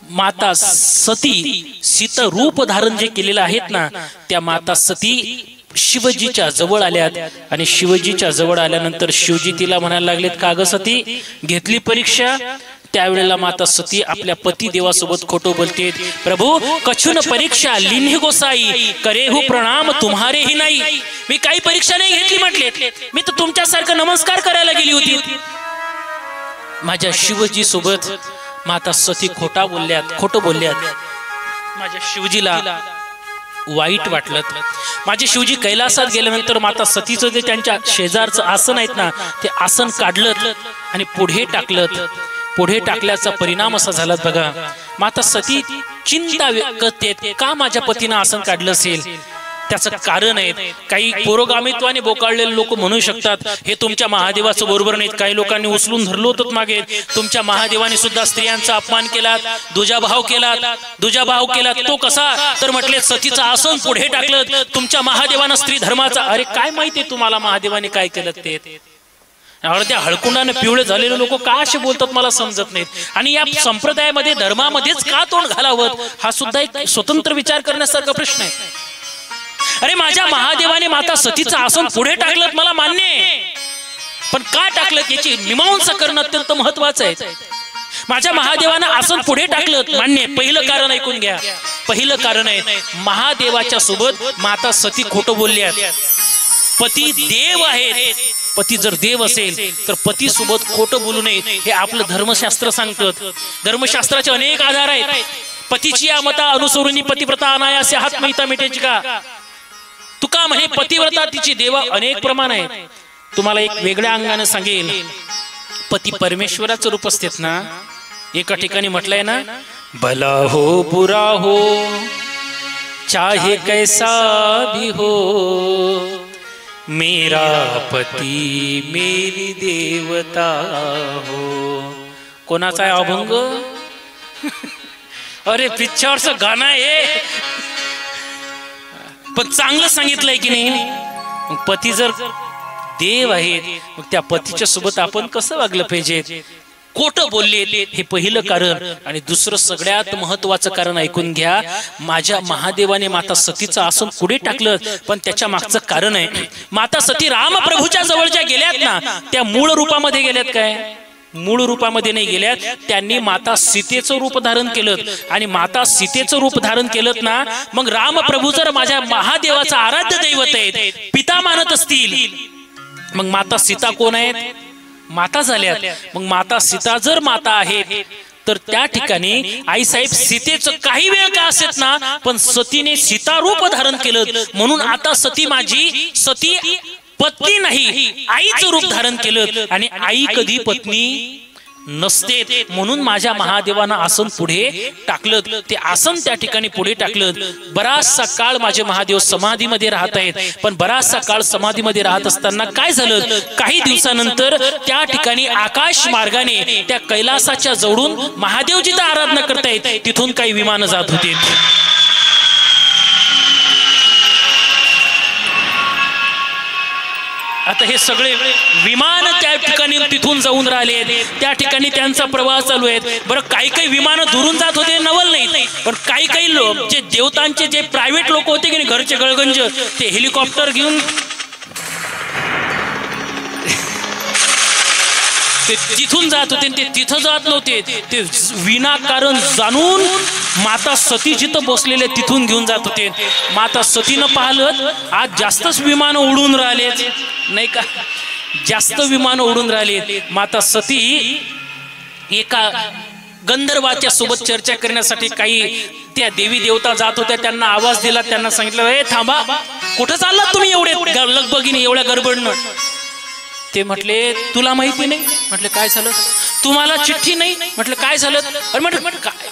माता सती सीता रूप धारण जे केलेलं आहेत ना, त्या माता सती शिवजीच्या जवळ आल्यात आणि शिवजीच्या जवळ आल्यानंतर शिवजी तिला म्हणायला लागलेत, का ग सती घेतली परीक्षा? त्यावेळेला माता सती आपल्या पती देवासोबत खोटं बोलते, प्रभू कछुन परीक्षा लिन्ही गोसाई, करेहू प्रणाम तुम्हारे ही नाही। मी काही परीक्षा नाही घेतली म्हटले, मी तर तुमच्यासारखं नमस्कार करायला गेली होती। माझ्या शिवजी सोबत माता सती खोटं बोलल्यात। माझ्या शिवजीला वाईट वाटलं। माझे शिवजी कैलासात गेल्यानंतर माता सतीचं जे त्यांच्या शेजारचं आसन आहेत ना, ते आसन काढलं आणि पुढे टाकलं। पुढे टाकल्याचा परिणाम असा झाला बघा, माता सती चिंता करते, का माझ्या पतीनं आसन काढलं असेल? त्याचं कारण आहे, काही पुरोगामित्वाने बोकाळलेले लोक म्हणू शकतात हे तुमच्या महादेवाचं बरोबर नाहीत। काही लोकांनी उचलून धरलो होतं मागे, तुमच्या महादेवाने सुद्धा स्त्रियांचा अपमान केला, दुजाभाव केला। तो कसा? तर म्हटले सतीचं आसन पुढे टाकलं, तुमच्या महादेवानं स्त्री धर्माचा। अरे काय माहितीये तुम्हाला महादेवाने काय केलं ते? त्या हळकुंडाने पिवळे झालेले लोक का असे बोलतात मला समजत नाहीत। आणि या संप्रदायामध्ये धर्मामध्येच का तोंड घालावं हा सुद्धा एक स्वतंत्र विचार करण्यासारखा प्रश्न आहे। अरे माझ्या महादेवाने माता सतीचं आसन पुढे टाकलं मला मान्य आहे, पण का टाकलं याची मीमांसा करणं अत्यंत महत्वाचं आहे। माझ्या महादेवानं आसन पुढे टाकलं मान्य आहे, पहिलं कारण ऐकून घ्या। पहिलं कारण आहे, महादेवाच्या सोबत माता सती खोटं बोलल्या। पती देव आहेत, पती जर देव असेल तर पती सोबत खोटं बोलू नये हे आपलं धर्मशास्त्र सांगतं। धर्मशास्त्राचे अनेक आधार आहेत। पतीची या मता अनुसरून पतिव्रता अनायासे हात मिळता मिटेची का? तुका म्हणे पतिव्रता तिची देवा अनेक प्रमाण आहेत। तुम्हाला एक वेगळ्या अंगाने सांगेल, पती परमेश्वराचं रूप असतात ना। एका ठिकाणी म्हटलंय ना, भला हो बुरा हो चाहे कैसा भी हो, मेरा पती मेरी देवता हो। कोणाचा आहे अभंग? अरे पिक्चरचं गाणं आहे, पण चांगलं सांगितलंय की नाही? पती जर देव आहेत, मग त्या पतीच्या सोबत आपण कसं वागलं पाहिजे? खोटं बोलले हे पहिलं कारण। आणि दुसरं सगळ्यात महत्वाचं कारण ऐकून घ्या, माझ्या महादेवाने माता सतीचं आसन पुढे टाकलं, पण त्याच्या मागचं कारण आहे, माता सती रामप्रभूच्या जवळ ज्या गेल्यात ना, त्या मूळ रूपामध्ये गेल्यात काय? मूळ रूपामध्ये नाही गेल्यात, त्यांनी माता सीतेचं रूप धारण केलं. आणि माता सीतेचं रूप धारण केलं ना, मग रामप्रभू जर माझ्या महादेवाचा आराध्य दैवत आहेत, पिता मानत असतील, मग माता सीता कोण आहेत? माता झाल्यात. मग माता सीता जर माता आहेत तर त्या ठिकाणी आईसाहेब सीतेचं काही वेळ का असेत ना, पण सतीने सीता रूप धारण केलं. म्हणून आता सती माझी सती पत्नी नाही, आईचं रूप धारण केलं. आणि आई कधी पत्नी नसते. म्हणून माझ्या महादेवानं आसन पुढे टाकलं. ते आसन त्या ठिकाणी पुढे टाकलं. बराचसा काळ माझे महादेव समाधीमध्ये राहत आहेत. पण बराचसा काळ समाधीमध्ये राहत असताना काय झालं, काही दिवसानंतर त्या ठिकाणी आकाश मार्गाने त्या कैलासाच्या जवळून महादेव जिथं आराधना करतायत तिथून काही विमानं जात होते. आता हे सगळे विमान त्या ठिकाणी तिथून जाऊन राहिले, त्या ठिकाणी त्यांचा प्रवास चालू आहे. बरं, काही काही विमानं दुरून जात होते, नवल नाही, पण काही काही लोक जे देवतांचे जे प्रायव्हेट लोक होते की नाही, घरचे गळगंज, ते हेलिकॉप्टर घेऊन ते तिथून जात होते. ते तिथं जात नव्हते, ते विनाकारण जाणून माता सती जिथं बसलेले तिथून घेऊन जात होते. माता सतीनं पाहिलं आज जास्तच विमानं उडून राहिले नाही का, जास्त विमानं उडून राहिले. माता सती एका गंधर्वाच्या सोबत चर्चा करण्यासाठी काही त्या देवी देवता जात होत्या, त्यांना आवाज दिला. त्यांना सांगितलं, ए थांबा, कुठं चाललात तुम्ही एवढे लगबगीने, एवढ्या गडबडनं? ते म्हटले, तुला माहिती नाही? म्हटले, काय झालं? तुम्हाला चिठ्ठी नाही? म्हटलं, काय झालं? अरे म्हटलं, काय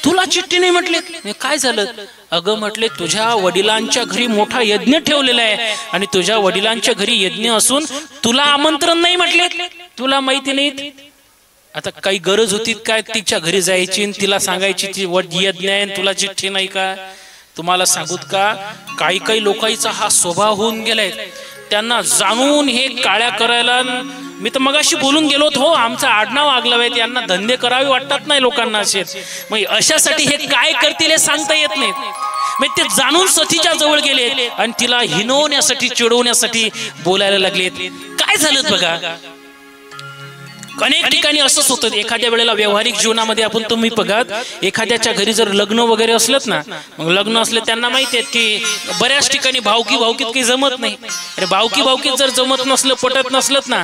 तुला चिठ्ठी नाही? म्हटले, काय झालं? अगं म्हटले, तुझ्या वडिलांच्या घरी मोठा यज्ञ ठेवलेला आहे आणि तुझ्या वडिलांच्या घरी यज्ञ असून तुला आमंत्रण नाही. म्हटले, तुला माहिती नाही? आता काही गरज होती काय तिच्या घरी जायची, तिला सांगायची ती यज्ञ आहे, तुला चिठ्ठी नाही का? तुम्हाला सांगूत का, काही काही लोकांचा हा स्वभाव होऊन गेलाय. त्यांना जाणून हे काळ्या करायला, मी तर मगाशी बोलून गेलो हो, आमचं आडनाव आगलावेत, यांना धंदे करावे वाटतात नाही लोकांना असे. मग अशासाठी हे काय करतील हे सांगता येत नाही. मग ते जाणून सतीच्या जवळ गेले आणि तिला हिनवण्यासाठी, चिडवण्यासाठी बोलायला लागलेत. काय झालं बघा, अनेक ठिकाणी असंच होतं. एखाद्या वेळेला व्यावहारिक जीवनामध्ये आपण तुम्ही बघा, एखाद्याच्या घरी जर लग्न वगैरे असलं ना, मग लग्न असले त्यांना माहिती आहे की बऱ्याच ठिकाणी भावकीत काही जमत नाही. अरे भावकीत जर जमत नसलं, पटत नसलं ना,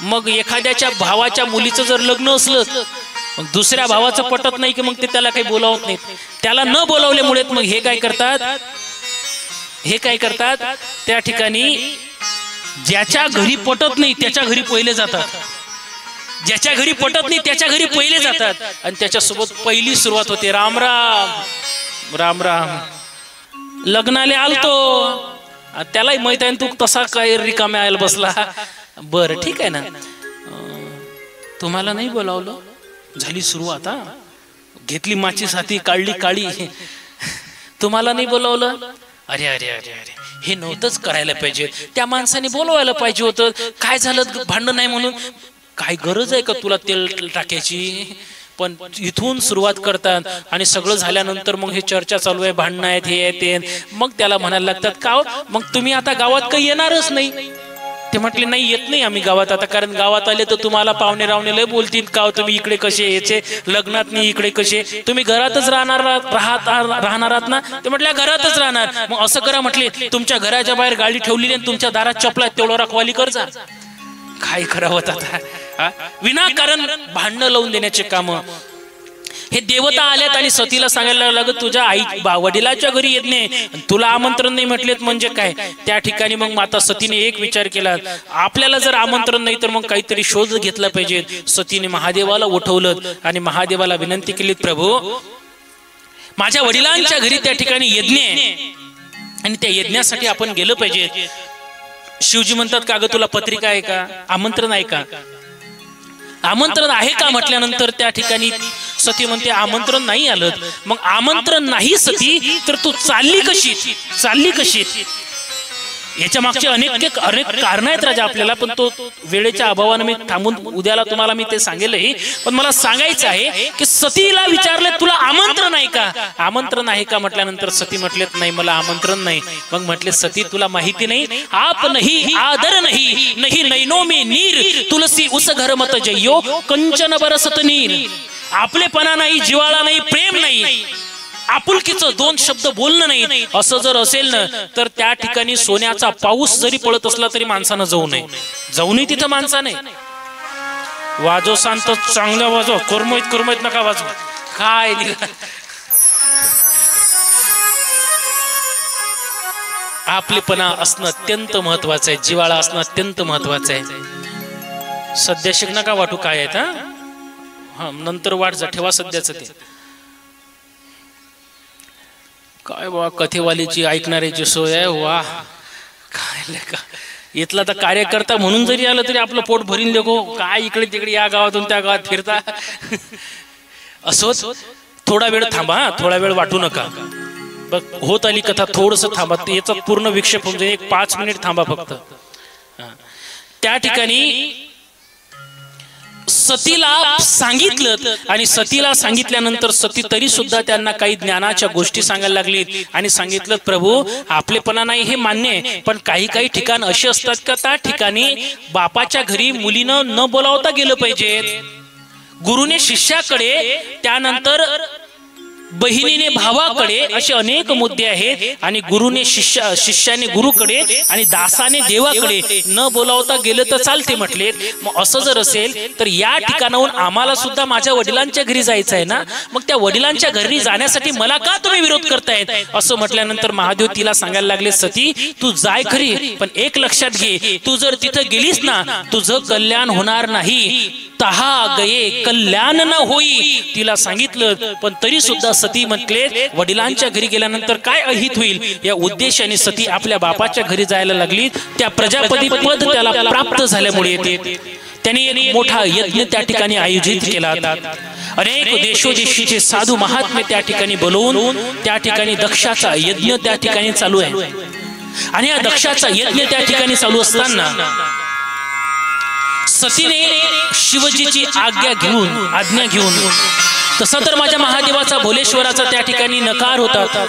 मग एखाद्याच्या भावाच्या मुलीचं जर लग्न असलं, मग दुसऱ्या भावाचं पटत नाही की मग ते त्याला काही बोलावत नाही. त्याला न बोलावल्यामुळे मग हे काय करतात, त्या ठिकाणी ज्याच्या घरी पटत नाही त्याच्या घरी पहिले जातात, ज्याच्या घरी पटत नाही त्याच्या घरी पहिले जातात आणि त्याच्यासोबत पहिली सुरुवात होते. राम राम राम राम, लग्नाला आलतो, त्यालाही माहित आहे तू तसा काय रिकाम्या आयला बसला. बरं ठीक आहे ना, तुम्हाला नाही बोलावलं? झाली सुरुवात, घेतली माचीस हाती, काढली काळी, तुम्हाला नाही बोलावलं? अरे अरे अरे अरे, हे नव्हतंच करायला पाहिजे, त्या माणसाने बोलवायला पाहिजे होतं. काय झालं, भांडण नाही म्हणून? काय गरज आहे का तुला तेल टाकायची? पण इथून सुरुवात करतात आणि सगळं झाल्यानंतर मग हे चर्चा चालू आहे, भांडणं आहेत, हे आहे ते. मग त्याला म्हणायला लागतात, का मग तुम्ही आता गावात काही येणारच नाही? ते म्हटले, नाही येत नाही आम्ही गावात आता, कारण गावात आले तर तुम्हाला पाहुणे रावणे लय बोलतील, का तुम्ही इकडे कसे यायचे, लग्नात नाही इकडे कसे, तुम्ही घरातच राहणार ना? ते म्हटल्या, घरातच राहणार. मग असं करा म्हटले, तुमच्या घराच्या बाहेर गाडी ठेवलेली आणि तुमच्या दारात चपला, तेवढं रखवाली करजा. काय करावं आता, विनाकारण भांडणं लावून देण्याचे काम. हे देवता आलेत आणि सतीला सांगायला लागत, तुझ्या आई वडिलाच्या घरी येत नाही, तुला आमंत्रण नाही म्हटलेत म्हणजे काय? त्या ठिकाणी मग माता सतीने एक विचार केला, आपल्याला जर आमंत्रण नाही तर मग काहीतरी शोध घेतला पाहिजे. सतीने महादेवाला उठवलं आणि महादेवाला विनंती केली, प्रभू माझ्या वडिलांच्या घरी त्या ठिकाणी यज्ञ आहे आणि त्या यज्ञासाठी आपण गेलं पाहिजे. शिवजी म्हणतात, का ग तुला पत्रिका आहे का, आमंत्रण आहे का? आमंत्रण आहे का म्हटल्यानंतर त्या ठिकाणी सती म्हणते, आमंत्रण नाही आलं. मग आमंत्रण नाही सती, तर तू चालली कशी? याच्या मागचे अनेक कारण आहेत राजा आपल्याला, पण तो वेळेच्या अभावाने मी थांबून उद्याला तुम्हाला मी ते सांगेलही. पण मला सांगायचं आहे की सतीला विचारले तुला आमंत्रण आहे का, आमंत्रण आहे का म्हटल्यानंतर सती म्हटलेत नाही मला आमंत्रण नाही. मग म्हटले सती तुला माहिती नाही, आप नाही आदर नाही, नाही नैनो मी नीर, तुलसी उस घर मत जय्यो कंचन बरसत नीर. आपलेपणा नाही, जिवाळा नाही, प्रेम नाही, आपुलकीचं दोन शब्द बोलणं नाही, असं जर असेल ना तर त्या ठिकाणी सोन्याचा पाऊस जरी पडत असला तरी माणसानं जाऊ नये. जाऊनही तिथं माणसाने वाजव शांत चांगलं वाजव, करमयत नका वाजव. काय आपलेपणा असणं अत्यंत महत्वाचं आहे, जिवाळा असणं अत्यंत महत्वाचं आहे. सध्या शिक नका वाटू काय आहेत हा, नंतर वाट जा, ठेवा सध्याच ते काय वा कथेवालीची ऐकणाऱ्याची सोय आहे. वा काय का इथला तर कार्यकर्ता म्हणून जरी आलं तरी आपलं पोट भरीन लेखो. काय इकडे तिकडे या गावातून त्या गावात फिरता. असोच थोडा वेळ थांबा, थोडा वेळ वाटू नका. बघ होत आली कथा, थोडस थांबा, याचा पूर्ण विक्षेप होऊन जाईल. एक 5 मिनिट थांबा फक्त. त्या ठिकाणी सतीला सांगितलं आणि सतीला सांगितल्यानंतर सती तरी सुद्धा त्यांना काही ज्ञानाच्या गोष्टी सांगायला लागलीत आणि सांगितलं प्रभू आपलेपणा नाही हे मान्य आहे, पण काही काही ठिकाण असे असतात का त्या ठिकाणी बापाच्या घरी मुलीनं न बोलावता गेलं पाहिजे. गुरुने शिष्याकडे, त्यानंतर बहिणीने भावाकडे, असे अनेक मुद्दे आहेत. आणि गुरुने शिष्याने गुरुकडे आणि दासाने देवाकडे न बोलावता गेलं तर चालते म्हटले. मग असं जर असेल तर या ठिकाणाहून आम्हाला सुद्धा माझ्या वडिलांच्या घरी जायचं आहे ना, मग त्या वडिलांच्या घरी जाण्यासाठी मला का तुम्ही विरोध करतायत असं म्हटल्यानंतर महादेव तिला सांगायला लागले सती तू जाय खरी, पण एक लक्षात घे, तू जर तिथं गेलीस ना तुझं कल्याण होणार नाही. तहा गये कल्याण न होई, तिला सांगितलं. पण तरी सुद्धा सती म्हटले वडिलांच्या घरी गेल्यानंतर काय अहित होईल या उद्देशाने सती आपल्या बापाच्या घरी जायला लागली. त्या प्रजापती पद त्याला प्राप्त झाल्यामुळे त्यांनी एक मोठा यज्ञ त्या ठिकाणी आयोजित केला. अनेक देशोदेशीचे साधू महात्मे त्या ठिकाणी बोलवून त्या ठिकाणी दक्षाचा यज्ञ त्या ठिकाणी चालू आहे. आणि या दक्षाचा यज्ञ त्या ठिकाणी चालू असताना सतीने शिवजीची आज्ञा घेऊन, तसा तर माझ्या महादेवाचा भोलेश्वराचा त्या ठिकाणी नकार होता,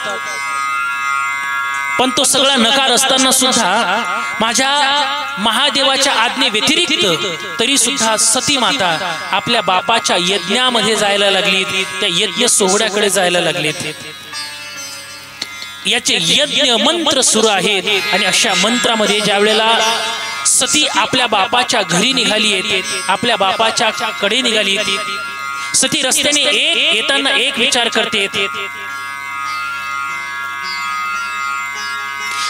पण तो सगळा नकार असताना सुद्धा माझ्या महादेवाच्या आज्ञे व्यतिरिक्त तरी सुद्धा सती माता आपल्या बापाच्या यज्ञामध्ये जायला लागली, त्या यज्ञ सोहळ्याकडे जायला लागलीत. याचे यज्ञ मंत्र सुरू आहेत आणि अशा मंत्रामध्ये ज्या वेळेला सती आपल्या बापाच्या घरी निघाली, आपल्या बापाच्या कडे निघाली, सती रस्त्याने येताना एक विचार करते,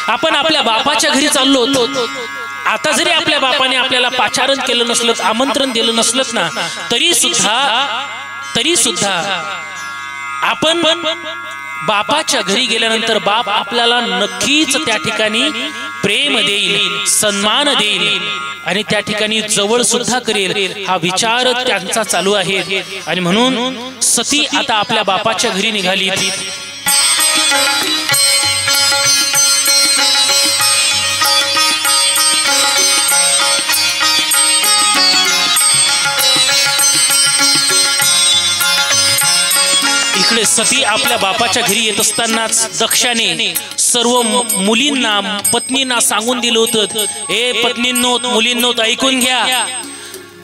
आपण आपल्या बापाच्या घरी चाललो होतो. आता जरी आपल्या बापाने आपल्याला पाचारण केलं नसलं, आमंत्रण दिलं नसलं ना, तरी सुद्धा आपण बापाच्या घरी गेल्यानंतर बाप आपल्याला नक्कीच त्या ठिकाणी प्रेम देईल, सन्मान देईल आणि त्या ठिकाणी जवळ सुद्धा करेल, हा विचार त्यांचा चालू आहे. आणि म्हणून सती आता आपल्या बापाच्या घरी निघाली. इकडे सती आपल्या बापाच्या घरी येत असतानाच दक्षाने सर्व मुलींना, पत्नींना सांगून दिलं होतं, हे पत्नींनो, मुलींनो ऐकून घ्या,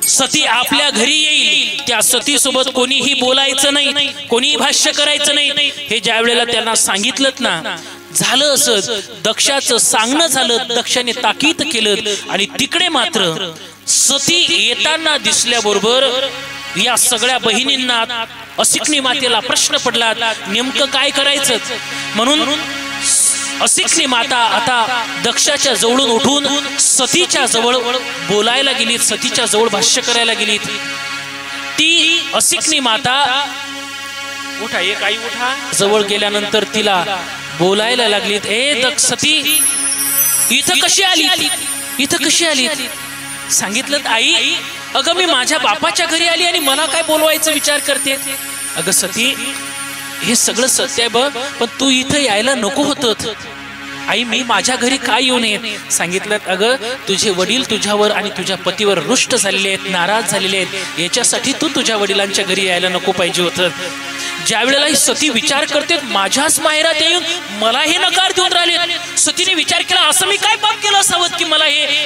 सती आपल्या घरी येईल, त्या सती सोबत कोणीही बोलायचं नाही, कोणीही भाष्य करायचं नाही. हे ज्या वेळेला त्यांना सांगितलं ना, झालं असं दक्षाचं सांगणं झालं, दक्षाने ताकीद केलं. आणि तिकडे मात्र सती येताना दिसल्याबरोबर या सगळ्या बहिणींना, असिकनी मातेला प्रश्न पडला, नेमकं काय करायचं. म्हणून असिकनी माता आता दक्षाच्या जवळून उठून सतीच्या जवळ बोलायला गेली, सतीच्या जवळ भाष्य करायला गेली. ती असिकनी माता उठा, एक आई उठा, जवळ गेल्यानंतर तिला बोलायला लागली, ए सती इथं कशी आली, इथं कशी आली. सांगितलं आई, अगं मी माझ्या बापाच्या घरी आली आणि मला काय बोलवायचा विचार करते. अगं सती, हे सगळं सत्य आहे बघ, पण तू इथं यायला नको होतं. आई मी माझ्या घरी काय येऊ नये? सांगितलं अगं तुझे वडील तुझ्यावर आणि तुझ्या पतीवर रुष्ट झालेले आहेत, नाराज झालेले आहेत, याच्यासाठी तू तुझ्या वडिलांच्या घरी यायला नको पाहिजे होतं. ज्या वेळेला ही सती विचार करते माझ्याच माहेरात येऊन मला हे नकार देऊन राहिले, सतीने विचार केला असं मी काय पाप केलं असावं की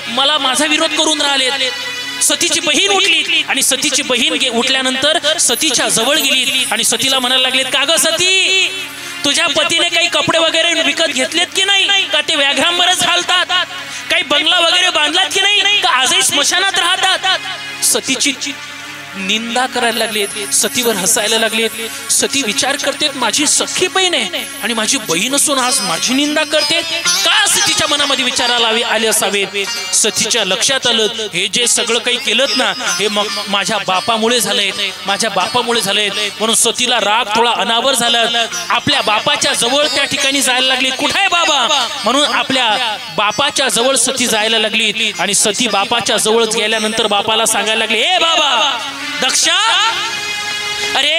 मला माझा विरोध करून राहिले. सतीची बहीण उठली आणि सतीची बहीण उठल्यानंतर सतीच्या जवळ गेली आणि सतीला म्हणायला लागलेत का ग सती, तुझ्या पतीने काही कपडे वगैरे विकत घेतलेत की नाही? का ते व्याघ्रांवरच घालतात? काही बंगला वगैरे बांधलात की नाही? का आजही स्मशानात राहतात? सतीची निंदा करायला लागलेत, सतीवर हसायला लागलेत. सती विचार करते माझी सख्खी बहीण आहे आणि माझी बहीण असून आज माझी निंदा करते का? सतीच्या मनामध्ये विचारायला आले असावे. सतीच्या लक्षात आलं हे जे सगळं काही केलं ना हे मग माझ्या बापामुळे झालंय, माझ्या बापामुळे झालंय. म्हणून सतीला राग थोडा अनावर झाला. आपल्या बापाच्या जवळ त्या ठिकाणी जायला लागली. कुठे आहे बाबा? म्हणून आपल्या बापाच्या जवळ सती जायला लागली आणि सती बापाच्या जवळ गेल्यानंतर बापाला सांगायला लागली ए बाबा दक्षा, अरे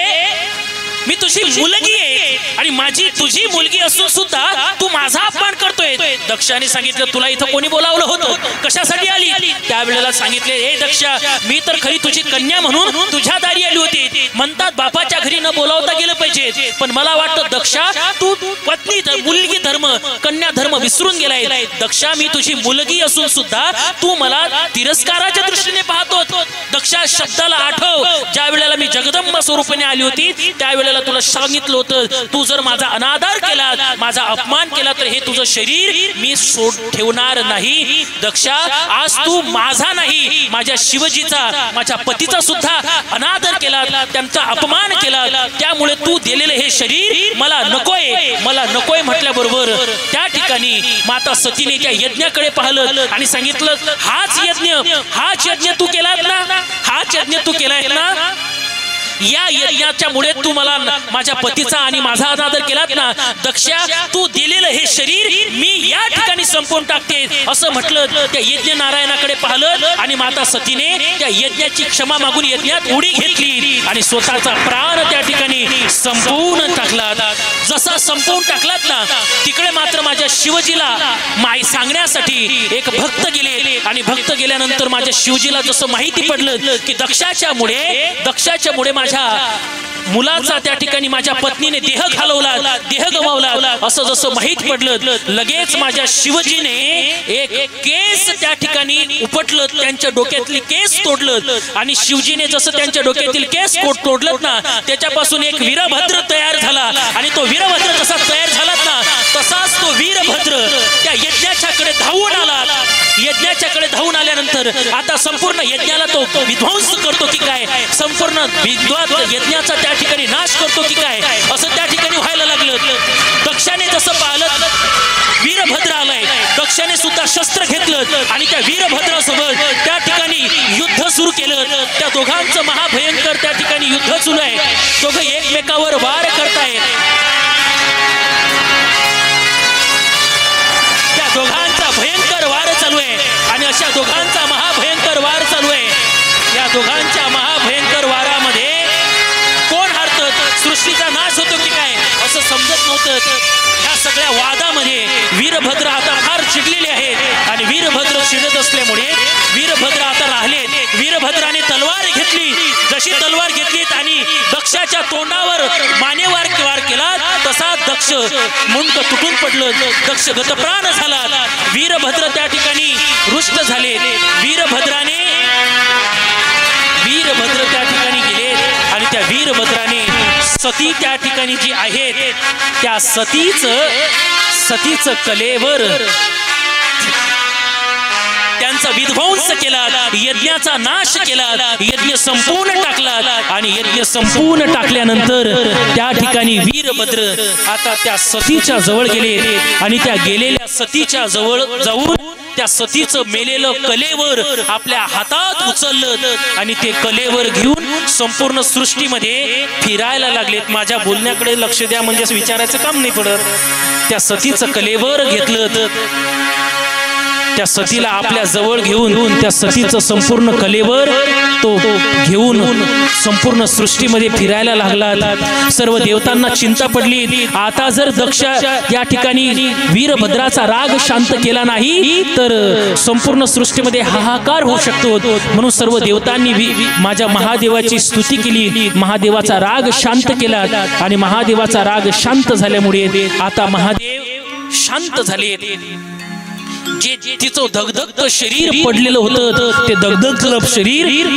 मी तुझी मुलगी आहे आणि माझी तुझी मुलगी असून सुद्धा तू माझा अपमान करतोय. दक्षाने सांगितलं तुला इथं कोणी बोलावलं होतं, कशासाठी आली? त्यावेळेला सांगितले ए दक्षा, मी तर खरी तुझी कन्या म्हणून तुझ्या दारी आली होती. म्हणतात बापाच्या घरी न बोलावता गेलं पाहिजे, पण मला वाटतं दक्षा तू पत्नी मुलगी धर्म कन्या धर्म विसरून गेलाय. दक्षा मी तुझी मुलगी असून सुद्धा तू मला तिरस्काराच्या दृष्टीने पाहतो. दक्षा शब्दाला आठव, ज्या वेळेला मी जगदंबा स्वरूपाने आली होती त्यावेळेला तुला सांगितलं होतं तू जर माझा अनादर केला, माझा अपमान केला तर हे तुझं शरीर मी ठेवणार नाही. दक्षा आज तू माझा नाही माझ्या शिवजीचा माझ्या पतीचा सुद्धा अनादर केला, त्यांचा अपमान केला, त्यामुळे तू दिलेले हे शरीर मला नकोय. मला नकोय म्हटल्याबरोबर त्या ठिकाणी माता सतीने त्या यज्ञाकडे पाहिलं आणि सांगितलं हाच यज्ञ तू केलास ना, हाच यज्ञ तू केलाय ना, या यज्ञाच्या मुळे तू मला माझ्या पतीचा आणि माझा अनादर केलात ना. दक्षा तू दिलेलं हे शरीर मी या ठिकाणी संपवून टाकते असं म्हटलं. त्या यज्ञ नारायणाकडे पाहिलं आणि माता सतीने त्या यज्ञाची क्षमा मागून यज्ञात उडी घेतली आणि स्वतःचा प्राण त्या ठिकाणी संपवून टाकला. जसा संपवून टाकलात ना तिकडे मात्र माझ्या शिवजीला माय सांगण्यासाठी एक भक्त गेले आणि भक्त गेल्यानंतर माझ्या शिवजीला जसं माहिती पडलं की दक्षाच्या मुळे माझ्या मुलाचा त्या ठिकाणी माझ्या पत्नीने देह घालवला, देह गमावला असं जसं माहित पडलं लगेच माझ्या शिवजीने एक केस त्या ठिकाणी उपटलं, त्यांच्या डोक्यातली केस तोडलं आणि शिवजीने जसं त्यांच्या डोक्यातील केस तोडलं ना त्याच्यापासून एक वीरभद्र तयार झाला आणि तो वीरभद्र जसा तयार झाला ना तसाच तो वीरभद्र त्या यज्ञाच्याकडे धावून आला. यज्ञाच्याकडे धावून आल्यानंतर आता संपूर्ण यज्ञाला तो विध्वंस करतो की काय, संपूर्ण यज्ञाचा त्या ठिकाणी नाश करतो की काय असं त्या ठिकाणी व्हायला लागलं. दक्षाने जसं पाहिलं वीरभद्र आलाय, दक्षाने सुद्धा शस्त्र घेतलं आणि त्या वीरभद्रासोबत त्या ठिकाणी युद्ध सुरू केलं. त्या दोघांचं महाभयंकर त्या ठिकाणी युद्ध सुरू आहे. दोघं एकमेकावर वार करतायत. त्या दोघांचा भयंकर वार चालू आहे आणि अशा दोघांचा महाभयंकर वार चालू आहे. या दोघांच्या महाभयंकर वारामध्ये कोण हरतं, सृष्टीचा नाश होतो की काय असं समजत नव्हतं. ह्या सगळ्या वादामध्ये वीरभद्र आता फार चिडलेले आहेत आणि वीरभद्र चिडत असल्यामुळे वीरभद्र आता राहिले. वीरभद्राने तलवार घेतली, जशी तलवार घेतली आणि दक्षाच्या तोंडावर मानेवार वार केला तसा दक्ष मुंड तुटून पडलं, दक्ष गतप्राण झाला. वीरभद्र त्या ठिकाणी रुष्ट झाले. वीरभद्र त्या ठिकाणी गेले आणि त्या वीरभद्राने सती त्या ठिकाणी जी आहेत त्या सतीचं कलेवर त्यांचा विध्वंस केला, यज्ञाचा नाश केला, यज्ञ संपूर्ण टाकला आणि यज्ञ संपूर्ण टाकल्यानंतर त्या ठिकाणी वीरभद्र आता त्या सतीच्या जवळ गेले आणि त्या गेलेल्या सतीच्या जवळ जाऊन त्या सतीचं मेलेलं कलेवर आपल्या हातात उचललं आणि ते कलेवर घेऊन संपूर्ण सृष्टीमध्ये फिरायला लागलेत. माझ्या बोलण्याकडे लक्ष द्या म्हणजे असं विचारायचं काम नाही पडत. त्या सतीचं कलेवर घेतलं, त्या सतीचं मेलेलं कलेवर आपल्या हातात उचललं आणि ते कलेवर घेऊन संपूर्ण सृष्टीमध्ये फिरायला लागलेत. माझ्या बोलण्याकडे लक्ष द्या म्हणजे असं विचारायचं काम नाही पडत. त्या सतीचं कलेवर घेतलं, त्या सतीचं मेलेलं कलेवर आपल्या हातात उचललं आणि ते कलेवर घेऊन संपूर्ण सृष्टीमध्ये फिरायला लागलेत. माझ्या बोलण्याकडे लक्ष द्या म्हणजे असं विचारायचं काम नाही पडत. त्या सतीचं कलेवर घेतलं, त्या सतीला आपल्या जवळ घेऊन त्या सतीचं संपूर्ण कलेवर तो घेऊन संपूर्ण सृष्टीमध्ये फिरायला लागला. सर्व देवतांना चिंता पडली, आता जर दक्ष या ठिकाणी वीरभद्राचा राग शांत केला नाही तर संपूर्ण सृष्टीमध्ये हाहाकार होऊ शकतो. म्हणून सर्व देवतांनी माझ्या महादेवाची स्तुती केली, महादेवाचा राग शांत केला आणि महादेवाचा राग शांत झाल्यामुळे आता महादेव शांत झाले. जे तिचं धगधगतं शरीर पडलेलं होतं ते धगधगलं शरीर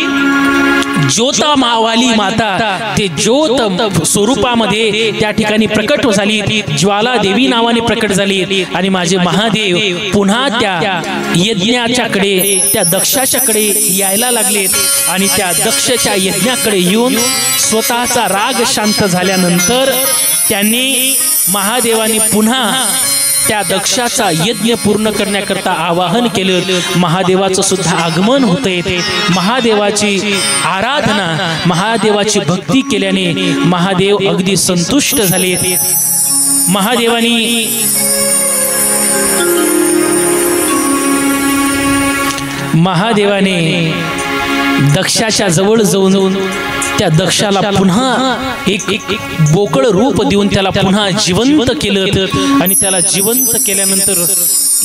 ज्योता मावाली माता ते ज्योत स्वरूपामध्ये त्या ठिकाणी प्रकट झाली, ज्वाला देवी नावाने प्रकट झाली आणि माझे महादेव पुन्हा त्या यज्ञाच्याकडे त्या दक्षाच्याकडे यायला लागले आणि त्या दक्षाच्या यज्ञाकडे येऊन स्वतःचा राग शांत झाल्यानंतर त्यांनी महादेवाने पुन्हा त्या दक्षाचा यज्ञ पूर्ण करण्याकरता आवाहन केलं. महादेवाचं सुद्धा आगमन होते. महादेवाची आराधना महादेवाची भक्ती केल्याने महादेव अगदी संतुष्ट झाले. महादेवाने दक्षाच्या जवळ जाऊन त्या दक्षाला पुन्हा एक बोकळ रूप देऊन त्याला पुन्हा जिवंत केलं आणि त्याला जिवंत केल्यानंतर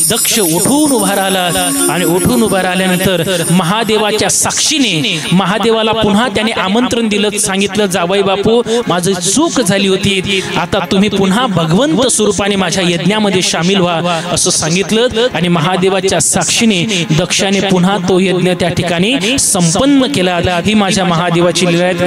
दक्ष उठून उभा राहिला आणि उठून उभा राहिल्यानंतर महादेवाच्या साक्षीने महादेवाला पुन्हा त्याने आमंत्रण दिलं, सांगितलं जावई बापू माझी चूक झाली होती, आता तुम्ही पुन्हा भगवंत स्वरूपाने माझ्या यज्ञामध्ये सामील व्हा असं सांगितलं आणि महादेवाच्या साक्षीने दक्षाने पुन्हा तो यज्ञ त्या ठिकाणी संपन्न केला. ही माझ्या महादेवाची लीला आहे.